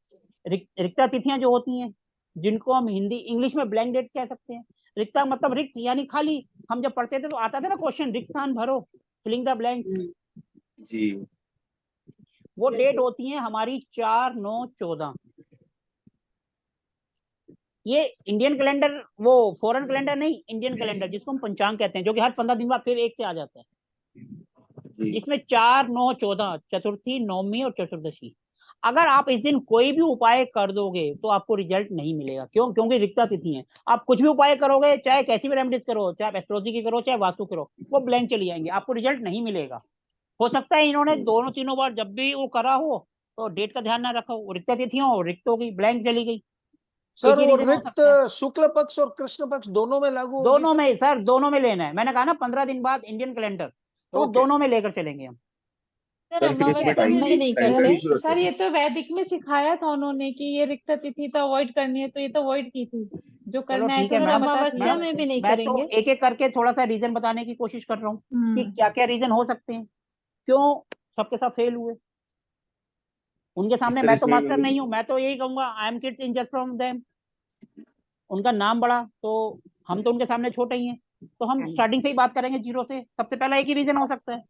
[SPEAKER 1] रिक्ता तिथियां जो होती हैं, जिनको हम हिंदी इंग्लिश में ब्लैंक डेट्स कह सकते हैं। रिक्ता मतलब रिक्त यानी खाली। हम जब पढ़ते थे तो आता था ना क्वेश्चन, रिक्त स्थान भरो, फिलिंग द ब्लैंक।
[SPEAKER 13] जी।
[SPEAKER 1] वो डेट होती है हमारी 4/9/14। ये इंडियन कैलेंडर, वो फॉरेन कैलेंडर नहीं, इंडियन कैलेंडर जिसको हम पंचांग कहते हैं, जो कि हर 15 दिन बाद फिर एक से आ जाता है,
[SPEAKER 13] जी।
[SPEAKER 1] जिसमें 4/9/14 चतुर्थी, नवमी और चतुर्दशी। अगर आप इस दिन कोई भी उपाय कर दोगे तो आपको रिजल्ट नहीं मिलेगा। क्यों? क्योंकि रिक्ता तिथि है। आप कुछ भी उपाय करोगे, चाहे कैसी भी रेमेडीज करो, चाहे आप एस्ट्रोलॉजी की करो, चाहे वास्तु करो, वो ब्लैंक चली जाएंगे, आपको रिजल्ट नहीं मिलेगा। हो सकता है इन्होंने दोनों तीनों बार जब भी वो करा हो तो डेट का ध्यान ना रखा हो, रिक्ता तिथि हो, रिक्त हो गई, ब्लैंक चली गई।
[SPEAKER 3] सर
[SPEAKER 1] ये
[SPEAKER 3] वो
[SPEAKER 1] रीजन हो
[SPEAKER 3] रिक्त
[SPEAKER 1] सकता है।
[SPEAKER 3] शुक्ल पक्ष और कृष्ण पक्ष दोनों में लागू होगी
[SPEAKER 1] दोनों
[SPEAKER 3] सर?
[SPEAKER 1] में सर, दोनों में लेना है। मैंने कहा ना 15 दिन बाद इंडियन कैलेंडर, तो
[SPEAKER 3] ओके।
[SPEAKER 1] दोनों में लेकर चलेंगे हम।
[SPEAKER 9] सर
[SPEAKER 13] सर फिर इसमें
[SPEAKER 9] अमावस्या में भी नहीं
[SPEAKER 13] टाइम का
[SPEAKER 9] करते।
[SPEAKER 13] इशू रहता
[SPEAKER 4] सर
[SPEAKER 13] है।
[SPEAKER 4] ये तो वैदिक में सिखाया था उन्होंने कि ये रिक्त तिथि तो अवॉइड करनी है, तो ये तो अवॉइड की थी। जो
[SPEAKER 1] चलो
[SPEAKER 4] करना है
[SPEAKER 1] ठीक
[SPEAKER 4] तो
[SPEAKER 1] है
[SPEAKER 9] सर
[SPEAKER 4] उनका
[SPEAKER 1] मैडम,
[SPEAKER 4] पता
[SPEAKER 9] अमावस्या
[SPEAKER 4] किया।
[SPEAKER 9] में भी नहीं
[SPEAKER 1] मैं तो
[SPEAKER 9] करेंगे।
[SPEAKER 1] एक एक करके थोड़ा सा रीजन बताने की कोशिश कर रहा हूँ कि क्या क्या रीजन हो सकते हैं, क्यों सबके साथ फेल हुए। उनके सामने
[SPEAKER 13] सर
[SPEAKER 1] मैं तो
[SPEAKER 13] इसमें
[SPEAKER 1] मास्टर नहीं
[SPEAKER 13] मतलब
[SPEAKER 1] हूँ, मैं तो यही कहूंगा I am kids in just from them. उनका नाम बड़ा, तो हम तो उनके सामने छोटे ही हैं। तो हम स्टार्टिंग से ही बात करेंगे जीरो से। सबसे पहला एक ही रीजन हो सकता है।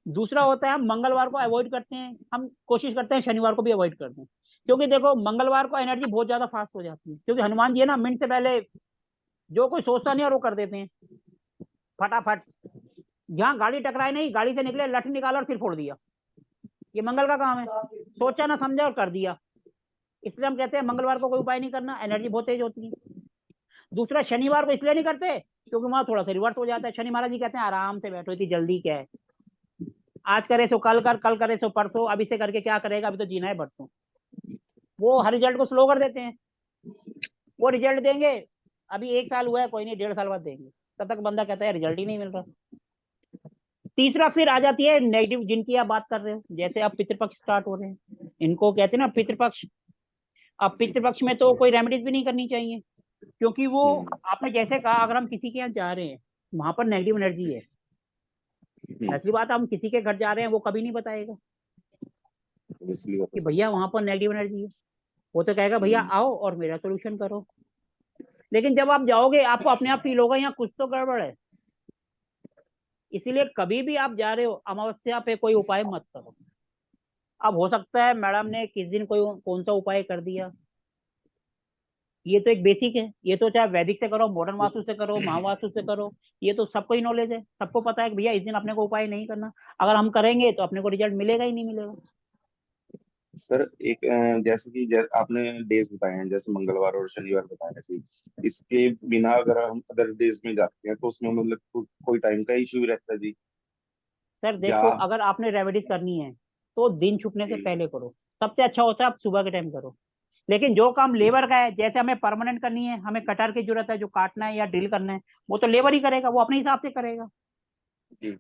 [SPEAKER 1] दूसरा होता है हम मंगलवार को अवॉइड करते हैं, हम कोशिश करते हैं शनिवार को भी अवॉइड करते हैं। क्योंकि देखो मंगलवार को एनर्जी बहुत ज्यादा फास्ट हो जाती है, क्योंकि हनुमान जी है ना, मिनट से पहले जो कोई सोचता नहीं और वो कर देते हैं फटाफट। यहाँ गाड़ी टकराए नहीं, गाड़ी से निकले, लठ निकाला और सिर फोड़ दिया। ये मंगल का काम है, सोचा ना समझा और कर दिया। इसलिए हम कहते हैं मंगलवार को कोई उपाय नहीं करना, एनर्जी बहुत तेज होती है। दूसरा, शनिवार को इसलिए नहीं करते क्योंकि वहां थोड़ा सा रिवर्स हो जाता है। शनि महाराज जी कहते हैं आराम से बैठो, इतनी जल्दी क्या है, आज करे सो कल कर, कल करे सो परसों, अभी से करके क्या करेगा, अभी तो जीना है परसों। वो हर रिजल्ट को स्लो कर देते हैं। वो रिजल्ट देंगे, अभी 1 साल हुआ है, कोई नहीं 1.5 साल बाद देंगे, तब तक बंदा कहता है रिजल्ट ही नहीं मिल रहा। तीसरा फिर आ जाती है नेगेटिव, जिनकी आप बात कर रहे हो, जैसे अब पितृपक्ष स्टार्ट हो रहे हैं, इनको कहते हैं ना पितृपक्ष। अब पितृपक्ष में तो कोई रेमेडीज भी नहीं करनी चाहिए, क्योंकि वो आपने जैसे कहा, अगर हम किसी के यहाँ जा रहे हैं वहां पर नेगेटिव एनर्जी है, असली बात हम किसी के घर जा रहे हैं वो कभी नहीं बताएगा
[SPEAKER 13] इसलिए
[SPEAKER 1] कि भैया वहां पर नेगेटिव एनर्जी है। वो तो कहेगा भैया आओ और मेरा सोल्यूशन करो। लेकिन जब आप जाओगे आपको अपने आप फील होगा यहाँ कुछ तो गड़बड़ है। इसीलिए कभी भी आप जा रहे हो अमावस्या पे कोई उपाय मत करो। अब हो सकता है मैडम ने किस दिन कोई कौन सा उपाय कर दिया, ये तो एक बेसिक है। ये तो चाहे वैदिक से करो, मॉडर्न वास्तु से करो, महावास्तु से करो, ये तो सबको ही नॉलेज है। सबको पता है कि भैया इस दिन अपने को उपाय नहीं करना, अगर हम करेंगे तो अपने को रिजल्ट मिलेगा ही नहीं मिलेगा।
[SPEAKER 13] सर एक जैसे कि आपने डेज बताए हैं, जैसे मंगलवार और शनिवार बताया जी, इसके बिना अगर हम अदर डेज में जाते हैं तो उसमें मतलब कोई टाइम का इशू भी रहता है जी?
[SPEAKER 1] सर
[SPEAKER 13] या
[SPEAKER 1] देखो, अगर आपने रेमेडीज करनी है तो दिन छुपने से पहले करो, सबसे अच्छा होता है आप सुबह के टाइम करो। लेकिन जो काम लेबर का है, जैसे हमें परमानेंट करनी है, हमें कटर की जरूरत है, जो काटना है या ड्रिल करना है, वो तो लेबर ही करेगा, वो अपने हिसाब से करेगा
[SPEAKER 13] जी,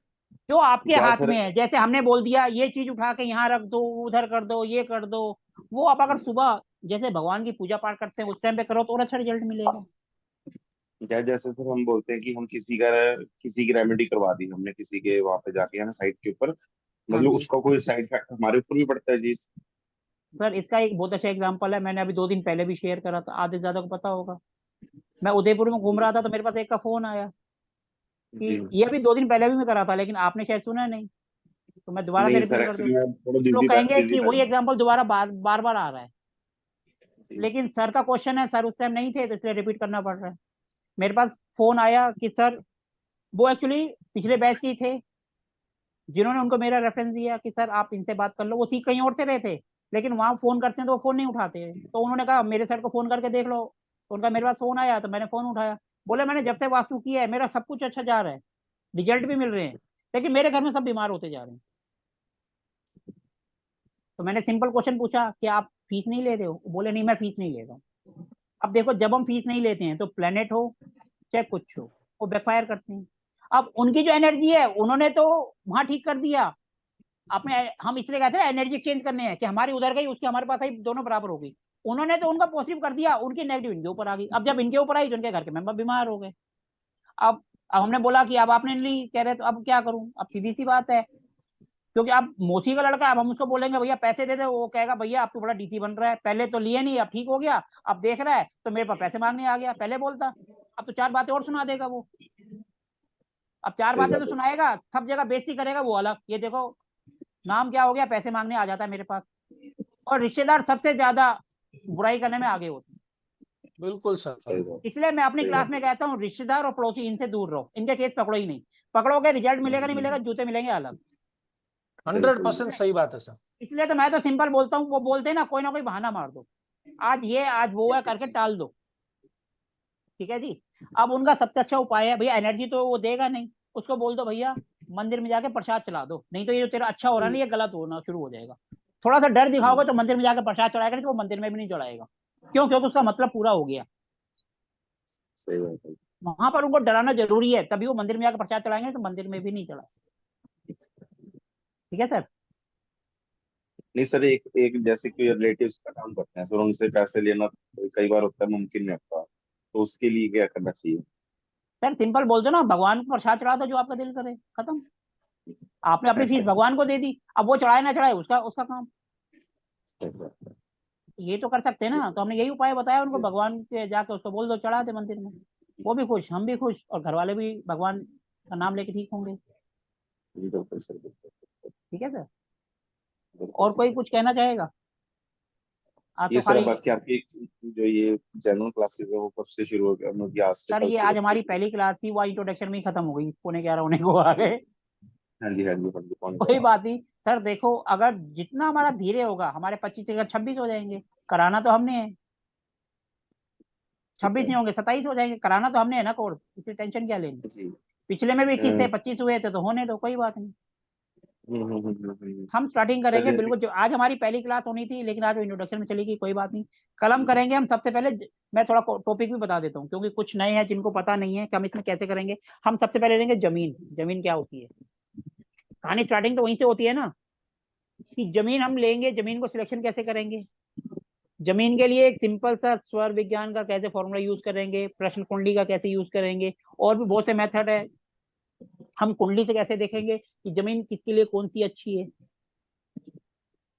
[SPEAKER 1] जो आपके
[SPEAKER 13] या
[SPEAKER 1] हाथ
[SPEAKER 13] सर
[SPEAKER 1] में है। जैसे हमने बोल दिया ये चीज उठा के यहाँ रख दो, उधर कर दो, ये कर दो, वो आप अगर सुबह जैसे भगवान की पूजा पाठ करते हैं उस टाइम पे करो तो और अच्छा रिजल्ट मिलेगा।
[SPEAKER 13] या जैसे सर हम बोलते हैं कि हम किसी की रेमेडी करवा दी हमने किसी के वहां पे जाके, है ना, साइट के ऊपर,
[SPEAKER 1] हाँ
[SPEAKER 13] मतलब
[SPEAKER 1] जी
[SPEAKER 13] उसका कोई साइड इफेक्ट हमारे ऊपर भी पड़ता है जी?
[SPEAKER 1] सर, इसका एक बहुत अच्छा एग्जांपल है, मैंने अभी 2 दिन पहले भी शेयर करा था, आधे से ज्यादा को पता होगा। मैं उदयपुर में घूम रहा था तो मेरे पास एक का फोन आया कि
[SPEAKER 13] जी।
[SPEAKER 1] ये अभी 2 दिन पहले भी मैं करा था, लेकिन आपने शायद सुना नहीं, तो मैं दोबारा से
[SPEAKER 13] नहीं सर,
[SPEAKER 1] रिपीट कर
[SPEAKER 13] एक्चुअली
[SPEAKER 1] देता हूँ।
[SPEAKER 13] मैं थोड़ा
[SPEAKER 1] कुछ लोग कहेंगे
[SPEAKER 13] बिजी
[SPEAKER 1] कि
[SPEAKER 13] था
[SPEAKER 1] वही
[SPEAKER 13] जी।
[SPEAKER 1] एग्जांपल दोबारा बार बार बार आ रहा है,
[SPEAKER 13] जी।
[SPEAKER 1] लेकिन सर का क्वेश्चन है, सर उस टाइम नहीं थे तो इसलिए रिपीट करना पड़ रहा है। मेरे पास फोन आया कि सर, वो एक्चुअली पिछले बैच के ही थे जिन्होंने उनको मेरा रेफरेंस दिया कि सर आप इनसे बात कर लो। वो ठीक कहीं और से रहे थे, लेकिन वहां फोन करते हैं तो वो फोन नहीं उठाते, तो उन्होंने कहा मेरे सर को फोन करके देख लो। तो उनका मेरे पास फोन आया तो मैंने फोन उठाया। बोले मैंने जब से वास्तु किया है मेरा सब कुछ अच्छा जा रहा है, रिजल्ट भी मिल रहे हैं, लेकिन मेरे घर में सब बीमार होते जा रहे हैं। तो मैंने सिंपल क्वेश्चन पूछा कि आप फीस नहीं ले रहे हो? बोले नहीं मैं फीस नहीं ले रहा हूँ। अब देखो, जब हम फीस नहीं लेते हैं तो प्लेनेट हो चाहे कुछ हो वो बैकफायर करते हैं। अब उनकी जो एनर्जी है उन्होंने तो वहां ठीक कर दिया। आपने, हम इसलिए कहते हैं एनर्जी एक्सचेंज करने हैं कि हमारी उधर गई उसकी हमारे पास आई, दोनों बराबर हो गई। उन्होंने तो उनका पॉजिटिव कर दिया, उनकी नेगेटिव इनके ऊपर आ गई। अब जब इनके ऊपर आई तो इनके घर के मेंबर बीमार हो गए। अब हमने बोला कि अब आपने नहीं कह रहे तो अब क्या करूं? अब सीधी सी बात है, क्योंकि अब मौसी का लड़का है, अब हम उसको बोलेंगे भैया पैसे दे दे, वो कहेगा भैया आप तो बड़ा डीसी बन रहा है, पहले तो लिए नहीं अब ठीक हो गया, अब देख रहा है तो मेरे पास पैसे मांगने आ गया, पहले बोलता। अब तो 4 बातें और सुना देगा वो। अब 4
[SPEAKER 13] सही
[SPEAKER 1] बातें तो
[SPEAKER 13] बात है।
[SPEAKER 1] सुनाएगा, सब जगह बेइज्जती करेगा वो अलग। ये देखो नाम क्या हो गया, पैसे मांगने आ जाता है मेरे पास। और रिश्तेदार सबसे ज्यादा बुराई करने में आगे होते हैं।
[SPEAKER 3] बिल्कुल सर।
[SPEAKER 1] इसलिए मैं अपनी
[SPEAKER 13] सही
[SPEAKER 1] क्लास
[SPEAKER 13] बात
[SPEAKER 1] में कहता हूँ रिश्तेदार और पड़ोसी इनसे दूर रहो, इनके केस पकड़ो ही नहीं। पकड़ोगे रिजल्ट मिलेगा नहीं मिलेगा, जूते मिलेंगे अलग।
[SPEAKER 3] 100% सही बात है सर।
[SPEAKER 1] इसलिए तो मैं तो सिंपल बोलता हूँ, वो बोलते हैं ना कोई बहाना मार दो, आज ये आज वो है करके टाल दो। ठीक है जी। अब उनका सबसे अच्छा उपाय है, भैया एनर्जी तो वो देगा नहीं, उसको बोल दो भैया मंदिर में जाके प्रसाद चला दो, नहीं तो ये जो तेरा अच्छा हो रहा है ना ये गलत होना शुरू हो जाएगा। थोड़ा सा डर दिखाओगे तो मंदिर में जाकर प्रसाद चढ़ाएगा, नहीं तो वो मंदिर में भी नहीं चढ़ाएगा। क्यों? क्योंकि उसका मतलब पूरा हो गया।
[SPEAKER 13] सही बात है।
[SPEAKER 1] वहां पर उनको डराना जरूरी है, तभी वो मंदिर में जाकर प्रसाद चढ़ाएंगे, तो मंदिर में भी नहीं चढ़ाए। ठीक है सर।
[SPEAKER 13] नहीं सर, एक एक जैसे कोई रिलेटिव्स का काम करते हैं सर, उनसे पैसे लेना कई बार होता है मुमकिन नहीं होता, तो उसके लिए क्या करना चाहिए?
[SPEAKER 1] सर सिंपल बोल दो ना, भगवान को प्रसाद चढ़ा दो जो आपका दिल करे, खत्म। आपने अपनी फीस भगवान को दे दी, अब वो चढ़ाए ना चढ़ाए उसका उसका काम। ये तो कर सकते हैं ना, तो हमने यही उपाय बताया उनको, भगवान के जाके उसको बोल दो चढ़ा दे मंदिर में। वो भी खुश, हम भी खुश, और घर वाले भी भगवान का नाम लेके ठीक होंगे।
[SPEAKER 13] बिल्कुल सर, बिल्कुल।
[SPEAKER 1] ठीक है सर। और कोई कुछ कहना चाहेगा? आज
[SPEAKER 13] ये
[SPEAKER 1] तो
[SPEAKER 13] सर
[SPEAKER 1] खाली
[SPEAKER 13] बाकी आपकी जो ये जनरल क्लासेस है वो कब से शुरू हो गया, मतलब कि आज से,
[SPEAKER 1] सर
[SPEAKER 13] कल
[SPEAKER 1] ये
[SPEAKER 13] से,
[SPEAKER 1] आज
[SPEAKER 13] कब से
[SPEAKER 1] हमारी
[SPEAKER 13] शुरू?
[SPEAKER 1] पहली क्लास थी, वो इंट्रोडक्शन में ही खत्म हो गई, 11:45 होने को आ गए।
[SPEAKER 13] हाँ जी, हाँ जी, हाँ जी, कौन
[SPEAKER 1] कोई बात नहीं सर, देखो अगर जितना हमारा धीरे होगा, हमारे 25 जगह 26 हो जाएंगे, कराना तो हमने है। 26 नहीं होंगे, 27 हो जाएंगे, कराना तो हमने है ना कोर्स, इसलिए टेंशन क्या लेनी।
[SPEAKER 13] जी।
[SPEAKER 1] पिछले में भी 21 थे,
[SPEAKER 13] अ,
[SPEAKER 1] 25 हुए थे, तो होने दो, कोई बात नहीं।
[SPEAKER 13] हम्म।
[SPEAKER 1] हम स्टार्टिंग
[SPEAKER 13] सर
[SPEAKER 1] करेंगे
[SPEAKER 13] जैसे,
[SPEAKER 1] बिल्कुल, जो आज हमारी पहली क्लास होनी थी लेकिन आज वो इंट्रोडक्शन में चली गई, कोई बात नहीं। कल हम करेंगे, हम सबसे पहले मैं थोड़ा टॉपिक भी बता देता हूँ, क्योंकि कुछ नए हैं जिनको पता नहीं है कि हम इसमें कैसे करेंगे। हम सबसे पहले लेंगे जमीन। जमीन क्या होती है, कहानी स्टार्टिंग तो वहीं से होती है ना, कि जमीन हम लेंगे, जमीन को सिलेक्शन कैसे करेंगे। जमीन के लिए एक सिंपल सा स्वर विज्ञान का कैसे फॉर्मूला यूज करेंगे, प्रश्न कुंडली का कैसे यूज करेंगे, और भी बहुत से मेथड है। हम कुंडली से कैसे देखेंगे कि जमीन किसके लिए कौन सी अच्छी है,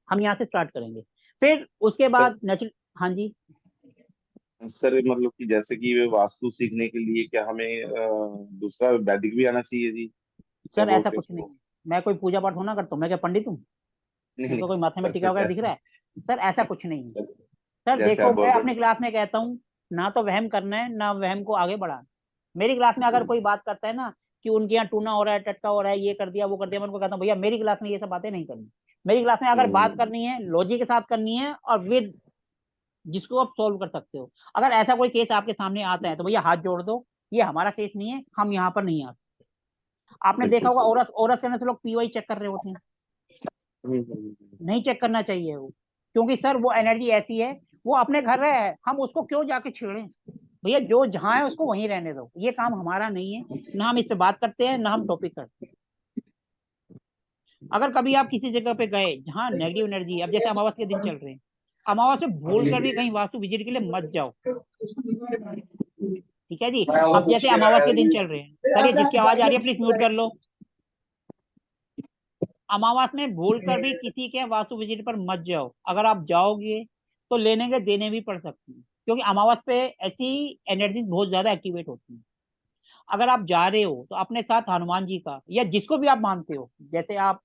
[SPEAKER 1] हम यहाँ से स्टार्ट करेंगे। फिर उसके
[SPEAKER 13] सर
[SPEAKER 1] बाद नेचुरल। हाँ जी।
[SPEAKER 13] सर मतलब कि जैसे कि वे वास्तु सीखने के लिए क्या हमें दूसरा वैदिक भी आना चाहिए जी, क्या
[SPEAKER 1] सर ऐसा
[SPEAKER 13] बोलते हैं
[SPEAKER 1] कुछ नहीं
[SPEAKER 13] उसको?
[SPEAKER 1] है, मैं कोई पूजा पाठ होना करता हूँ, मैं क्या पंडित हूँ?
[SPEAKER 13] नहीं
[SPEAKER 1] मेरे को कोई माथे में
[SPEAKER 13] सर,
[SPEAKER 1] टीका
[SPEAKER 13] कुछ
[SPEAKER 1] वगैरह दिख
[SPEAKER 13] ऐसा
[SPEAKER 1] रहा है? सर ऐसा कुछ नहीं है। सर
[SPEAKER 13] जैसे
[SPEAKER 1] देखो
[SPEAKER 13] आप
[SPEAKER 1] मैं
[SPEAKER 13] बोल रहे
[SPEAKER 1] अपनी क्लास में कहता हूँ, ना तो वहम करना है ना वहम को आगे बढ़ाना। मेरी क्लास में अगर कोई बात करता है ना कि उनके यहाँ टूना हो रहा है, टटका हो रहा है, ये कर दिया वो कर दिया, मैं उनको कहता हूँ भैया मेरी क्लास में ये सब बातें नहीं करनी। मेरी क्लास में अगर बात
[SPEAKER 13] हम्म,
[SPEAKER 1] करनी है लॉजिक के साथ करनी है, और विद जिसको आप सॉल्व कर सकते हो। अगर ऐसा कोई केस आपके सामने आता है तो भैया हाथ जोड़ दो, ये हमारा केस नहीं है, हम यहाँ पर नहीं आते। आपने देखा
[SPEAKER 13] बिल्कुल
[SPEAKER 1] होगा
[SPEAKER 13] सर,
[SPEAKER 1] औरत औरत करने से लोग पीवाई चेक कर रहे होते हैं, नहीं चेक करना चाहिए वो, क्योंकि सर वो एनर्जी ऐसी है, वो अपने घर है, हम उसको क्यों जाके छेड़ें। भैया जो जहां है उसको वहीं रहने दो, ये काम हमारा नहीं है, ना हम इस पे बात करते हैं ना हम टॉपिक करते हैं। अगर कभी आप किसी जगह पे गए जहाँ नेगेटिव एनर्जी, अब जैसे अमावस्या के दिन चल रहे हैं, अमावस्या भूल कर भी कहीं वास्तु विजिट के लिए मत जाओ। ठीक है जी। अब जैसे अमावस्या के दिन चल रहे हैं, सर ये जिसकी आवाज आ रही है प्लीज म्यूट कर लो। अमावस्या में भूल कर भी किसी के वास्तु विजिट पर मत जाओ, अगर आप जाओगे तो लेने के देने भी पड़ सकती हैं, क्योंकि अमावस्या पे ऐसी एनर्जी बहुत ज्यादा एक्टिवेट होती है। अगर आप जा रहे हो तो अपने साथ हनुमान जी का या जिसको भी आप मानते हो, जैसे आप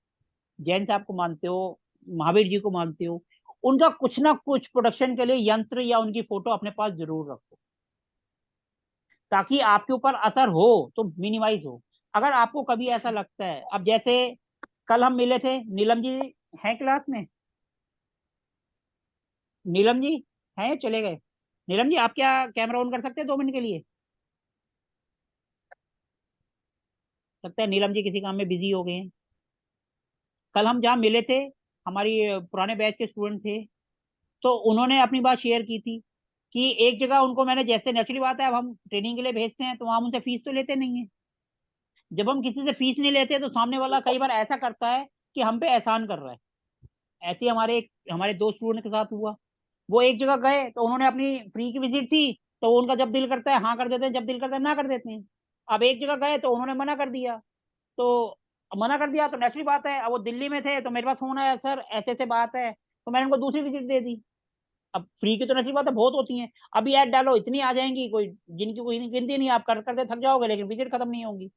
[SPEAKER 1] जैन साहब को मानते हो, महावीर जी को मानते हो, उनका कुछ ना कुछ प्रोटेक्शन के लिए यंत्र या उनकी फोटो अपने पास जरूर रखो, ताकि आपके ऊपर असर हो तो मिनिमाइज हो। अगर आपको कभी ऐसा लगता है, अब जैसे कल हम मिले थे, नीलम जी हैं क्लास में? नीलम जी हैं या चले गए? नीलम जी आप क्या कैमरा ऑन कर सकते हैं 2 मिनट के लिए? लगता है नीलम जी किसी काम में बिजी हो गए हैं। कल हम जहाँ मिले थे, हमारी पुराने बैच के स्टूडेंट थे, तो उन्होंने अपनी बात शेयर की थी कि एक जगह उनको मैंने, जैसे नेचुरली बात है, अब हम ट्रेनिंग के लिए भेजते हैं तो वहां उनसे फीस तो लेते नहीं है। जब हम किसी से फीस नहीं लेते तो सामने वाला कई बार ऐसा करता है कि हम पे एहसान कर रहा है। ऐसे ही हमारे 2 स्टूडेंट के साथ हुआ। वो एक जगह गए तो उन्होंने अपनी फ्री की विजिट थी, तो उनका जब दिल करता है हाँ कर देते हैं, जब दिल करता है ना कर देते हैं। अब एक जगह गए तो उन्होंने मना कर दिया, तो मना कर दिया तो नेचुरली बात है, अब वो दिल्ली में थे तो मेरे पास फोन आया, सर ऐसे ऐसे बात है, तो मैंने उनको दूसरी विजिट दे दी। अब फ्री की तो नेचुरली बात है बहुत होती है, अभी ऐड डालो इतनी आ जाएंगी, कोई जिनकी कोई गिनती नहीं, आप कर करते थक जाओगे लेकिन विजिट खत्म नहीं होंगी।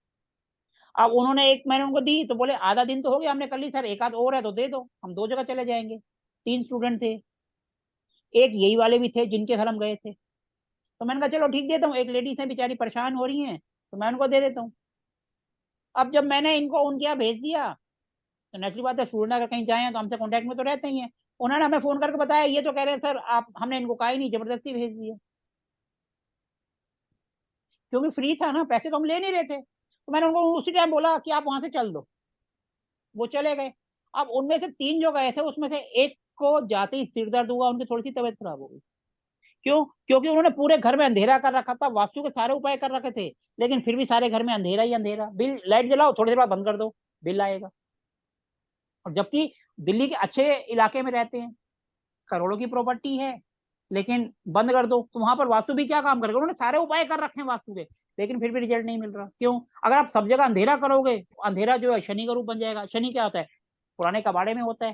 [SPEAKER 1] अब उन्होंने एक मैंने उनको दी तो बोले आधा दिन तो हो गया हमने कर ली सर, एक आध और है तो दे दो, हम 2 जगह चले जाएंगे। 3 स्टूडेंट थे, एक यही वाले भी थे जिनके घर हम गए थे। तो मैंने कहा चलो ठीक देता हूँ, एक लेडीज है बेचारी परेशान हो रही हैं तो मैं उनको दे देता हूँ। अब जब मैंने इनको उनके यहाँ भेज दिया तो नेचुरल बात है, स्टूडेंट अगर कहीं जाए तो हमसे कांटेक्ट में तो रहते ही हैं। उन्होंने हमें फोन करके बताया, ये तो कह रहे हैं सर आप, हमने इनको कहा ही नहीं, जबरदस्ती भेज दिया, क्योंकि फ्री था ना, पैसे तो हम ले नहीं रहे थे। तो मैंने उनको उसी टाइम बोला कि आप वहां से चल दो, वो चले गए। अब उनमें से 3 जो गए थे उसमें से एक को जाते ही सिर दर्द हुआ, उनकी थोड़ी सी तबीयत खराब हो गई। क्यों? क्योंकि उन्होंने पूरे घर में अंधेरा कर रखा था, वास्तु के सारे उपाय कर रखे थे, लेकिन फिर भी सारे घर में अंधेरा ही अंधेरा। बिल, लाइट जलाओ थोड़ी देर बाद बंद कर दो, बिल आएगा। और जबकि दिल्ली के अच्छे इलाके में रहते हैं, करोड़ों की प्रॉपर्टी है, लेकिन बंद कर दो तो वहां पर वास्तु भी क्या काम करेगा? उन्होंने सारे उपाय कर रखे हैं वास्तु के, लेकिन फिर भी रिजल्ट नहीं मिल रहा। क्यों? अगर आप सब जगह अंधेरा करोगे, अंधेरा जो है शनि का रूप बन जाएगा। शनि क्या होता है? पुराने कबाड़े में होता है,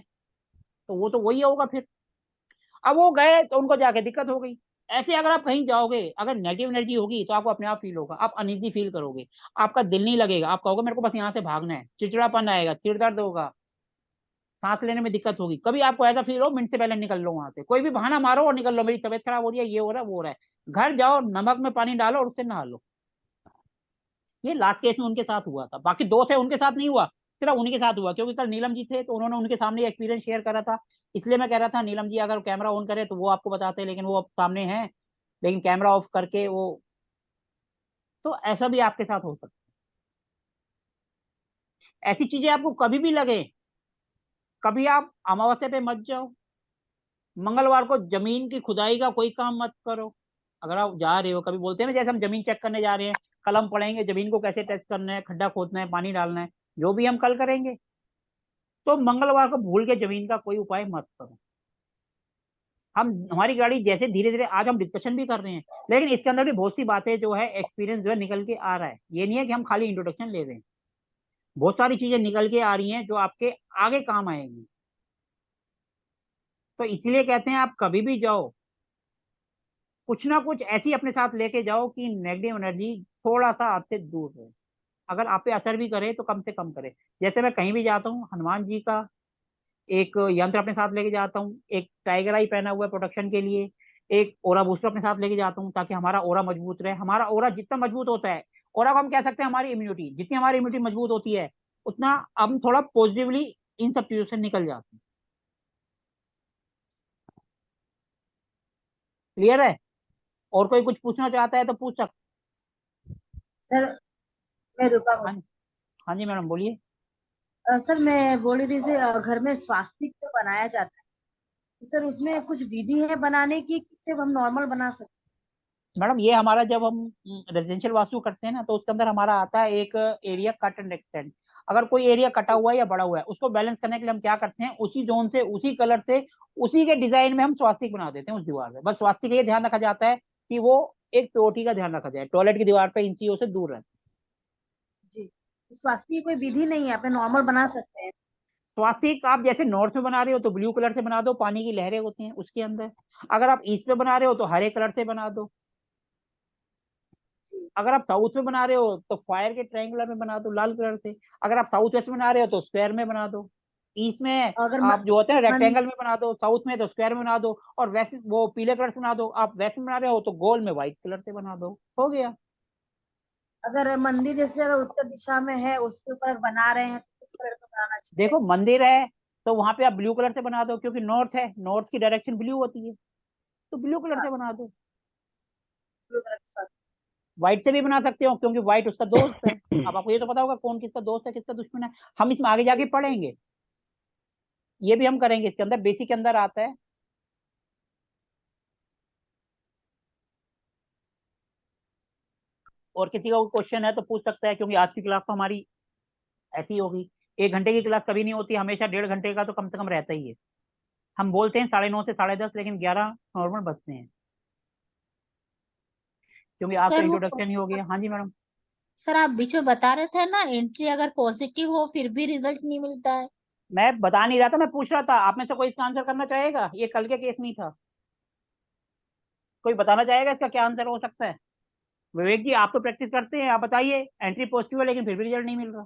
[SPEAKER 1] तो वो तो वही होगा फिर। अब वो गए तो उनको जाके दिक्कत हो गई। ऐसे अगर आप कहीं जाओगे, अगर नेगेटिव एनर्जी होगी तो आपको अपने आप फील होगा, आप अनईजी फील करोगे, आपका दिल नहीं लगेगा, आप कहोगे मेरे को बस यहाँ से भागना है, चिड़चिड़ापन आएगा, सिर दर्द होगा, सांस लेने में दिक्कत होगी। कभी आपको ऐसा फील हो मिनट से पहले निकल लो वहां से, कोई भी बहाना मारो और निकल लो, मेरी तबीयत खराब हो रही है, ये हो रहा है, वो हो रहा है। घर जाओ, नमक में पानी डालो और उससे नहा लो। ये लास्ट केस में उनके साथ हुआ था, बाकी 2 थे उनके साथ नहीं हुआ, सिर्फ उन्हीं के साथ हुआ। क्योंकि कल नीलम जी थे तो उन्होंने उनके सामने एक्सपीरियंस शेयर करा था, इसलिए मैं कह रहा था नीलम जी अगर कैमरा ऑन करे तो वो आपको बताते, लेकिन वो अब सामने हैं, लेकिन कैमरा ऑफ करके वो, तो ऐसा भी आपके साथ हो सकता है। ऐसी चीजें आपको कभी भी लगे, कभी आप अमावस्या पे मत जाओ, मंगलवार को जमीन की खुदाई का कोई काम मत करो। अगर आप जा रहे हो, कभी बोलते हैं ना जैसे हम जमीन चेक करने जा रहे हैं, कल हम पढ़ेंगे जमीन को कैसे टेस्ट करना है, खड्डा खोदना है, पानी डालना है, जो भी हम कल करेंगे, तो मंगलवार को भूल के जमीन का कोई उपाय मत करो। हम हमारी गाड़ी जैसे धीरे धीरे आज हम डिस्कशन भी कर रहे हैं, लेकिन इसके अंदर भी बहुत सी बातें जो है एक्सपीरियंस जो है निकल के आ रहा है। ये नहीं है कि हम खाली इंट्रोडक्शन ले रहे हैं, बहुत सारी चीजें निकल के आ रही हैं जो आपके आगे काम आएंगी। तो इसलिए कहते हैं आप कभी भी जाओ, कुछ ना कुछ ऐसी अपने साथ लेके जाओ कि नेगेटिव एनर्जी थोड़ा सा आपसे दूर रहे। अगर आप पे असर भी करे तो कम से कम करे। जैसे मैं कहीं भी जाता हूँ, हनुमान जी का एक यंत्र अपने साथ लेके जाता हूँ, एक टाइगर आई पहना हुआ है प्रोटेक्शन के लिए, एक ओरा बूस्टर अपने साथ लेके जाता हूँ ताकि हमारा ओरा मजबूत रहे। हमारा ओरा जितना मजबूत होता है, ओरा को हम कह सकते हैं हमारी इम्यूनिटी, जितनी हमारी इम्यूनिटी मजबूत होती है उतना हम थोड़ा पॉजिटिवली इन सब चीजों से निकल जाते हैं। क्लियर है? और कोई कुछ पूछना चाहता है तो पूछ सकते।
[SPEAKER 8] सर मैं रूपा
[SPEAKER 1] हाँ, हाँ जी मैडम बोलिए।
[SPEAKER 8] सर मैं बोल रही थी घर में स्वास्तिक तो बनाया जाता है, तो सर उसमें कुछ विधि है बनाने की, किससे हम नॉर्मल बना सकते
[SPEAKER 1] मैडम ये हमारा जब हम रेजिडेंशियल वास्तु करते हैं ना, तो उसके अंदर हमारा आता है एक एरिया कट एंड एक्सटेंड। अगर कोई एरिया कटा हुआ है या बड़ा हुआ है, उसको बैलेंस करने के लिए हम क्या करते हैं, उसी जोन से, उसी कलर से, उसी के डिजाइन में हम स्वास्तिक बना देते हैं उस दीवार में। बस स्वास्तिक ये ध्यान रखा जाता है कि वो एक प्योरिटी का ध्यान रखा जाए, टॉयलेट की दीवार पे इन चीजों से दूर रहे।
[SPEAKER 8] जी, तो स्वास्तिक की कोई विधि नहीं है, अपने नॉर्मल बना सकते हैं?
[SPEAKER 1] स्वास्तिक आप जैसे नॉर्थ में बना रहे हो तो ब्लू कलर से बना दो, पानी की लहरें होती हैं उसके अंदर। अगर आप ईस्ट में बना रहे हो तो हरे कलर से बना दो। अगर आप साउथ में बना रहे हो तो फायर के ट्रायंगुलर में बना दो, लाल कलर से। अगर आप साउथ वेस्ट में बना रहे हो तो स्क्वायर में बना दो। ईस्ट में
[SPEAKER 8] अगर
[SPEAKER 1] आप जो होते हैं
[SPEAKER 8] मन,
[SPEAKER 1] रेक्टेंगल में बना दो, साउथ में तो स्क्वायर में बना दो, और वेस्ट वो पीले कलर से बना दो। आप वेस्ट में बना रहे हो तो गोल में व्हाइट कलर से बना दो, हो गया।
[SPEAKER 8] अगर मंदिर जैसे अगर उत्तर दिशा में है उसके ऊपर अगर बना रहे हैं तो किस कलर का बनाना चाहिए?
[SPEAKER 1] देखो मंदिर है तो वहां पे आप ब्लू कलर से बना दो, क्योंकि नॉर्थ है, नॉर्थ की डायरेक्शन ब्लू होती है, तो ब्लू कलर से बना दो।
[SPEAKER 8] ब्लू कलर का स्वास्तिक।
[SPEAKER 1] व्हाइट से भी बना सकते हो, क्योंकि व्हाइट उसका दोस्त है। अब आपको ये तो पता होगा कौन किसका दोस्त है किसका दुश्मन है, हम इसमें आगे जाके पढ़ेंगे, ये भी हम करेंगे, इसके अंदर बेसिक के अंदर आता है। और किसी का कोई क्वेश्चन है तो पूछ सकता है, क्योंकि आज की क्लास तो हमारी ऐसी होगी। 1 घंटे की क्लास कभी नहीं होती, हमेशा 1.5 घंटे का तो कम से कम रहता ही है। हम बोलते हैं 9:30 से 10:30, लेकिन 11 नॉर्मल बजते हैं, क्योंकि आज तो
[SPEAKER 7] सर वो
[SPEAKER 1] इंट्रोडक्शन ही हो गया। हाँ जी मैडम।
[SPEAKER 7] सर आप बीच में बता रहे थे ना, एंट्री अगर पॉजिटिव हो फिर भी रिजल्ट नहीं मिलता है।
[SPEAKER 1] मैं बता नहीं रहा था, मैं पूछ रहा था, आप में से कोई इसका आंसर करना चाहेगा? ये कल के केस नहीं था, कोई बताना चाहेगा इसका क्या आंसर हो सकता है? विवेक जी आप तो प्रैक्टिस करते हैं, आप बताइए। एंट्री पॉजिटिव है लेकिन फिर भी रिजल्ट नहीं मिल रहा।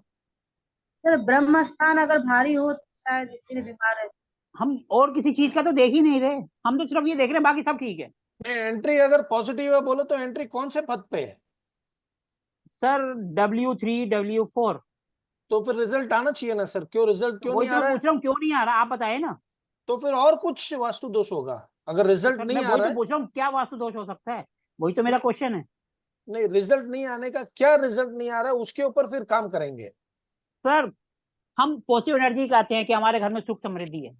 [SPEAKER 8] सर ब्रह्म स्थान अगर भारी हो तो शायद इसीलिए बीमार है।
[SPEAKER 1] हम और किसी चीज का तो देख ही नहीं रहे, हम तो सिर्फ ये देख रहे हैं, बाकी सब ठीक है।
[SPEAKER 3] नहीं, एंट्री अगर पॉजिटिव है बोलो तो एंट्री कौन से पद पे है?
[SPEAKER 1] Sir W3 W4।
[SPEAKER 3] तो फिर रिजल्ट आना चाहिए ना सर, क्यों रिजल्ट क्यों
[SPEAKER 1] वही
[SPEAKER 3] नहीं
[SPEAKER 1] तो
[SPEAKER 3] आ
[SPEAKER 1] मैं
[SPEAKER 3] रहा है?
[SPEAKER 1] पूछ रहा हूँ क्यों नहीं आ रहा, आप बताए ना।
[SPEAKER 3] तो फिर और कुछ वास्तु दोष होगा अगर रिजल्ट
[SPEAKER 1] सर
[SPEAKER 3] नहीं
[SPEAKER 1] मैं
[SPEAKER 3] आ
[SPEAKER 1] वही
[SPEAKER 3] रहा
[SPEAKER 1] तो
[SPEAKER 3] है।
[SPEAKER 1] पूछ रहा हूँ क्या वास्तु दोष हो सकता है, वही तो मेरा क्वेश्चन है।
[SPEAKER 3] नहीं, रिजल्ट नहीं आने का क्या रिजल्ट नहीं आ रहा है उसके ऊपर फिर काम करेंगे।
[SPEAKER 1] सर हम पॉजिटिव एनर्जी कहते हैं कि हमारे घर में सुख समृद्धि है,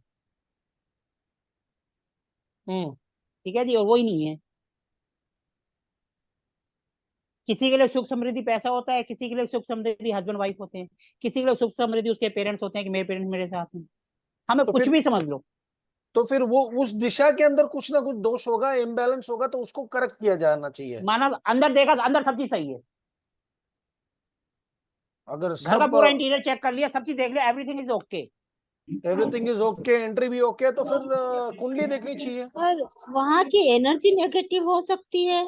[SPEAKER 1] ठीक है जी, और वही नहीं है। किसी के लिए सुख समृद्धि पैसा होता है, किसी के लिए सुख समृद्धि हस्बैंड वाइफ होते हैं, किसी के लिए सुख समृद्धि उसके पेरेंट्स होते हैं कि मेरे पेरेंट्स मेरे साथ हैं। हमें
[SPEAKER 3] तो
[SPEAKER 1] कुछ
[SPEAKER 3] फिर
[SPEAKER 1] भी समझ लो।
[SPEAKER 3] तो फिर वो उस दिशा के अंदर कुछ ना कुछ दोष होगा, इम्बैलेंस होगा, तो उसको करेक्ट किया जाना चाहिए।
[SPEAKER 1] माना अंदर देखा तो अंदर सब चीज सही है,
[SPEAKER 3] अगर
[SPEAKER 1] घर का
[SPEAKER 3] सब
[SPEAKER 1] पूरा इंटीरियर चेक कर लिया, सब चीज देख लिया, everything is okay.
[SPEAKER 3] Everything is okay, entry भी ओके, तो फिर कुंडली देखनी चाहिए।
[SPEAKER 7] पर वहाँ की एनर्जी नेगेटिव हो सकती है।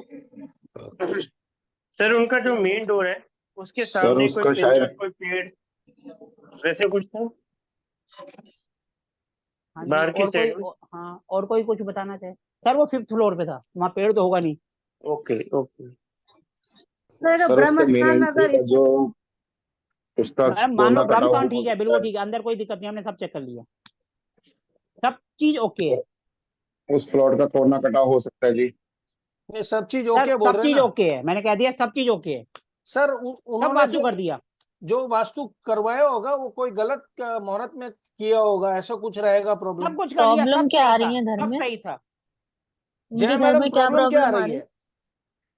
[SPEAKER 6] सर उनका जो मेन डोर है उसके
[SPEAKER 13] सर
[SPEAKER 6] सामने कोई
[SPEAKER 13] उसका
[SPEAKER 6] पिलर,
[SPEAKER 13] शायद
[SPEAKER 6] कोई पेड़, वैसे कुछ था
[SPEAKER 1] हाँ जी,
[SPEAKER 6] बाहर की
[SPEAKER 1] और कोई
[SPEAKER 6] साइड में।
[SPEAKER 1] हाँ, और कोई कुछ बताना चाहे? सर वो 5th फ्लोर पे था, वहाँ पेड़ तो होगा नहीं।
[SPEAKER 6] Okay okay.
[SPEAKER 8] सर अगर
[SPEAKER 13] सर
[SPEAKER 8] ब्रह्म
[SPEAKER 13] उसके मेन
[SPEAKER 8] स्थान
[SPEAKER 13] एंट्री
[SPEAKER 8] अगर
[SPEAKER 13] का जो उसका
[SPEAKER 1] मैडम मान लो
[SPEAKER 13] कोना कटा
[SPEAKER 1] ब्रह्मस्थान
[SPEAKER 13] हुआ
[SPEAKER 1] ठीक है, बिल्कुल ठीक है, अंदर कोई दिक्कत नहीं, हमने सब चेक कर लिया, सब चीज ओके है।
[SPEAKER 13] उस प्लॉट का कोना कटा हो सकता है जी।
[SPEAKER 3] नहीं, सब चीज
[SPEAKER 1] सर
[SPEAKER 3] ओके बोल
[SPEAKER 1] सब
[SPEAKER 3] रहे हैं
[SPEAKER 1] चीज
[SPEAKER 3] ना
[SPEAKER 1] ओके है, मैंने कह दिया सब चीज ओके है,
[SPEAKER 3] सर।
[SPEAKER 1] सब
[SPEAKER 3] उन्होंने
[SPEAKER 1] वास्तु कर दिया।
[SPEAKER 3] जो वास्तु करवाया होगा वो कोई गलत मुहूर्त में किया होगा, ऐसा कुछ रहेगा प्रॉब्लम।
[SPEAKER 1] सब कुछ कर लिया,
[SPEAKER 9] प्रॉब्लम
[SPEAKER 1] सब
[SPEAKER 9] क्या
[SPEAKER 1] सही
[SPEAKER 9] आ
[SPEAKER 1] था,
[SPEAKER 9] रही है घर
[SPEAKER 1] सब
[SPEAKER 9] में?
[SPEAKER 1] सही था।
[SPEAKER 3] जय
[SPEAKER 9] उनके घर
[SPEAKER 3] मैडम,
[SPEAKER 9] में क्या
[SPEAKER 3] प्रॉब्लम क्या आ
[SPEAKER 9] प्रॉब्लम आ
[SPEAKER 3] रही
[SPEAKER 9] रही?
[SPEAKER 3] है?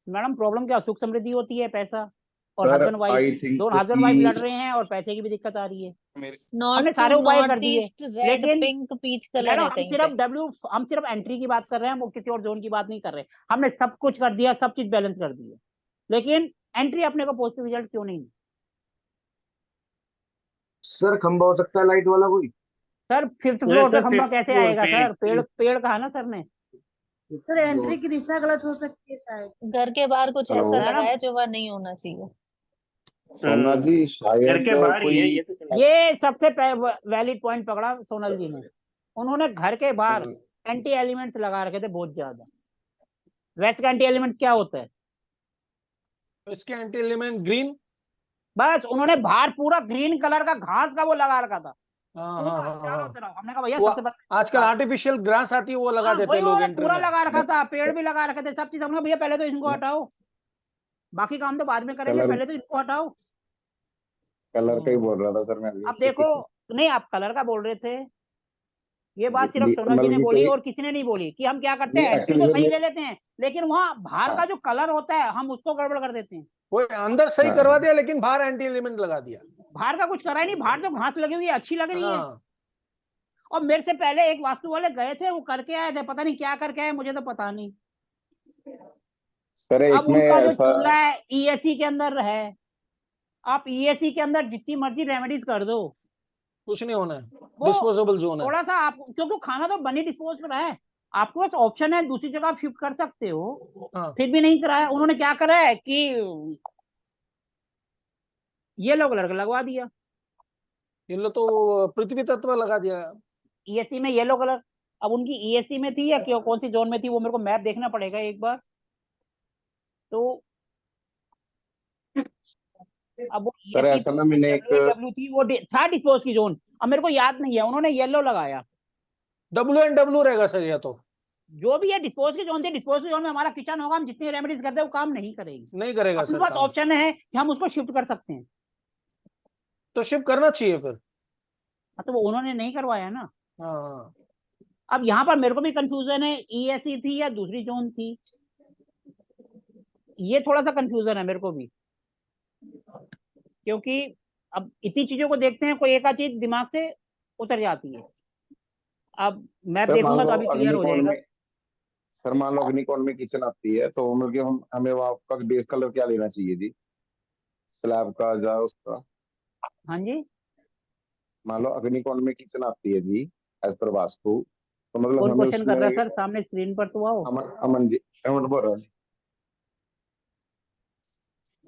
[SPEAKER 1] मैडम प्रॉब्लम क्या, सुख समृद्धि होती है, पैसा और
[SPEAKER 13] sir
[SPEAKER 1] husband wife,
[SPEAKER 13] I think
[SPEAKER 1] दोनों हस्बैंड वाइफ लड़
[SPEAKER 13] कि
[SPEAKER 1] रहे हैं और पैसे की भी दिक्कत आ रही है।
[SPEAKER 13] मेरे
[SPEAKER 9] नॉर्थ
[SPEAKER 1] हमने
[SPEAKER 9] टू
[SPEAKER 1] सारे उपाय कर
[SPEAKER 9] नॉर्थ
[SPEAKER 1] दिए,
[SPEAKER 9] ईस्ट रेड
[SPEAKER 1] लेकिन
[SPEAKER 9] पिंक पीच कलर
[SPEAKER 1] मैडम
[SPEAKER 9] है कहीं पे।
[SPEAKER 1] हम सिर्फ एंट्री की बात कर रहे हैं, वो किसी और जोन की बात नहीं कर रहे। हमने सब कुछ कर दिया, सब चीज बैलेंस कर दी है, लेकिन एंट्री अपने को पॉजिटिव रिजल्ट क्यों नहीं?
[SPEAKER 14] सर खंबा हो सकता है लाइट वाला कोई?
[SPEAKER 1] सर 5th
[SPEAKER 6] ये
[SPEAKER 1] फ्लोर पे
[SPEAKER 6] सर
[SPEAKER 1] खंबा
[SPEAKER 6] 5th
[SPEAKER 1] कैसे
[SPEAKER 6] फ्लोर
[SPEAKER 1] आएगा
[SPEAKER 6] पे
[SPEAKER 1] सर? पेड़ पेड़ कहा ना सर ने।
[SPEAKER 8] सर एंट्री की दिशा गलत हो सकती है शायद।
[SPEAKER 9] घर के बाहर कुछ
[SPEAKER 13] हेलो
[SPEAKER 9] ऐसा लगा
[SPEAKER 1] मैडम
[SPEAKER 9] है जो वहां नहीं होना चाहिए।
[SPEAKER 13] सोना जी
[SPEAKER 6] घर
[SPEAKER 13] शायद
[SPEAKER 6] के बाहर ही
[SPEAKER 13] कोई
[SPEAKER 6] है ये तो चलो।
[SPEAKER 1] ये सबसे वैलिड पॉइंट पकड़ा सोनल जी ने। उन्होंने घर के बाहर एंटी एलिमेंट्स लगा रखे थे बहुत ज्यादा। वैसे का एंटी एलिमेंट क्या होता है?
[SPEAKER 3] इसके एंटी एलिमेंट ग्रीन।
[SPEAKER 1] बस उन्होंने बाहर पूरा ग्रीन कलर का घास का वो लगा रखा था
[SPEAKER 3] हाँ
[SPEAKER 1] पूरा
[SPEAKER 3] हाँ हाँ
[SPEAKER 1] चारों
[SPEAKER 3] हाँ।
[SPEAKER 1] तरफ। हमने कहा भैया
[SPEAKER 3] वो
[SPEAKER 1] सबसे
[SPEAKER 3] आजकल
[SPEAKER 1] पहले
[SPEAKER 3] आर्टिफिशियल ग्रास आती है वो लगा
[SPEAKER 1] हाँ
[SPEAKER 3] देते
[SPEAKER 1] वही
[SPEAKER 3] हैं लोग
[SPEAKER 1] उन्होंने
[SPEAKER 3] एंट्री
[SPEAKER 1] पूरा
[SPEAKER 3] में।
[SPEAKER 1] लगा रखा था, पेड़ भी लगा रखे थे, सब चीज। हमने कहा भैया पहले तो इनको हटाओ, बाकी काम तो बाद में करेंगे,
[SPEAKER 13] कलर
[SPEAKER 1] पहले तो इनको हटाओ।
[SPEAKER 13] कलर का ही बोल रहा था सर मैं
[SPEAKER 1] अब
[SPEAKER 13] भी।
[SPEAKER 1] देखो, नहीं आप कलर का बोल रहे थे, ये बात सिर्फ सोनल जी
[SPEAKER 13] मतलब
[SPEAKER 1] ने
[SPEAKER 13] कि
[SPEAKER 1] बोली
[SPEAKER 13] कोई
[SPEAKER 1] और किसी ने नहीं बोली कि हम क्या करते
[SPEAKER 13] नहीं
[SPEAKER 1] हैं, एंट्री
[SPEAKER 13] एक्चुअली
[SPEAKER 1] तो
[SPEAKER 13] सर
[SPEAKER 1] सही
[SPEAKER 13] ये
[SPEAKER 1] ले लेते हैं, लेकिन वहाँ बाहर का
[SPEAKER 13] हाँ
[SPEAKER 1] जो कलर होता है हम उसको गड़बड़ कर देते हैं।
[SPEAKER 3] वो अंदर सही
[SPEAKER 13] हाँ
[SPEAKER 3] करवा दिया लेकिन बाहर एंटी एलिमेंट लगा दिया।
[SPEAKER 1] बाहर का कुछ करा ही नहीं, बाहर तो घास लगी हुई है, अच्छी लग रही है।
[SPEAKER 3] हाँ
[SPEAKER 1] और मेरे से पहले एक वास्तु वाले गए थे, वो करके आए थे, पता नहीं क्या करके आए, मुझे तो पता नहीं।
[SPEAKER 13] सर
[SPEAKER 1] अब
[SPEAKER 13] एक में
[SPEAKER 1] उनका जो
[SPEAKER 13] ऐसा
[SPEAKER 1] चूल्हा है ईएससी के अंदर है, आप ईएससी के अंदर जितनी मर्जी रेमेडीज कर दो,
[SPEAKER 3] कुछ नहीं होना है,
[SPEAKER 1] वो
[SPEAKER 3] डिस्पोजेबल जोन है।
[SPEAKER 1] थोड़ा सा आप, क्योंकि खाना तो बनी डिस्पोज पर है, आपके पास ऑप्शन है, दूसरी जगह आप शिफ्ट कर सकते हो,
[SPEAKER 3] हाँ
[SPEAKER 1] फिर भी नहीं कराया। उन्होंने क्या करा है कि ये लोग लड़का लगवा दिया
[SPEAKER 3] इन लोग तो पृथ्वी तत्व लगा दिया।
[SPEAKER 1] ईएससी में, येलो कलर। अब उनकी ईएससी में थी या क्यों, कौन सी जोन में थी, वो मेरे को मैप देखना पड़ेगा एक बार। तो अब वो
[SPEAKER 13] सर
[SPEAKER 1] ईएससी
[SPEAKER 13] ऐसा ना मैंने एक
[SPEAKER 1] W थी, वो था डिस्पोज की जोन, अब मेरे को याद नहीं है, उन्होंने येलो लगाया।
[SPEAKER 3] WNW रहेगा सर या तो
[SPEAKER 1] जो भी है डिस्पोज की जोन थी, डिस्पोज की जोन में हमारा किचन होगा, हम जितनी रेमेडीज करते हैं वो काम नहीं करेगी।
[SPEAKER 3] नहीं करेगा
[SPEAKER 1] अपने
[SPEAKER 3] सर
[SPEAKER 1] पास
[SPEAKER 3] काम।
[SPEAKER 1] ऑप्शन है कि हम उसको शिफ्ट कर सकते हैं,
[SPEAKER 3] तो शिफ्ट करना चाहिए फिर।
[SPEAKER 1] तो वो उन्होंने नहीं करवाया ना।
[SPEAKER 3] हाँ
[SPEAKER 1] अब यहाँ पर मेरे को भी कंफ्यूजन है, ईएससी थी या दूसरी जोन थी, ये थोड़ा सा कंफ्यूजन है मेरे को भी, क्योंकि अब इतनी चीजों को देखते हैं, कोई एक आध चीज दिमाग से उतर जाती है। अब मैप
[SPEAKER 13] सर मान
[SPEAKER 1] देखूंगा तो
[SPEAKER 13] लो
[SPEAKER 1] अभी क्लियर हो
[SPEAKER 13] अग्निकोण
[SPEAKER 1] जाएगा।
[SPEAKER 13] में सर मान लो अग्निकोण में किचन आती है तो मतलब कि हम हमें वहाँ का बेस कलर क्या लेना चाहिए जी, स्लैब का या उसका?
[SPEAKER 1] हाँ जी,
[SPEAKER 13] मान लो अग्निकोण में किचन आती है जी एज पर वास्तु, तो मतलब
[SPEAKER 1] कौन
[SPEAKER 13] हमें
[SPEAKER 1] क्वेश्चन कर
[SPEAKER 13] उसमें
[SPEAKER 1] रहा है सर? सामने स्क्रीन पर तो आओ।
[SPEAKER 13] अमन अमन जी अमन बोल रहा जी।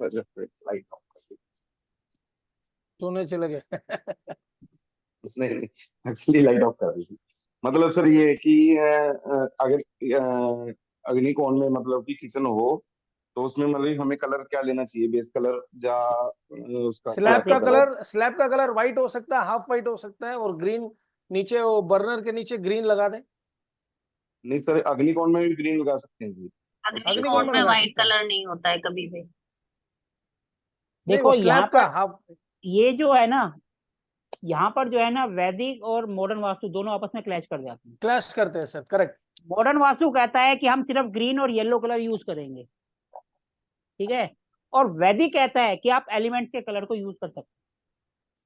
[SPEAKER 13] लाइट ऑफ कर दी।
[SPEAKER 3] सोने चले गए।
[SPEAKER 13] नहीं नहीं, एक्चुअली लाइट ऑफ कर दी थी। मतलब सर ये है कि अगर अग्निकोण में मतलब कि किचन हो तो उसमें मतलब हमें कलर क्या लेना चाहिए, बेस कलर या उसका
[SPEAKER 3] स्लैब
[SPEAKER 13] स्लैब
[SPEAKER 3] का
[SPEAKER 13] का कलर?
[SPEAKER 3] स्लैब का कलर व्हाइट हो सकता है, हाफ व्हाइट हो सकता है, और ग्रीन नीचे वो बर्नर के नीचे ग्रीन लगा दें।
[SPEAKER 13] नहीं सर, अग्निकोण में भी ग्रीन लगा सकते हैं जी।
[SPEAKER 3] अग्निकोण में
[SPEAKER 8] में
[SPEAKER 3] लगा
[SPEAKER 8] व्हाइट
[SPEAKER 3] सकते हैं।
[SPEAKER 8] कलर नहीं होता है कभी भी।
[SPEAKER 3] नहीं, वो
[SPEAKER 1] देखो यहाँ
[SPEAKER 3] स्लैब का
[SPEAKER 1] पर
[SPEAKER 3] हाफ।
[SPEAKER 1] ये जो है ना, यहाँ पर जो है ना, वैदिक और मॉडर्न वास्तु दोनों आपस में क्लैश कर जाते हैं।
[SPEAKER 3] क्लैश करते हैं सर, करेक्ट।
[SPEAKER 1] मॉडर्न वास्तु कहता है कि हम सिर्फ ग्रीन और येलो कलर यूज करेंगे, ठीक है, और वैदिक कहता है कि आप एलिमेंट्स के कलर को यूज कर सकते हैं।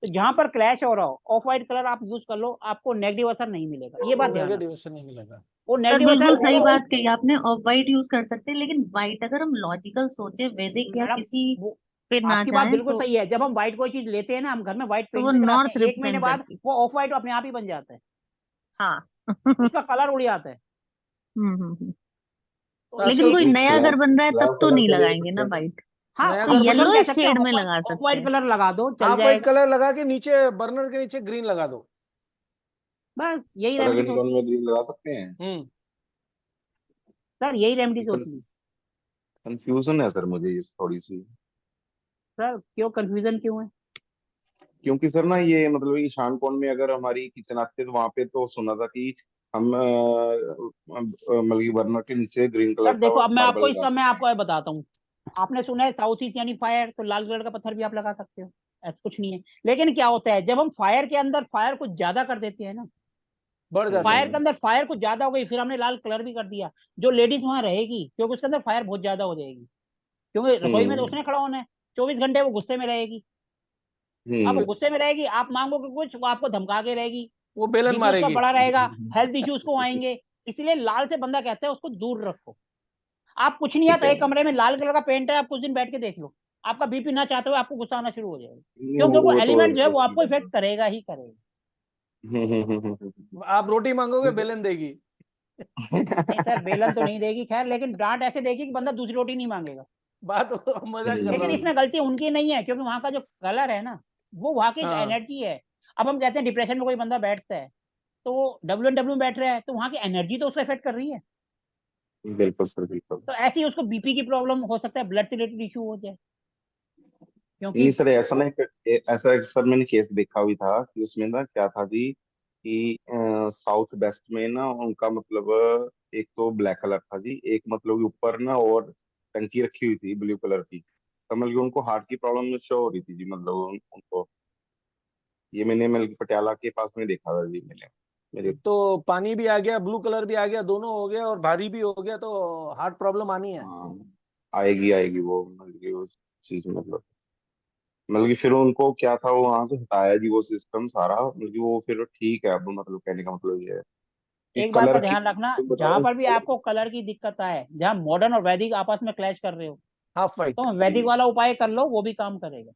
[SPEAKER 1] तो जहां पर क्लैश हो रहा हो, ऑफ व्हाइट कलर आप यूज कर लो, आपको नेगेटिव असर नहीं मिलेगा, ये बात ध्यान रखना।
[SPEAKER 3] नेगेटिव से नहीं मिलेगा।
[SPEAKER 1] वो
[SPEAKER 8] सर
[SPEAKER 1] नेगेटिव
[SPEAKER 8] बिल्कुल
[SPEAKER 1] असर
[SPEAKER 8] सही
[SPEAKER 1] वो
[SPEAKER 8] बात कही आपने, ऑफ वाइट यूज कर सकते हैं, लेकिन व्हाइट अगर हम लॉजिकल सोचे वैदिक या
[SPEAKER 1] मैडम,
[SPEAKER 8] किसी
[SPEAKER 1] वो
[SPEAKER 8] पे ना
[SPEAKER 1] आपकी बात
[SPEAKER 8] जाए
[SPEAKER 1] बिल्कुल
[SPEAKER 8] तो
[SPEAKER 1] सही है। जब हम व्हाइट कोई चीज लेते हैं ना, हम घर में व्हाइट
[SPEAKER 8] वो
[SPEAKER 1] पेंट भी कराते
[SPEAKER 8] नॉर्थ
[SPEAKER 1] हैं, 1 महीने
[SPEAKER 8] रिप्रेजेंट
[SPEAKER 1] बाद
[SPEAKER 8] करती।
[SPEAKER 1] वो ऑफ व्हाइट अपने आप ही बन जाता है,
[SPEAKER 8] हाँ।
[SPEAKER 1] उसका कलर उड़ जाता है। तो
[SPEAKER 8] लेकिन
[SPEAKER 3] आजकल
[SPEAKER 8] कोई
[SPEAKER 13] नहीं,
[SPEAKER 8] नया घर
[SPEAKER 13] स्लैब
[SPEAKER 8] बन रहा है
[SPEAKER 13] स्लैब
[SPEAKER 8] तब तो
[SPEAKER 13] कलर
[SPEAKER 8] नहीं
[SPEAKER 13] तो ले
[SPEAKER 8] लगाएंगे
[SPEAKER 13] सकते
[SPEAKER 8] ना
[SPEAKER 13] हैं।
[SPEAKER 8] व्हाइट।
[SPEAKER 1] हाँ,
[SPEAKER 3] नया
[SPEAKER 1] तो
[SPEAKER 3] घर
[SPEAKER 1] येलो
[SPEAKER 3] बना,
[SPEAKER 8] येलो
[SPEAKER 1] कह सकते हैं,
[SPEAKER 8] शेड में लगा
[SPEAKER 1] ऑफ
[SPEAKER 8] सकते
[SPEAKER 1] व्हाइट
[SPEAKER 8] हैं।
[SPEAKER 1] कलर लगा दो, चल
[SPEAKER 3] हाफ व्हाइट
[SPEAKER 1] जाएगा।
[SPEAKER 3] कलर लगा के नीचे बर्नर के नीचे ग्रीन लगा दो।
[SPEAKER 1] बस यही
[SPEAKER 13] सर
[SPEAKER 1] रेमेडीज
[SPEAKER 13] अग्निकोण
[SPEAKER 1] होती
[SPEAKER 13] में ग्रीन लगा सकते हैं?
[SPEAKER 3] हम्म।
[SPEAKER 1] सर, यही रेमेडीज होती है।
[SPEAKER 13] कंफ्यूजन है सर मुझे इस थोड़ी सी,
[SPEAKER 1] सर क्यों कंफ्यूजन क्यों है?
[SPEAKER 13] क्योंकि सर ना ये मतलब ईशान कोण में अगर हमारी किचन आती है तो वहां पे तो सुना था कि हम मतलब कि बर्नर के नीचे ग्रीन कलर
[SPEAKER 1] सर देखो,
[SPEAKER 13] का
[SPEAKER 1] अब मैं
[SPEAKER 13] मार्बल
[SPEAKER 1] आपको
[SPEAKER 13] लगा
[SPEAKER 1] इसका मैं
[SPEAKER 13] सकते
[SPEAKER 1] आपको बताता हूँ। आपने सुना है साउथ ईस्ट यानी फायर, तो लाल कलर का पत्थर भी आप लगा सकते हो, ऐसा कुछ नहीं है। लेकिन क्या होता है, जब हम फायर के अंदर फायर कुछ ज्यादा कर देते हैं ना,
[SPEAKER 3] बढ़
[SPEAKER 13] हैं।
[SPEAKER 3] जाता है।
[SPEAKER 1] फायर के अंदर फायर कुछ ज्यादा हो गई, फिर हमने लाल कलर भी कर दिया, जो लेडीज वहां रहेगी, क्योंकि उसके अंदर फायर बहुत ज्यादा हो जाएगी, क्योंकि रसोई में तो
[SPEAKER 13] हम्म
[SPEAKER 1] उसने खड़ा होना है, 24 घंटे वो गुस्से में रहेगी। अब वो
[SPEAKER 13] हम्म
[SPEAKER 1] गुस्से में रहेगी, आप मांगोगे कुछ, वो आपको धमका के रहेगी,
[SPEAKER 3] वो बेलन
[SPEAKER 1] बीपी उसका
[SPEAKER 3] मारेगी।
[SPEAKER 1] बढ़ा रहेगा, हेल्थ इश्यूज को आएंगे। इसलिए लाल से बंदा कहता है उसको दूर रखो। आप कुछ नहीं है
[SPEAKER 13] ठीक
[SPEAKER 1] तो
[SPEAKER 13] है।
[SPEAKER 1] एक कमरे में लाल कलर का पेंट है, आप कुछ दिन बैठ के देख लो, आपका बीपी ना चाहते हुए आपको गुस्सा आना शुरू हो जाएगा,
[SPEAKER 13] नहीं,
[SPEAKER 1] क्योंकि वो
[SPEAKER 13] वो तो
[SPEAKER 1] एलिमेंट जो है वो
[SPEAKER 13] ठीक
[SPEAKER 1] आपको
[SPEAKER 13] है।
[SPEAKER 1] इफेक्ट करेगा ही करेगा।
[SPEAKER 3] आप रोटी मांगोगे बेलन देगी।
[SPEAKER 1] नहीं सर, बेलन तो नहीं देगी खैर, लेकिन डांट ऐसे देगी कि बंदा दूसरी रोटी नहीं मांगेगा।
[SPEAKER 3] बात मजाक कर रहा
[SPEAKER 1] लेकिन
[SPEAKER 3] हूँ।
[SPEAKER 1] इसमें गलती उनकी नहीं है, क्योंकि वहां का जो कलर है ना, वो वहां की
[SPEAKER 3] हाँ,
[SPEAKER 1] एनर्जी है। अब हम कहते हैं डिप्रेशन में कोई बंदा बैठता है, तो वो डब्ल्यू में बैठ रहा है, तो वहां की एनर्जी तो उसको इफेक्ट कर रही है।
[SPEAKER 13] बिल्कुल सर बिल्कुल।
[SPEAKER 1] तो ऐसे ही उसको बीपी की प्रॉब्लम हो सकता है, ब्लड से रिलेटेड इशू हो जाए, क्योंकि
[SPEAKER 13] नहीं सर, ऐसा नहीं, ऐसा एक सर मैंने केस देखा हुई था कि उसमें ना क्या था जी कि साउथ वेस्ट में ना उनका मतलब एक तो ब्लैक कलर था जी, एक मतलब कि ऊपर ना और टंकी रखी हुई थी ब्लू कलर की, तो मतलब कि उनको हार्ट की प्रॉब्लम शो हो रही थी जी, मतलब उनको। ये मैंने मतलब कि पटियाला के पास में देखा था जी मैंने मेरे।
[SPEAKER 3] एक तो पानी भी आ गया, ब्लू कलर भी आ गया, दोनों हो गया और भारी भी हो गया, तो हार्ट प्रॉब्लम आनी है।
[SPEAKER 13] हाँ, आएगी आएगी वो मतलब कि वो चीज मतलब कि फिर उनको क्या था, वो वहां से हटाया जी वो सिस्टम सारा, मतलब कि वो फिर ठीक है अब, मतलब कहने का मतलब ये है कि
[SPEAKER 1] एक बात का
[SPEAKER 13] कलर की
[SPEAKER 1] ध्यान रखना,
[SPEAKER 13] तुम
[SPEAKER 1] जहां
[SPEAKER 13] बताओ
[SPEAKER 1] पर भी
[SPEAKER 13] कलर।
[SPEAKER 1] आपको कलर की दिक्कत आए, जहां मॉडर्न और वैदिक आपस में क्लैश कर रहे हो,
[SPEAKER 3] हाफ वाइट।
[SPEAKER 1] तो वैदिक वाला उपाय कर लो, वो भी काम करेगा,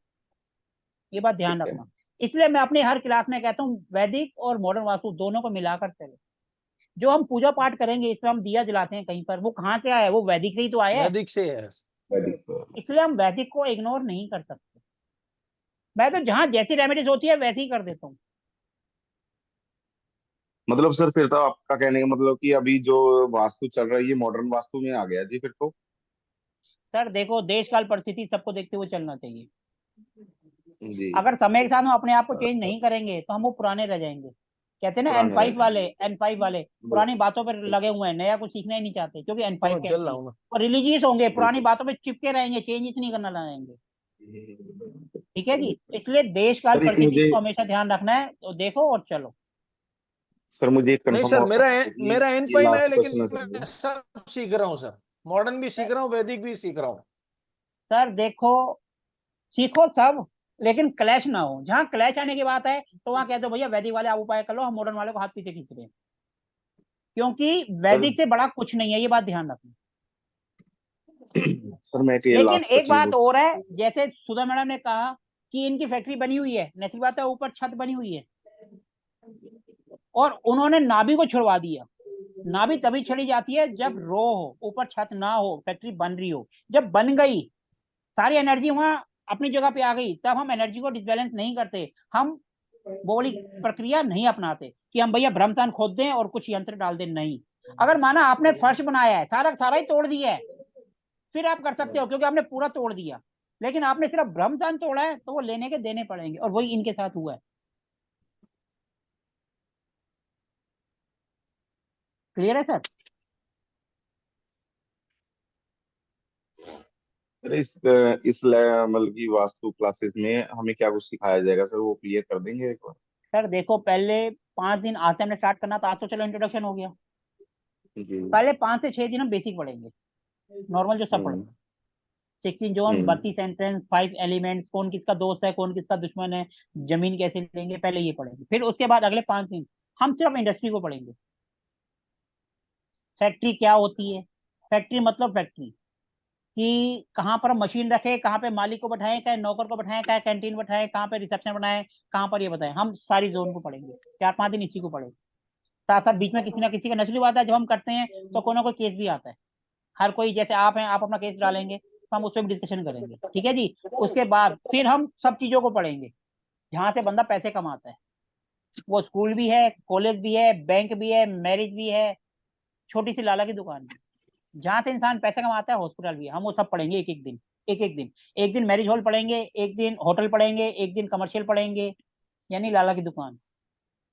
[SPEAKER 1] ये बात ध्यान
[SPEAKER 13] ठीक है।
[SPEAKER 1] रखना। इसलिए मैं अपनी हर क्लास में कहता हूँ वैदिक और मॉडर्न वास्तु दोनों को मिलाकर चले। जो हम पूजा पाठ करेंगे, इसमें हम दिया जलाते हैं कहीं पर, वो कहाँ से आया है? वो वैदिक से ही तो आया है।
[SPEAKER 3] वैदिक से है।
[SPEAKER 1] इसलिए हम वैदिक को इग्नोर नहीं कर सकते। मैं तो जहां जैसी रेमेडीज होती है वैसी ही कर देता हूँ।
[SPEAKER 13] मतलब सर फिर तो आपका कहने का मतलब कि अभी जो वास्तु चल रहा है ये मॉडर्न वास्तु में आ गया जी फिर तो?
[SPEAKER 1] सर देखो, देश काल परिस्थिति सबको देखते हुए चलना चाहिए।
[SPEAKER 13] जी।
[SPEAKER 1] अगर समय के साथ हम अपने आप को चेंज नहीं करेंगे तो हम वो पुराने रह जाएंगे। कहते हैं ना
[SPEAKER 13] पुराने रह
[SPEAKER 1] N5 वाले पुरानी बातों पर लगे हुए हैं, नया कुछ सीखना ही नहीं चाहते, क्योंकि N5
[SPEAKER 3] और जल
[SPEAKER 1] कहती
[SPEAKER 3] रहा
[SPEAKER 1] है।
[SPEAKER 3] हूँ मैं।
[SPEAKER 1] और रिलीजियस होंगे, पुरानी
[SPEAKER 13] बिल्कुल।
[SPEAKER 1] बातों पे चिपके रहेंगे, चेंज ही नहीं करना लाएंगे। ठीक है जी, इसलिए देश काल
[SPEAKER 13] सर एक
[SPEAKER 1] परिस्थिति
[SPEAKER 13] मुझे
[SPEAKER 1] को हमेशा ध्यान रखना है, तो देखो और चलो।
[SPEAKER 13] सर मुझे एक
[SPEAKER 3] नहीं
[SPEAKER 13] कंफर्म
[SPEAKER 3] सर,
[SPEAKER 13] और
[SPEAKER 3] मेरा
[SPEAKER 13] करना है कि
[SPEAKER 3] मेरा
[SPEAKER 13] ये
[SPEAKER 3] N5 है,
[SPEAKER 13] लास्ट
[SPEAKER 3] लेकिन
[SPEAKER 13] क्वेश्चन है सर
[SPEAKER 3] मैं
[SPEAKER 13] ये।
[SPEAKER 3] सब सीख रहा हूँ सर। मॉडर्न भी सीख रहा हूँ, वैदिक भी सीख रहा हूँ।
[SPEAKER 1] सर देखो, सीखो सब, लेकिन क्लैश ना हो। जहाँ क्लैश आने की बात है तो वहां कह दो भैया वैदिक वाले आप उपाय कर लो, हम मॉडर्न वाले को हाथ पीछे खींच रहे हैं, क्योंकि
[SPEAKER 13] सर
[SPEAKER 1] वैदिक से बड़ा कुछ नहीं है, ये बात ध्यान रखना।
[SPEAKER 13] सर मैं एक ये
[SPEAKER 1] लेकिन
[SPEAKER 13] लास्ट
[SPEAKER 1] एक
[SPEAKER 13] क्वेश्चन
[SPEAKER 1] बात
[SPEAKER 13] पूछ।
[SPEAKER 1] और है, जैसे सुधा मैडम ने कहा कि इनकी फैक्ट्री बनी हुई है, नेचुरल बात है, ऊपर छत बनी हुई है, और उन्होंने नाभि को छुड़वा दिया। नाभि तभी छड़ी जाती है जब रो हो, ऊपर छत ना हो, फैक्ट्री बन रही हो। जब बन गई सारी एनर्जी वहाँ अपनी जगह पे आ गई, तब हम एनर्जी को डिसबैलेंस नहीं करते, हम वो वाली प्रक्रिया नहीं अपनाते कि हम भैया ब्रह्मस्थान खोद दें और कुछ यंत्र डाल दें। नहीं, अगर माना आपने फर्श बनाया है, सारा सारा ही तोड़ दिया है, फिर आप कर सकते हो क्योंकि आपने पूरा तोड़ दिया। लेकिन आपने सिर्फ ब्रह्मस्थान तोड़ा है तो वो लेने के देने पड़ेंगे, और वही इनके साथ हुआ है। क्लियर है सर?
[SPEAKER 13] मतलब की वास्तु क्लासेस में हमें क्या कुछ सिखाया जाएगा सर, वो क्लियर कर देंगे एक बार?
[SPEAKER 1] सर देखो, पहले 5 दिन आज से हमने स्टार्ट करना था, आज तो चलो इंट्रोडक्शन हो गया।
[SPEAKER 13] जी।
[SPEAKER 1] पहले 5 से 6 दिन हम बेसिक पढ़ेंगे, नॉर्मल जो सब पढ़ेंगे। 16 जोन, 32 सेंटेंस, 5 एलिमेंट्स, कौन किसका दोस्त है, कौन किसका दुश्मन है, जमीन कैसे लेंगे, पहले ये पढ़ेंगे। फिर उसके बाद अगले 5 दिन हम सिर्फ इंडस्ट्री को पढ़ेंगे। फैक्ट्री क्या होती है, फैक्ट्री मतलब फैक्ट्री कि कहाँ पर मशीन रखे, कहाँ पे मालिक को बैठाएं, क्या नौकर को बैठाएं, क्या कैंटीन बैठाएं, कहाँ पे रिसेप्शन बनाएं, कहाँ पर ये बताएं। हम सारी जोन को पढ़ेंगे, 4-5 दिन इसी को पढ़ेंगे। साथ साथ बीच में किसी ना किसी का नस्ली बात है, जब हम करते हैं तो कोई ना कोई केस भी आता है। हर कोई, जैसे आप हैं, आप अपना केस डालेंगे तो हम उस पर भी डिस्कशन करेंगे, ठीक है जी। उसके बाद फिर हम सब चीजों को पढ़ेंगे जहाँ से बंदा पैसे कमाता है। वो स्कूल भी है, कॉलेज भी है, बैंक भी है, मैरिज भी है, छोटी सी लाला की दुकान भी, जहाँ से इंसान पैसे कमाता है, हॉस्पिटल भी है। हम वो सब पढ़ेंगे एक एक दिन, एक एक दिन। एक दिन मैरिज हॉल पढ़ेंगे, एक दिन होटल पढ़ेंगे, एक दिन कमर्शियल पढ़ेंगे यानी लाला की दुकान,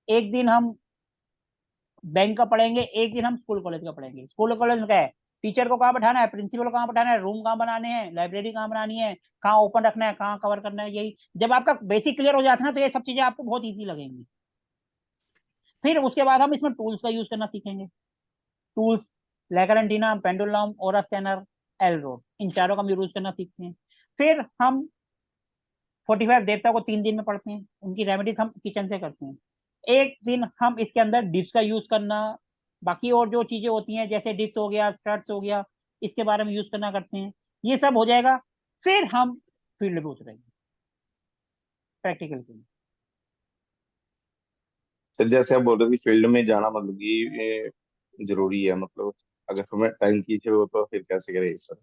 [SPEAKER 1] एक दिन हम बैंक का पढ़ेंगे, एक दिन हम स्कूल कॉलेज का पढ़ेंगे। स्कूल कॉलेज में क्या है, टीचर को कहाँ बैठाना है, प्रिंसिपल को कहाँ बैठाना है, रूम कहाँ बनाने हैं, लाइब्रेरी कहाँ बनानी है, कहाँ ओपन रखना है, कहाँ कवर करना है। यही जब आपका बेसिक क्लियर हो जाता है ना, तो ये सब चीजें आपको बहुत ईजी लगेंगी। फिर उसके बाद हम इसमें टूल्स का यूज करना सीखेंगे। टूल्स, लेकर एंटीना, पेंडुलम, ओरा स्कैनर, एल रोड, इन चारों का हम यूज करना सीखते हैं। फिर हम 45 देवता को 3 दिन में पढ़ते हैं, उनकी रेमेडीज हम किचन से करते हैं। एक दिन हम इसके अंदर डिप्स का यूज करना, बाकी और जो चीजें होती हैं जैसे डिप्स हो गया, स्टड्स हो गया, इसके बारे में यूज करना करते हैं। ये सब हो जाएगा, फिर हम फील्ड में उतरेंगे प्रैक्टिकल के लिए।
[SPEAKER 13] सर जैसे आप बोल रहे थे फील्ड में जाना मतलब कि ये जरूरी है, मतलब अगर हमें टाइम की चाहिए हो तो फिर कैसे करें सर?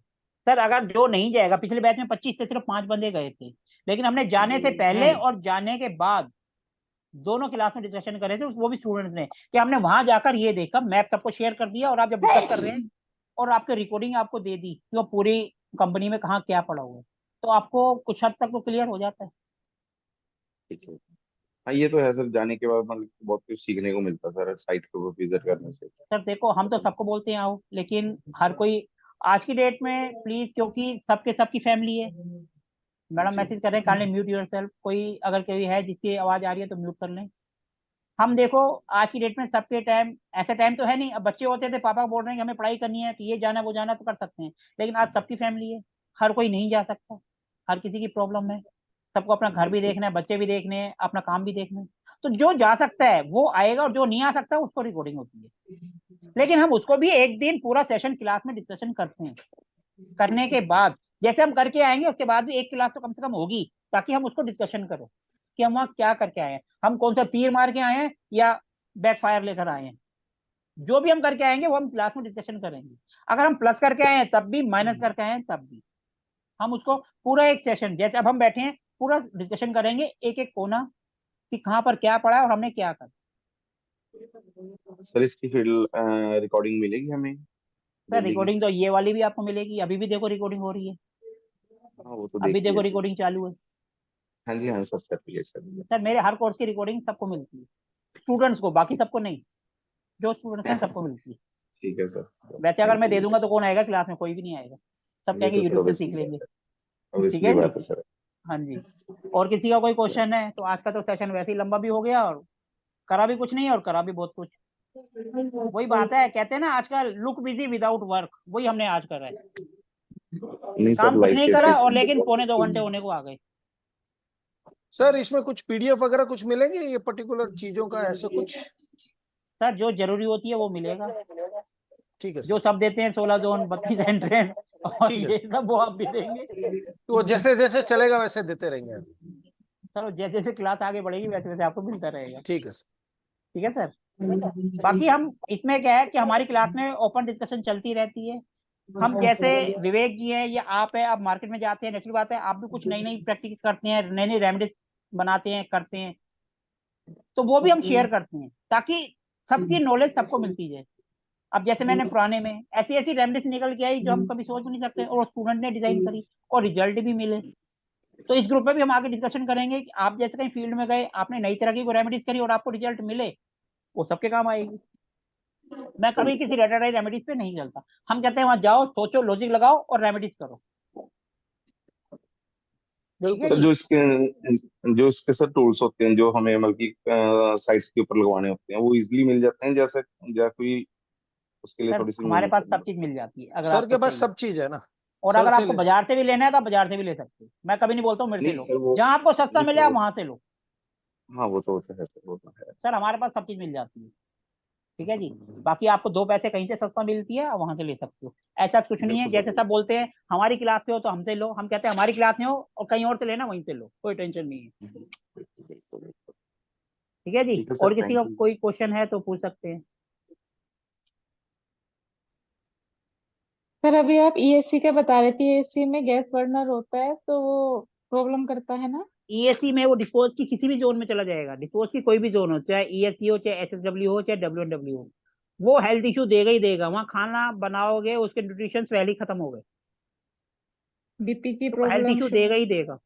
[SPEAKER 1] सर अगर जो नहीं जाएगा, पिछले बैच में 25 से सिर्फ 5 बंदे गए थे, लेकिन हमने जाने से पहले और जाने के बाद दोनों क्लास में डिस्कशन करे थे, वो भी स्टूडेंट्स ने, कि हमने वहां जाकर ये देखा, मैप सबको शेयर कर दिया, और आप जब डिस्कस कर रहे हैं और आपकी रिकॉर्डिंग आपको दे दी कि वो पूरी कंपनी में कहाँ क्या पड़ा हुआ है, तो आपको कुछ हद तक तो क्लियर हो जाता है।
[SPEAKER 13] ठीक है। हाँ ये तो है सर, जाने के बाद मतलब बहुत कुछ सीखने को मिलता है सर साइट को विजिट करने से।
[SPEAKER 1] सर देखो, हम तो सबको बोलते हैं आओ, लेकिन हर कोई आज की डेट में प्लीज, क्योंकि सबके सबकी फैमिली है। मैडम मैसेज कर रहे हैं, काइंडली म्यूट योरसेल्फ, कोई अगर कोई है जिसकी आवाज आ रही है तो म्यूट कर लें। हम देखो आज की डेट में सबके टाइम, ऐसा टाइम तो है नहीं। अब बच्चे होते थे, पापा बोल रहे हैं कि हमें पढ़ाई करनी है, तो ये जाना वो जाना तो कर सकते हैं, लेकिन आज सबकी फैमिली है, हर कोई नहीं जा सकता, हर किसी की प्रॉब्लम है, सबको अपना घर भी देखना है, बच्चे भी देखने हैं, अपना काम भी देखना है। तो जो जा सकता है वो आएगा, और जो नहीं आ सकता उसको रिकॉर्डिंग होती है। लेकिन हम उसको भी एक दिन पूरा सेशन क्लास में डिस्कशन करते हैं। करने के बाद जैसे हम करके आएंगे, उसके बाद भी एक क्लास तो कम से कम होगी, ताकि हम उसको डिस्कशन करें कि हम वहाँ क्या करके आए हैं, हम कौन सा तीर मार के आए हैं या बैकफायर लेकर आए हैं। जो भी हम करके आएंगे वो हम क्लास में डिस्कशन करेंगे। अगर हम प्लस करके आए हैं तब भी, माइनस करके आए हैं तब भी, हम उसको पूरा एक सेशन, जैसे अब हम बैठे हैं, पूरा डिस्कशन करेंगे, एक एक कोना कि कहाँ पर क्या पढ़ा है और हमने क्या करा।
[SPEAKER 13] सर इसकी फील्ड रिकॉर्डिंग मिलेगी हमें?
[SPEAKER 1] सर रिकॉर्डिंग तो ये वाली भी आपको मिलेगी, अभी भी देखो रिकॉर्डिंग हो रही है,
[SPEAKER 13] हाँ वो तो
[SPEAKER 1] अभी
[SPEAKER 13] देखिए
[SPEAKER 1] देखो
[SPEAKER 13] सर।
[SPEAKER 1] रिकॉर्डिंग चालू है।
[SPEAKER 13] हाँ जी हाँ सर, सर
[SPEAKER 1] सर मेरे हर कोर्स की रिकॉर्डिंग सबको मिलती है, स्टूडेंट्स को, बाकी सबको नहीं, जो स्टूडेंट्स हैं सबको मिलती है।
[SPEAKER 13] ठीक है सर।
[SPEAKER 1] वैसे अगर मैं दे दूंगा तो कौन आएगा क्लास में, कोई भी नहीं आएगा, सब
[SPEAKER 13] ये
[SPEAKER 1] कहेंगे
[SPEAKER 13] तो सर
[SPEAKER 1] यूट्यूब से सीख लेंगे। ठीक है
[SPEAKER 13] बात है
[SPEAKER 1] जी,
[SPEAKER 13] सर।
[SPEAKER 1] हाँ जी। और किसी का कोई क्वेश्चन है तो, आज का तो सेशन वैसे ही लंबा भी हो गया, और करा भी कुछ नहीं और करा भी बहुत कुछ। वही बात है, कहते हैं ना आजकल लुक बिजी विदाउट वर्क, वही हमने आज करा है।
[SPEAKER 13] नहीं सर,
[SPEAKER 1] काम कुछ
[SPEAKER 13] लाइव
[SPEAKER 1] नहीं करा,
[SPEAKER 13] केसेस।
[SPEAKER 1] और लेकिन 1.25 घंटे होने को आ गए।
[SPEAKER 3] सर इसमें कुछ पीडीएफ वगैरह कुछ मिलेंगे ये पर्टिकुलर चीजों का, ऐसे कुछ?
[SPEAKER 1] सर जो जरूरी होती है वो मिलेगा,
[SPEAKER 3] ठीक है
[SPEAKER 1] जो
[SPEAKER 3] सर।
[SPEAKER 1] सब देते हैं 16 जोन, 32 एंट्रेंस और
[SPEAKER 3] ठीक है
[SPEAKER 1] ये
[SPEAKER 3] सर।
[SPEAKER 1] सब, वो आप भी देंगे।
[SPEAKER 3] तो वो जैसे जैसे चलेगा वैसे देते रहेंगे।
[SPEAKER 1] सर जैसे जैसे क्लास आगे बढ़ेगी वैसे वैसे आपको मिलता रहेगा।
[SPEAKER 3] ठीक है सर।
[SPEAKER 1] ठीक है सर। बाकी हम इसमें क्या है कि हमारी क्लास में ओपन डिस्कशन चलती रहती है, हम जैसे विवेक जी हैं या आप है, आप मार्केट में जाते हैं, नेचुरल बात है, आप भी कुछ नई नई प्रैक्टिस करते हैं, नई नई रेमेडीज बनाते हैं, करते हैं, तो वो भी हम शेयर करते हैं ताकि सबकी नॉलेज सबको मिलती जाए। अब जैसे मैंने पुराने में ऐसी ऐसी रेमेडीज निकल के आई जो हम कभी सोच भी नहीं सकते, और स्टूडेंट ने डिजाइन करी और रिजल्ट भी मिले। तो इस ग्रुप में भी हम आगे डिस्कशन करेंगे कि आप जैसे कहीं फील्ड में गए, आपने नई तरह की रेमेडीज करी और आपको रिजल्ट मिले, वो सबके काम आएगी। मैं कभी किसी रेटाडाई रेमेडीज पे नहीं चलता। हम कहते हैं वहां जाओ, सोचो, लॉजिक लगाओ और रेमेडीज करो।
[SPEAKER 13] तो जो इसके सर टूल्स होते हैं जो हमें मतलब की साइट्स के ऊपर लगवाने होते हैं, वो इजीली मिल जाते हैं, जैसे या कोई उसके लिए
[SPEAKER 1] सर
[SPEAKER 13] थोड़ी सी
[SPEAKER 1] हमारे
[SPEAKER 13] मेहनत
[SPEAKER 1] पास
[SPEAKER 13] करनी
[SPEAKER 1] सब चीज मिल जाती है अगर
[SPEAKER 3] सर
[SPEAKER 1] आपको
[SPEAKER 3] के पास
[SPEAKER 1] चाहिए।
[SPEAKER 3] सब चीज है ना,
[SPEAKER 1] और
[SPEAKER 3] सर
[SPEAKER 1] अगर
[SPEAKER 3] से
[SPEAKER 1] आपको
[SPEAKER 3] ले
[SPEAKER 1] बाजार से भी लेना है तो आप बाजार से भी ले सकते हो। मैं कभी नहीं बोलता हूँ मेरे से
[SPEAKER 13] नहीं
[SPEAKER 1] लो,
[SPEAKER 13] सर वो
[SPEAKER 1] जहाँ आपको सस्ता
[SPEAKER 13] नहीं
[SPEAKER 1] मिले
[SPEAKER 13] सर
[SPEAKER 1] आप
[SPEAKER 13] वो
[SPEAKER 1] वहां से लो।
[SPEAKER 13] हाँ वो तो है सर, वो तो है।
[SPEAKER 1] सर हमारे पास सब चीज मिल जाती है, ठीक है जी। बाकी आपको 2 पैसे कहीं से सस्ता मिलती है, आप वहां से ले सकते हो। ऐसा कुछ नहीं है
[SPEAKER 13] बिल्कुल
[SPEAKER 1] जैसे
[SPEAKER 13] सर।
[SPEAKER 1] सब बोलते हैं हमारी क्लास से हो तो हमसे लो। हम कहते हैं हमारी क्लास में हो और कहीं और से लेना वहीं से लो, कोई टेंशन नहीं है। ठीक है जी।
[SPEAKER 13] ठीक है सर,
[SPEAKER 1] और किसी का
[SPEAKER 13] थैंक यू।
[SPEAKER 1] कोई क्वेश्चन है तो पूछ सकते हैं।
[SPEAKER 4] सर अभी आप ईएससी का बता रहे थे, ईएससी में गैस बर्नर होता है तो वो प्रॉब्लम करता है ना?
[SPEAKER 1] ईएससी में वो डिस्पोज की किसी भी जोन में चला जाएगा, डिस्पोज की कोई भी जोन हो, चाहे ईएससी हो, चाहे एसएसडब्ल्यू हो, चाहे डब्ल्यूएनडब्ल्यू हो, वो हेल्थ इशू देगा ही देगा। वहां खाना बनाओगे उसके न्यूट्रिशन पहले ही खत्म हो गए,
[SPEAKER 4] बीपी की
[SPEAKER 1] तो हेल्थ
[SPEAKER 4] प्रॉब्लम,
[SPEAKER 1] इशू देगा
[SPEAKER 4] शुगर।
[SPEAKER 1] ही देगा।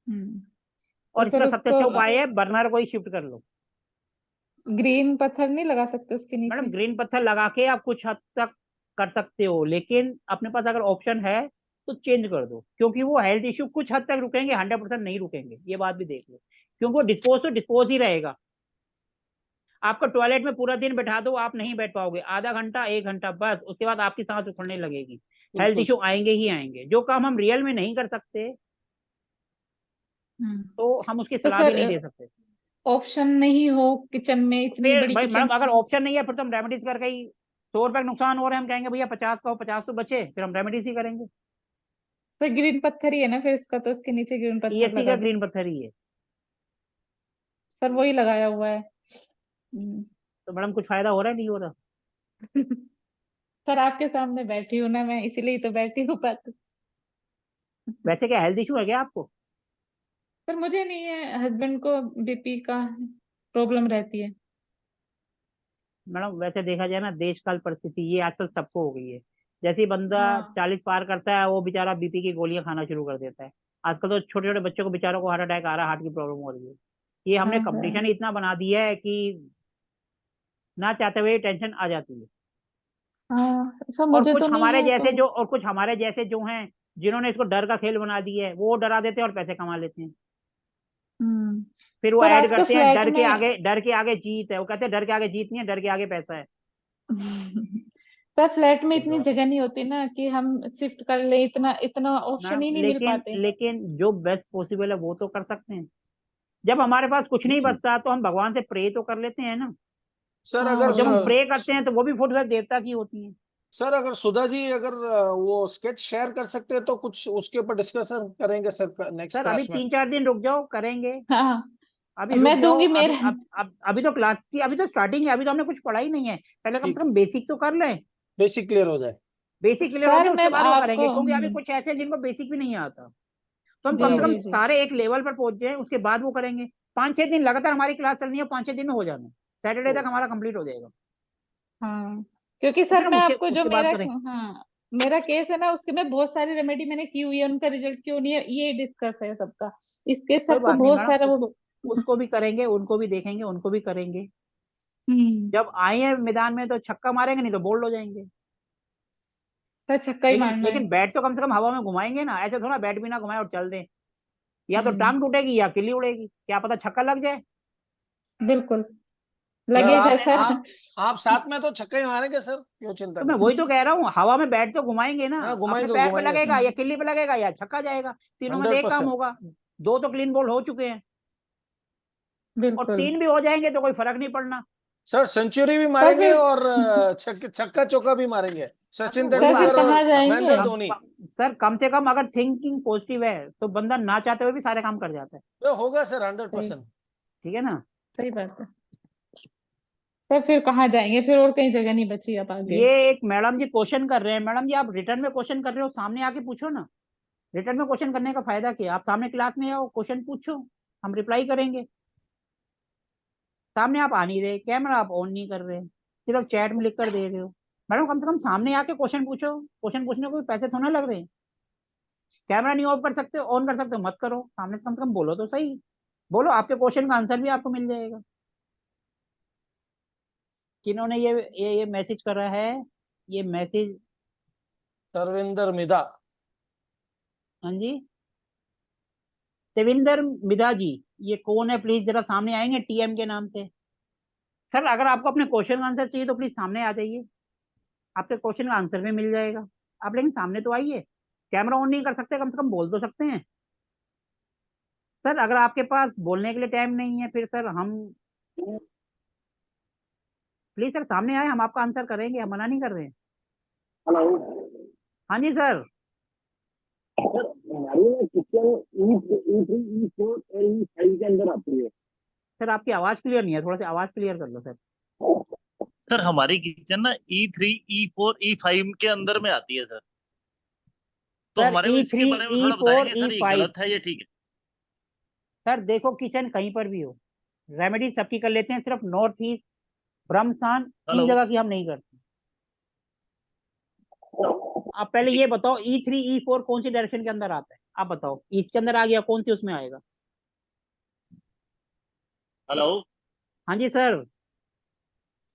[SPEAKER 4] तो
[SPEAKER 1] और
[SPEAKER 4] सर
[SPEAKER 1] इसका सबसे
[SPEAKER 4] उसको
[SPEAKER 1] अच्छा उपाय है बर्नर को ही शिफ्ट कर लो।
[SPEAKER 4] ग्रीन पत्थर नहीं लगा सकते उसके
[SPEAKER 1] मैडम
[SPEAKER 4] नीचे?
[SPEAKER 1] ग्रीन पत्थर लगा के आप कुछ हद तक कर सकते हो, लेकिन अपने पास अगर ऑप्शन है तो चेंज कर दो, क्योंकि वो हेल्थ इशू कुछ हद तक रुकेंगे, 100% नहीं रुकेंगे, ये बात भी देख लो। क्योंकि वो डिस्पोज तो डिस्पोज ही रहेगा। आपको टॉयलेट में पूरा दिन बैठा दो, आप नहीं बैठ पाओगे, आधा घंटा 1 घंटा बस, उसके बाद आपकी सांस उखड़ने लगेगी। हेल्थ
[SPEAKER 3] बिल्कुल
[SPEAKER 1] इशू आएंगे ही आएंगे। जो काम हम रियल में नहीं कर सकते तो हम उसकी
[SPEAKER 4] तो
[SPEAKER 1] सलाह भी
[SPEAKER 4] सर
[SPEAKER 1] नहीं दे सकते।
[SPEAKER 4] ऑप्शन नहीं हो किचन में, इतनी
[SPEAKER 1] फिर
[SPEAKER 4] बड़ी
[SPEAKER 1] भाई
[SPEAKER 4] किचन
[SPEAKER 1] मैडम अगर
[SPEAKER 4] नहीं।
[SPEAKER 1] ऑप्शन नहीं है फिर तो हम रेमेडीज करके ही, 100 रुपए नुकसान हो रहे हैं, हम कहेंगे भैया 50 का हो, 50 तो बचे, फिर हम रेमेडीज ही करेंगे।
[SPEAKER 4] सर ग्रीन पत्थर ही है ना फिर इसका, तो इसके नीचे ग्रीन पत्थर
[SPEAKER 1] ईएससी
[SPEAKER 4] लगा
[SPEAKER 1] का
[SPEAKER 4] दो।
[SPEAKER 1] ग्रीन पत्थर ही है।
[SPEAKER 4] सर वही लगाया हुआ है।
[SPEAKER 1] तो मैडम कुछ फायदा हो रहा है, नहीं हो रहा?
[SPEAKER 4] सर आपके सामने बैठी हूँ ना मैं, इसीलिए तो बैठी हूँ बात।
[SPEAKER 1] वैसे क्या हेल्थ इशू है क्या आपको?
[SPEAKER 4] सर मुझे नहीं है, हस्बैंड को बीपी का प्रॉब्लम रहती है।
[SPEAKER 1] मैडम वैसे देखा जाए ना, देश काल परिस्थिति ये आजकल सबको हो गई है। जैसे ही बंदा
[SPEAKER 4] हाँ
[SPEAKER 1] 40 पार करता है वो बेचारा बीपी की गोलियां खाना शुरू कर देता है। आजकल तो छोटे छोटे बच्चों को बेचारों को हार्ट अटैक आ रहा है, हार्ट की प्रॉब्लम हो रही है। ये हमने
[SPEAKER 4] हाँ सर।
[SPEAKER 1] कंपटीशन इतना बना दिया है कि ना चाहते हुए टेंशन आ जाती है।
[SPEAKER 4] हाँ सर मुझे तो नहीं है तो।
[SPEAKER 1] और कुछ हमारे जैसे जो हैं, जिन्होंने इसको डर का खेल बना दिया है, वो डरा देते हैं और पैसे कमा लेते हैं।
[SPEAKER 4] हम्म
[SPEAKER 1] फिर वो
[SPEAKER 4] सर
[SPEAKER 1] ऐड
[SPEAKER 4] आज तो
[SPEAKER 1] करते हैं
[SPEAKER 4] फ्लैट में
[SPEAKER 1] डर के आगे जीत है। वो कहते हैं डर के आगे जीत नहीं है, डर के आगे पैसा है।
[SPEAKER 4] सर फ्लैट में इतनी जगह नहीं होती ना कि हम शिफ्ट कर ले, इतना इतना ऑप्शन
[SPEAKER 1] मैम
[SPEAKER 4] ही नहीं मिल
[SPEAKER 1] लेकिन
[SPEAKER 4] पाते।
[SPEAKER 1] लेकिन जो बेस्ट पॉसिबल है वो तो कर सकते हैं। जब हमारे पास कुछ नहीं बचता तो हम भगवान से प्रे तो कर लेते हैं ना।
[SPEAKER 3] सर
[SPEAKER 4] हाँ
[SPEAKER 3] अगर
[SPEAKER 1] और जब हम
[SPEAKER 4] वही।
[SPEAKER 1] प्रे करते हैं तो वो भी फुट देवता की होती है।
[SPEAKER 3] सर अगर सुधा जी अगर वो स्केच शेयर कर सकते हैं तो कुछ उसके ऊपर डिस्कशन करेंगे सर नेक्स्ट
[SPEAKER 1] सर अभी
[SPEAKER 3] क्लास में।
[SPEAKER 1] 3-4 दिन रुक जाओ, करेंगे।
[SPEAKER 4] हाँ
[SPEAKER 1] अभी रुक
[SPEAKER 4] मैं
[SPEAKER 1] जाओ,
[SPEAKER 4] दूंगी मेरे।
[SPEAKER 1] अभी तो क्लास की, अभी तो स्टार्टिंग है, अभी तो हमने कुछ पढ़ा ही नहीं है। पहले कम से
[SPEAKER 3] ठीक,
[SPEAKER 1] कम बेसिक तो कर लें,
[SPEAKER 3] बेसिक क्लियर हो जाए।
[SPEAKER 1] बेसिक क्लियर हो
[SPEAKER 4] सर
[SPEAKER 1] जाए, उसके
[SPEAKER 4] मैं
[SPEAKER 1] बाद वो
[SPEAKER 4] आपको
[SPEAKER 1] करेंगे। क्योंकि अभी कुछ ऐसे हैं जिनको बेसिक भी नहीं आता, तो हम
[SPEAKER 4] जी
[SPEAKER 1] कम से कम
[SPEAKER 4] जी जी
[SPEAKER 1] सारे एक लेवल पर पहुंच जाए, उसके बाद वो करेंगे। 5-6 दिन लगातार हमारी क्लास चलनी है, 5-6 दिन में हो जाना, सैटरडे तक हमारा कंप्लीट हो जाएगा।
[SPEAKER 4] हाँ क्योंकि
[SPEAKER 1] तो फिर
[SPEAKER 4] सर
[SPEAKER 1] हम
[SPEAKER 4] मैं
[SPEAKER 1] उसके
[SPEAKER 4] आपको जो
[SPEAKER 1] उसके बाद
[SPEAKER 4] मेरा,
[SPEAKER 1] करें।
[SPEAKER 4] हाँ मेरा केस है ना, उसके में बहुत सारी रेमेडी मैंने की हुई है, उनका रिजल्ट क्यों नहीं है ये डिस्कस है सबका। इसके
[SPEAKER 1] कोई
[SPEAKER 4] सबको
[SPEAKER 1] बात नहीं
[SPEAKER 4] बहुत
[SPEAKER 1] मैडम,
[SPEAKER 4] सारा वो।
[SPEAKER 1] उसको भी करेंगे, उनको भी देखेंगे, उनको भी करेंगे।
[SPEAKER 4] हम्म
[SPEAKER 1] जब आए हैं मैदान में तो छक्का मारेंगे, नहीं तो बोल्ड हो जाएंगे।
[SPEAKER 4] सर छक्का ही मारना है।
[SPEAKER 1] लेकिन बैट तो कम से कम हवा में घुमाएंगे ना, ऐसे थोड़ा बैट भी ना घुमाए और चल दें। या तो
[SPEAKER 4] हम्म
[SPEAKER 1] टांग टूटेगी या किल्ली उड़ेगी, क्या पता छक्का लग जाए।
[SPEAKER 4] बिल्कुल
[SPEAKER 3] सर
[SPEAKER 4] लगेगा
[SPEAKER 3] आप
[SPEAKER 4] सर।
[SPEAKER 3] आप आप साथ में तो छक्का ही मारेंगे सर, क्यों चिंता
[SPEAKER 1] तो मैं
[SPEAKER 3] करें।
[SPEAKER 1] वही तो कह रहा हूँ, हवा में बैट तो घुमाएंगे ना,
[SPEAKER 3] हाँ
[SPEAKER 1] अपने
[SPEAKER 3] घुमाएंगे
[SPEAKER 1] पैर पे
[SPEAKER 3] घुमाएंगे सर।
[SPEAKER 1] लगेगा या किल्ली पे लगेगा या छक्का जाएगा, तीनों में से एक काम
[SPEAKER 3] 100%।
[SPEAKER 1] होगा। 2 तो क्लीन बॉल हो चुके हैं, और
[SPEAKER 4] बिल्कुल
[SPEAKER 1] 3 भी हो जाएंगे तो कोई फर्क नहीं पड़ना।
[SPEAKER 3] सर सेंचुरी भी
[SPEAKER 4] सर
[SPEAKER 3] मारेंगे
[SPEAKER 4] फिर
[SPEAKER 3] और छक्का चौका भी मारेंगे,
[SPEAKER 1] हाँ तो
[SPEAKER 3] सचिन
[SPEAKER 1] वही
[SPEAKER 4] सर फिर
[SPEAKER 1] बात
[SPEAKER 3] तेंदुलकर
[SPEAKER 1] है ना।
[SPEAKER 3] और
[SPEAKER 4] कहाँ जाएंगे?
[SPEAKER 3] महेंद्र धोनी।
[SPEAKER 1] सर कम से कम अगर थिंकिंग पॉजिटिव है तो बंदा ना चाहते हुए भी सारे काम कर जाता है।
[SPEAKER 3] तो होगा सर
[SPEAKER 4] सही
[SPEAKER 3] 100%।
[SPEAKER 1] ठीक है ना?
[SPEAKER 4] सही बात है। सर फिर कहाँ जाएंगे, फिर और कहीं जगह नहीं बची अब आगे।
[SPEAKER 1] ये एक मैडम जी क्वेश्चन कर रहे हैं, मैडम जी आप रिटर्न में क्वेश्चन कर रहे हो, सामने आके पूछो ना। रिटर्न में क्वेश्चन करने का फायदा क्या, आप सामने क्लास में आओ, क्वेश्चन पूछो, हम रिप्लाई करेंगे। सामने आप आ नहीं रहे, कैमरा आप ऑन नहीं कर रहे, सिर्फ चैट में लिख कर दे रहे हो। मैडम कम से कम सामने आके क्वेश्चन पूछो, क्वेश्चन पूछने को भी पैसे थोड़ा लग रहे हैं। कैमरा नहीं ऑफ कर सकते, ऑन कर सकते हो, मत करो, सामने से कम से कम बोलो तो सही। बोलो, आपके क्वेश्चन का आंसर भी आपको मिल जाएगा। किन्होंने ये मैसेज करा है, ये मैसेज?
[SPEAKER 3] सर्विंदर मिधा।
[SPEAKER 1] हाँ जी, देविंदर मिधा जी, ये कौन है? प्लीज जरा सामने आएंगे टीएम के नाम से। सर अगर आपको अपने क्वेश्चन का आंसर चाहिए तो प्लीज सामने आ जाइए, आपके क्वेश्चन का आंसर भी मिल जाएगा। आप लेकिन सामने तो आइए, कैमरा ऑन नहीं कर सकते, कम से कम बोल तो सकते हैं। सर अगर आपके पास बोलने के लिए टाइम नहीं है फिर सर हम, प्लीज सर सामने आए, हम आपका आंसर करेंगे, हम मना नहीं कर रहे हैं।
[SPEAKER 14] हेलो
[SPEAKER 1] हाँ जी सर।
[SPEAKER 14] सर, हमारी ना किचन E3 E4 और E5 के अंदर आती है।
[SPEAKER 1] सर आपकी आवाज क्लियर नहीं है, थोड़ा सा आवाज क्लियर कर लो सर।
[SPEAKER 15] सर हमारी किचन ना E3 E4 E5 के अंदर में आती है सर। तो
[SPEAKER 1] सर
[SPEAKER 15] हमारे को इसके
[SPEAKER 1] E3
[SPEAKER 15] बारे में थोड़ा
[SPEAKER 1] E4
[SPEAKER 15] बताएंगे सर, ये
[SPEAKER 1] E5।
[SPEAKER 15] गलत है ये ठीक है?
[SPEAKER 1] सर देखो, किचन कहीं पर भी हो, रेमेडी सबकी कर लेते हैं, सिर्फ north east Brahmasthan in
[SPEAKER 15] hello.
[SPEAKER 1] जगह की हम नहीं करते। आप पहले ये बताओ E3 E4 कौन सी डायरेक्शन के अंदर आता है, आप बताओ। ईस्ट के अंदर आ गया, कौन सी उसमें आएगा?
[SPEAKER 15] हेलो
[SPEAKER 1] हाँ जी सर।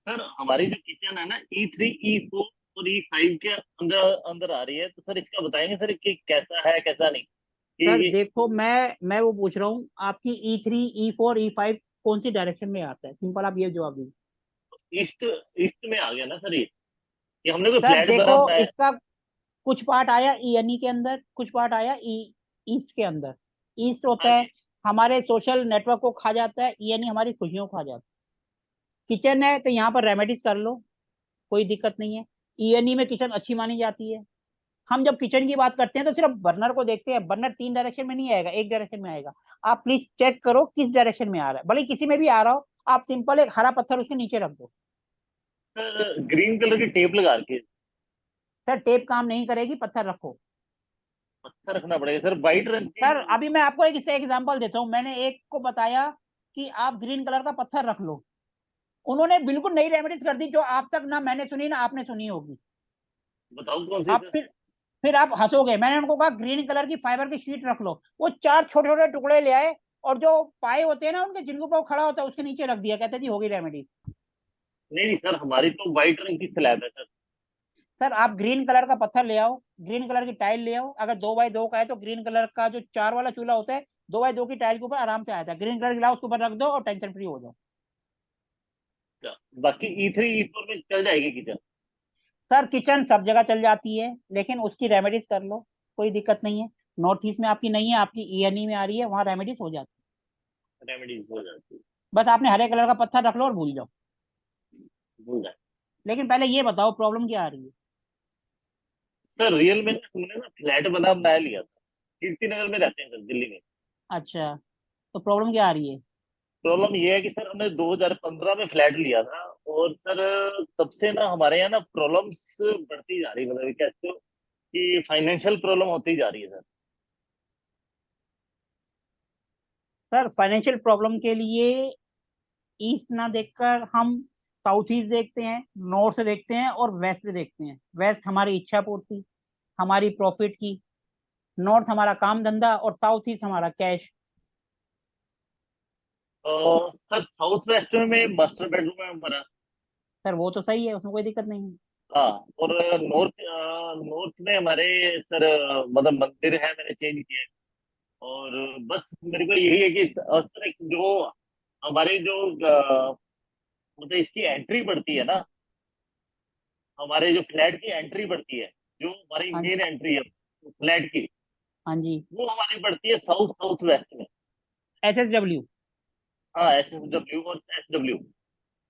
[SPEAKER 15] सर, हमारी जो किचन है ना E3 E4 और E5 के अंदर अंदर आ रही है, तो सर इसका बताएंगे सर कि कैसा है कैसा नहीं?
[SPEAKER 1] सर
[SPEAKER 15] कि
[SPEAKER 1] देखो, मैं वो पूछ रहा हूँ, आपकी E3 E4 E5 कौन सी डायरेक्शन में आता है, सिंपल आप ये जवाब दीजिए।
[SPEAKER 15] ईस्ट ईस्ट में आ गया ना सर ये हमने कोई
[SPEAKER 1] सर
[SPEAKER 15] फ्लैट
[SPEAKER 1] देखो,
[SPEAKER 15] भरा मैं।
[SPEAKER 1] इसका कुछ पार्ट आया ENE के अंदर, कुछ पार्ट आया ईस्ट के अंदर। ईस्ट होता
[SPEAKER 15] हाँ
[SPEAKER 1] है
[SPEAKER 15] जी।
[SPEAKER 1] हमारे सोशल नेटवर्क को खा जाता है, ENE हमारी खुशियों को खा जाता है। किचन है तो यहाँ पर रेमेडीज कर लो, कोई दिक्कत नहीं है। ENE में किचन अच्छी मानी जाती है। हम जब किचन की बात करते हैं तो सिर्फ बर्नर को देखते हैं, बर्नर 3 डायरेक्शन में नहीं आएगा, एक डायरेक्शन में आएगा। आप प्लीज चेक करो किस डायरेक्शन में आ रहा है, भले किसी में भी आ रहा हो, आप सिंपल एक हरा पत्थर उसके नीचे रख दो।
[SPEAKER 15] सर ग्रीन कलर की टेप लगा के।
[SPEAKER 1] सर टेप काम नहीं करेगी, पत्थर रखो।
[SPEAKER 15] पत्थर रखना पड़ेगा सर, व्हाइट रंग की।
[SPEAKER 1] सर अभी मैं आपको एक इसका एग्जांपल देता हूँ, मैंने एक को बताया कि आप ग्रीन कलर का पत्थर रख लो, उन्होंने बिल्कुल नई रेमेडीज कर दी जो आप तक ना मैंने सुनी ना आपने सुनी होगी।
[SPEAKER 15] बताओ कौन सी
[SPEAKER 1] आप
[SPEAKER 15] सर?
[SPEAKER 1] फिर आप हंसोगे। मैंने उनको कहा ग्रीन कलर की फाइबर की शीट रख लो, वो 4 छोटे छोटे टुकड़े ले आए और जो पाए होते हैं ना उनके, जिनको पर वो खड़ा होता है उसके नीचे रख दिया, कहते जी होगी रेमेडी।
[SPEAKER 15] नहीं नहीं सर, हमारी तो व्हाइट रंग की स्लैब है सर।
[SPEAKER 1] सर आप ग्रीन कलर का पत्थर ले आओ, ग्रीन कलर की टाइल ले आओ, अगर 2x2 का है तो ग्रीन कलर का जो 4 वाला चूल्हा होता है 2x2 की टाइल के ऊपर आराम से आता है, ग्रीन कलर की लाओ, उसके ऊपर रख दो और टेंशन फ्री हो जाओ।
[SPEAKER 15] बाकी E3 E4 में चल जाएगी किचन?
[SPEAKER 1] सर किचन सब जगह चल जाती है, लेकिन उसकी रेमेडीज कर लो, कोई दिक्कत नहीं है। नॉर्थ ईस्ट में आपकी नहीं है, आपकी ENE में आ रही है, वहां रेमेडीज हो जाती
[SPEAKER 15] रेमेडीज हो जाती है।
[SPEAKER 1] है। बस आपने हरे कलर का पत्थर रख लो और भूल जाओ।
[SPEAKER 15] भूल जाए।
[SPEAKER 1] लेकिन पहले ये बताओ प्रॉब्लम क्या आ रही है?
[SPEAKER 15] सर रियल में ना हमने ना फ्लैट बनाया लिया था, कीर्ति नगर में रहते हैं सर, दिल्ली में।
[SPEAKER 1] अच्छा, तो प्रॉब्लम क्या आ रही है?
[SPEAKER 15] प्रॉब्लम ये है कि सर हमने 2015 में फ्लैट लिया था, और सर तब से ना हमारे यहाँ ना प्रॉब्लम्स बढ़ती जा रही है, मतलब कैसे कि फाइनेंशियल प्रॉब्लम होती जा रही है सर।
[SPEAKER 1] सर फाइनेंशियल प्रॉब्लम के लिए ईस्ट ना देखकर हम साउथ ईस्ट देखते हैं, नॉर्थ देखते हैं और वेस्ट देखते हैं। वेस्ट हमारी इच्छा पूर्ति, हमारी प्रॉफिट की, नॉर्थ हमारा काम धंधा और साउथ ईस्ट हमारा कैश।
[SPEAKER 15] सर साउथ वेस्ट में मास्टर बेडरूम है हमारा।
[SPEAKER 1] सर वो तो सही है, उसमें कोई दिक्कत नहीं है।
[SPEAKER 15] हाँ, और नॉर्थ नॉर्थ में हमारे सर मतलब मंदिर है, मैंने चेंज किया है। और बस मेरे को यही है कि सर जो हमारे जो मतलब इसकी एंट्री पड़ती है ना, हमारे जो फ्लैट की एंट्री पड़ती है, जो हमारी
[SPEAKER 1] हाँ
[SPEAKER 15] मेन एंट्री है फ्लैट की,
[SPEAKER 1] हाँ जी।
[SPEAKER 15] वो हमारी पड़ती है साउथ साउथ वेस्ट में।
[SPEAKER 1] SSW।
[SPEAKER 15] हाँ, SSW और SW।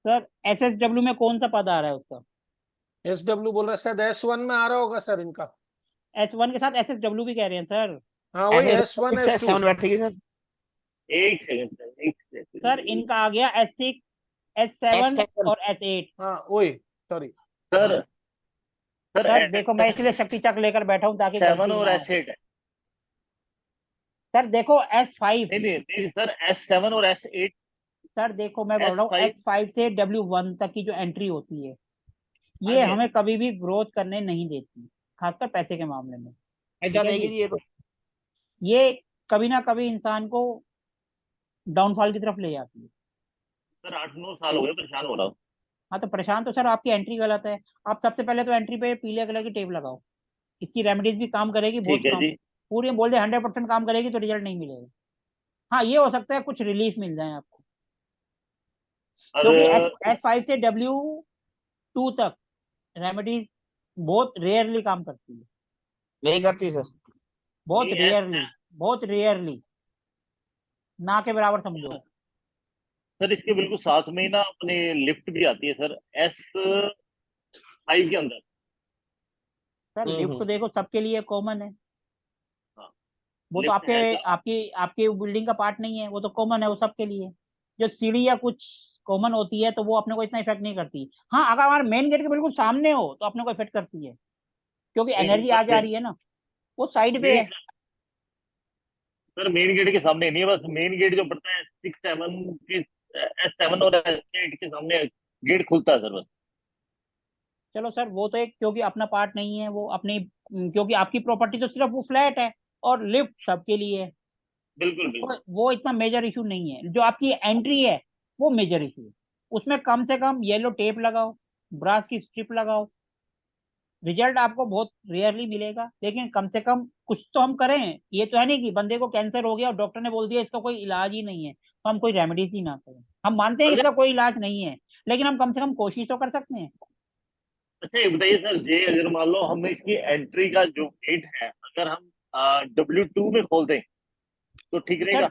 [SPEAKER 1] सर SSW में कौन सा पद आ रहा है उसका?
[SPEAKER 3] SW बोल रहा है, शायद S1 में आ रहा होगा सर इनका।
[SPEAKER 1] S1 के साथ SSW भी कह रहे हैं सर।
[SPEAKER 3] हाँ वही S1 S2
[SPEAKER 12] बैठेगी सर।
[SPEAKER 15] एक सेकंड सर, एक सेकंड।
[SPEAKER 1] सर इनका आ गया S6 S7 और S8।
[SPEAKER 3] हाँ वही, सॉरी
[SPEAKER 15] सर
[SPEAKER 1] सर देखो मैं इसलिए शक्ति चक्र लेकर बैठा हूँ ताकि
[SPEAKER 15] 7
[SPEAKER 1] गलती
[SPEAKER 15] और
[SPEAKER 1] ना हो।
[SPEAKER 15] S8 है।
[SPEAKER 1] सर देखो S5।
[SPEAKER 15] नहीं सर, S7 और S8।
[SPEAKER 1] सर देखो मैं बोल रहा हूँ
[SPEAKER 15] S5
[SPEAKER 1] S5 से W1 तक की जो एंट्री होती है
[SPEAKER 15] हाँ
[SPEAKER 1] ये
[SPEAKER 15] जी, हाँ
[SPEAKER 1] हमें
[SPEAKER 15] जी।
[SPEAKER 1] कभी भी ग्रोथ करने नहीं देती, खासकर पैसे के मामले में।
[SPEAKER 12] ऐसा
[SPEAKER 1] ठीक है
[SPEAKER 12] देगी
[SPEAKER 1] जी,
[SPEAKER 12] जी ये तो।
[SPEAKER 1] ये कभी ना कभी इंसान को डाउनफॉल की तरफ ले जाती है।
[SPEAKER 15] सर 8-9 साल हो गए परेशान हो रहा हूँ।
[SPEAKER 1] हाँ तो परेशान तो सर आपकी एंट्री गलत है। आप सबसे पहले तो एंट्री पे पीले कलर की टेप लगाओ, इसकी रेमेडीज भी काम करेगी, बहुत
[SPEAKER 15] ठीक है
[SPEAKER 1] काम
[SPEAKER 15] जी।
[SPEAKER 1] पूरी बोल दे 100% काम करेगी तो रिजल्ट नहीं मिलेगा। हाँ ये हो सकता है कुछ रिलीफ मिल जाए आपको,
[SPEAKER 15] और
[SPEAKER 1] क्योंकि S5 से W2 तक रेमेडीज बहुत रेयरली काम करती है,
[SPEAKER 12] नहीं करती सर।
[SPEAKER 1] बहुत
[SPEAKER 15] नहीं,
[SPEAKER 1] रेयरली, बहुत रेयरली, ना के बराबर समझो।
[SPEAKER 15] सर इसके बिल्कुल साथ में ही ना अपने लिफ्ट भी आती है सर, S5 के अंदर।
[SPEAKER 1] सर लिफ्ट तो देखो सबके लिए कॉमन है,
[SPEAKER 15] हाँ,
[SPEAKER 1] वो तो
[SPEAKER 15] लिफ्ट
[SPEAKER 1] आपके
[SPEAKER 15] है तो
[SPEAKER 1] आपकी आपकी बिल्डिंग का पार्ट नहीं है, वो तो कॉमन है, वो सबके लिए। जो सीढ़ी या कुछ कॉमन होती है तो वो अपने को इतना इफेक्ट नहीं करती। हाँ अगर हमारे मेन गेट के बिल्कुल सामने हो तो अपने को इफेक्ट करती है, क्योंकि
[SPEAKER 15] नहीं
[SPEAKER 1] एनर्जी आ जा रही है ना, वो साइड पे
[SPEAKER 15] नहीं
[SPEAKER 1] है।
[SPEAKER 15] सर मेन गेट के सामने नहीं है, बस मेन गेट जो पड़ता है 6-7 के, S7 और S8 के सामने गेट खुलता है सर बस।
[SPEAKER 1] चलो सर वो तो एक क्योंकि अपना पार्ट नहीं है, वो अपनी क्योंकि आपकी प्रॉपर्टी तो सिर्फ वो फ्लैट है और लिफ्ट सबके लिए है,
[SPEAKER 15] बिल्कुल बिल्कुल।
[SPEAKER 1] वो इतना मेजर इशू नहीं है। जो आपकी एंट्री है वो मेजर इशू है, उसमें कम से कम येलो टेप लगाओ, ब्रास की स्ट्रिप लगाओ। रिजल्ट आपको बहुत रेयरली मिलेगा, लेकिन कम से कम कुछ तो हम करें। ये तो है नहीं कि बंदे को कैंसर हो गया और डॉक्टर ने बोल दिया इसका कोई इलाज ही नहीं है तो हम कोई रेमेडीज ही ना करें। हम मानते हैं इसका कोई इलाज नहीं है, लेकिन हम कम से कम कोशिश तो कर सकते हैं।
[SPEAKER 15] अच्छा ये बताइए सर, जे अगर मान लो हम इसकी एंट्री का जो गेट है अगर हम W2 में खोल दें तो ठीक
[SPEAKER 1] सर
[SPEAKER 15] रहेगा?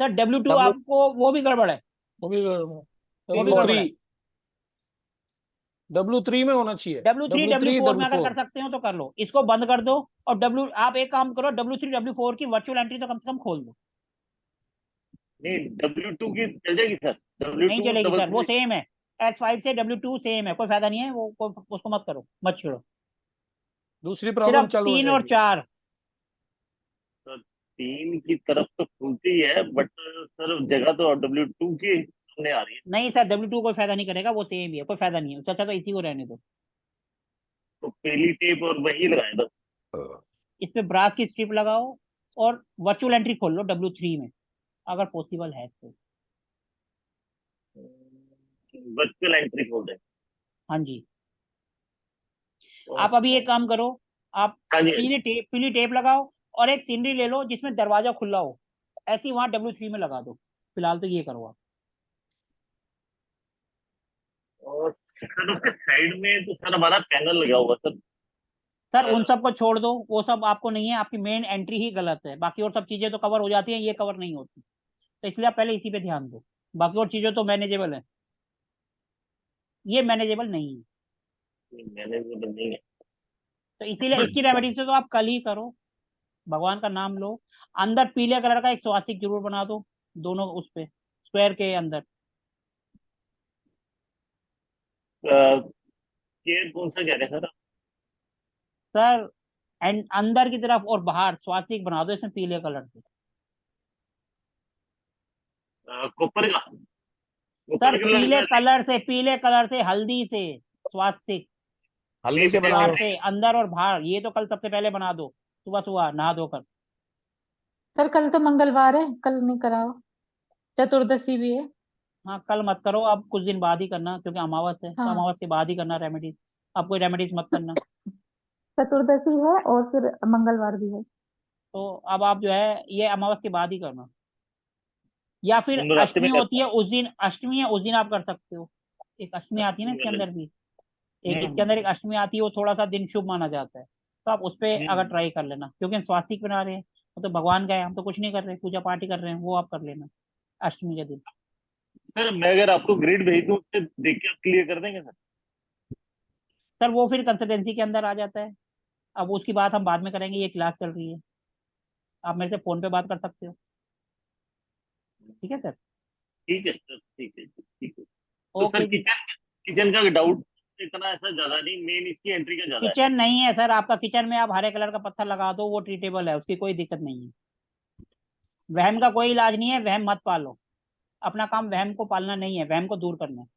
[SPEAKER 1] सर W2
[SPEAKER 12] W
[SPEAKER 1] आपको वो भी गड़बड़ है,
[SPEAKER 3] वो भी
[SPEAKER 1] वो भी गड़बड़ है।
[SPEAKER 3] W3 में होना चाहिए।
[SPEAKER 1] W3
[SPEAKER 3] W3
[SPEAKER 1] W4 में अगर
[SPEAKER 3] W4
[SPEAKER 1] कर सकते हो तो कर लो, इसको बंद कर दो। और आप एक काम करो, W3 W4 की वर्चुअल एंट्री तो कम से कम खोल दो।
[SPEAKER 15] नहीं W2 की चल जाएगी सर?
[SPEAKER 1] नहीं
[SPEAKER 15] W2
[SPEAKER 1] चलेगी
[SPEAKER 15] डबल
[SPEAKER 1] सर, वो
[SPEAKER 15] 3।
[SPEAKER 1] सेम है। S5 से W2 सेम है, कोई फायदा नहीं है वो, उसको मत करो, मत छेड़ो।
[SPEAKER 3] दूसरी प्रॉब्लम
[SPEAKER 1] सिर्फ
[SPEAKER 3] चालू हो
[SPEAKER 1] 3 और
[SPEAKER 3] जाएगी।
[SPEAKER 1] 4।
[SPEAKER 15] सर 3 की तरफ तो खुलती है बट सर जगह तो W2 की सामने आ रही है,
[SPEAKER 1] नहीं सर W2 कोई फायदा नहीं करेगा, वो सेम ही है, कोई फायदा नहीं है, उससे अच्छा तो इसी को रहने दो।
[SPEAKER 15] तो पहली टेप और वही लगाए बस।
[SPEAKER 1] इस पे ब्रास की स्ट्रिप लगाओ और वर्चुअल एंट्री खोल लो W3 में, अगर पॉसिबल है तो।
[SPEAKER 15] वर्चुअल एंट्री खोल दें।
[SPEAKER 1] हाँ जी। आप अभी एक काम करो, आप
[SPEAKER 15] हाँ जी।
[SPEAKER 1] पीली टेप लगाओ और एक सीनरी ले लो जिसमें दरवाजा खुला हो, ऐसी वहां W3 में लगा दो। फिलहाल तो ये करो आप।
[SPEAKER 15] और सर उसके साइड में तो सर हमारा पैनल लगा हुआ सर।
[SPEAKER 1] सर उन सब को छोड़ दो, वो सब आपको नहीं है, आपकी मेन एंट्री ही गलत है, बाकी और सब चीजें तो कवर हो जाती हैं, ये कवर नहीं होती। तो इसलिए आप पहले इसी पे ध्यान दो, बाकी और चीजें तो मैनेजेबल है, ये मैनेजेबल नहीं है।
[SPEAKER 15] मैनेजेबल नहीं है
[SPEAKER 1] तो इसीलिए इसकी रेमेडी से तो आप कल ही करो, भगवान का नाम लो। अंदर पीले कलर का एक स्वास्तिक जरूर बना दो, दोनों उस पे स्क्वायर के अंदर।
[SPEAKER 15] केयर कौन सा कह रहे हैं सर?
[SPEAKER 1] सर एंड अंदर की तरफ और बाहर स्वास्तिक बना दो इसमें पीले कलर से।
[SPEAKER 15] कॉपर का?
[SPEAKER 1] सर
[SPEAKER 15] कॉपर कलर
[SPEAKER 1] पीले कलर से हल्दी से स्वास्तिक
[SPEAKER 12] हल्दी से बना
[SPEAKER 1] दीवार
[SPEAKER 12] दो।
[SPEAKER 1] पे अंदर और बाहर, ये तो कल सबसे पहले बना दो, सुबह सुबह नहा धोकर।
[SPEAKER 4] सर कल तो मंगलवार है, कल नहीं कराओ, चतुर्दशी भी है।
[SPEAKER 1] हाँ कल मत करो, अब कुछ दिन बाद ही करना, क्योंकि अमावस है तो
[SPEAKER 4] हाँ
[SPEAKER 1] अमावस के बाद ही करना रेमेडीज। अब कोई रेमेडीज मत करना।
[SPEAKER 4] चतुर्दशी है और फिर मंगलवार भी है।
[SPEAKER 1] तो अब आप जो है ये अमावस के बाद ही करना, या फिर
[SPEAKER 15] नवरात्रि में
[SPEAKER 1] अष्टमी होती
[SPEAKER 15] करता
[SPEAKER 1] है उस दिन, अष्टमी है उस दिन आप कर सकते हो। एक अष्टमी आती है ना इसके
[SPEAKER 15] हूँ।
[SPEAKER 1] अंदर भी, एक इसके अंदर एक अष्टमी आती है, वो थोड़ा सा दिन शुभ माना जाता है, तो आप उस पर अगर ट्राई कर लेना, क्योंकि हम स्वास्तिक बना रहे हैं, वो तो भगवान का है, हम तो कुछ नहीं कर रहे, पूजा पाठ ही कर रहे हैं, वो आप कर लेना अष्टमी के दिन।
[SPEAKER 15] सर मैं अगर आपको ग्रिड भेज दूं उससे देख के आप क्लियर कर देंगे सर?
[SPEAKER 1] सर वो फिर कंसल्टेंसी के अंदर आ जाता है, अब उसकी बात हम बाद में करेंगे, ये क्लास चल रही है, आप मेरे से फोन पे बात कर सकते हो। ठीक है सर।
[SPEAKER 15] ठीक है सर, ठीक है ठीक है। तो सर
[SPEAKER 1] ओके जी।
[SPEAKER 15] किचन का डाउट इतना ऐसा ज्यादा नहीं, मेन इसकी एंट्री का ज्यादा है।
[SPEAKER 1] किचन नहीं है सर, आपका किचन में आप हरे कलर का पत्थर लगा दो, वो ट्रीटेबल है, उसकी कोई दिक्कत नहीं है। वहम का कोई इलाज नहीं है, वहम मत पालो। अपना काम वहम को पालना नहीं है, वहम को दूर करना है।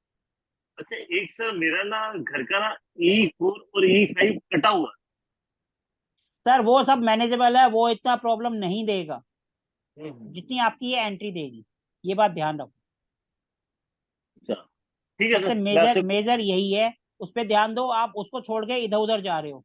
[SPEAKER 15] अच्छा एक सर मेरा ना घर का ना E4 और E5 कटा हुआ है।
[SPEAKER 1] सर वो सब मैनेजेबल है, वो इतना प्रॉब्लम नहीं देगा जितनी आपकी ये एंट्री देगी, ये बात ध्यान रखो।
[SPEAKER 15] अच्छा ठीक है
[SPEAKER 1] सबसे
[SPEAKER 15] सर, मैं
[SPEAKER 1] मेजर
[SPEAKER 15] आपसे
[SPEAKER 1] मेजर यही है, उस पर ध्यान दो। आप उसको छोड़ के इधर उधर जा रहे हो।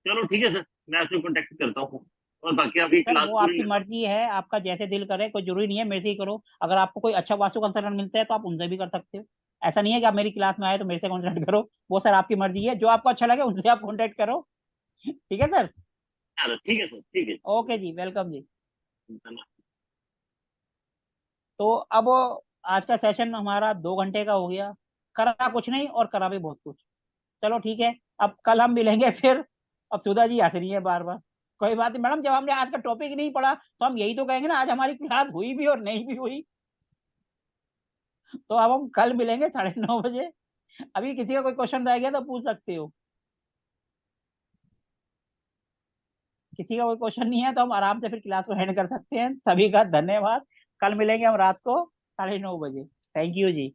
[SPEAKER 15] चलो ठीक है सर, मैं आपसे कांटेक्ट करता हूँ, और बाकी आपकी
[SPEAKER 1] सर
[SPEAKER 15] क्लास
[SPEAKER 1] वो
[SPEAKER 15] पूरी
[SPEAKER 1] आपकी
[SPEAKER 15] लेता हूँ।
[SPEAKER 1] मर्जी है, आपका जैसे दिल करे, कोई जरूरी नहीं है मेरे से ही करो। अगर आपको कोई अच्छा वास्तु कंसल्टेंट मिलता है तो आप उनसे भी कर सकते हो। ऐसा नहीं है कि आप मेरी क्लास में आए तो मेरे से कॉन्टेक्ट करो, वो सर आपकी मर्जी है, जो आपको अच्छा लगे उनसे आप कॉन्टेक्ट करो। ठीक है सर।
[SPEAKER 15] चलो ठीक है सर, ठीक है।
[SPEAKER 1] ओके जी, वेलकम जी।
[SPEAKER 15] धन्यवाद।
[SPEAKER 1] तो अब आज का सेशन हमारा 2 घंटे का हो गया। करा कुछ नहीं और करा भी बहुत कुछ। चलो ठीक है, अब कल हम मिलेंगे फिर। अब सुधा जी हंस रही है बार बार। कोई बात नहीं मैडम, जब हमने आज का टॉपिक नहीं पढ़ा तो हम यही तो कहेंगे ना, आज हमारी क्लास हुई भी और नहीं भी हुई। तो अब हम कल मिलेंगे 9:30 बजे। अभी किसी का कोई क्वेश्चन रह गया तो पूछ सकते हो। किसी का कोई क्वेश्चन नहीं है तो हम आराम से फिर क्लास को एंड कर सकते हैं। सभी का धन्यवाद। कल मिलेंगे हम रात को 9:30 बजे। Thank you ji.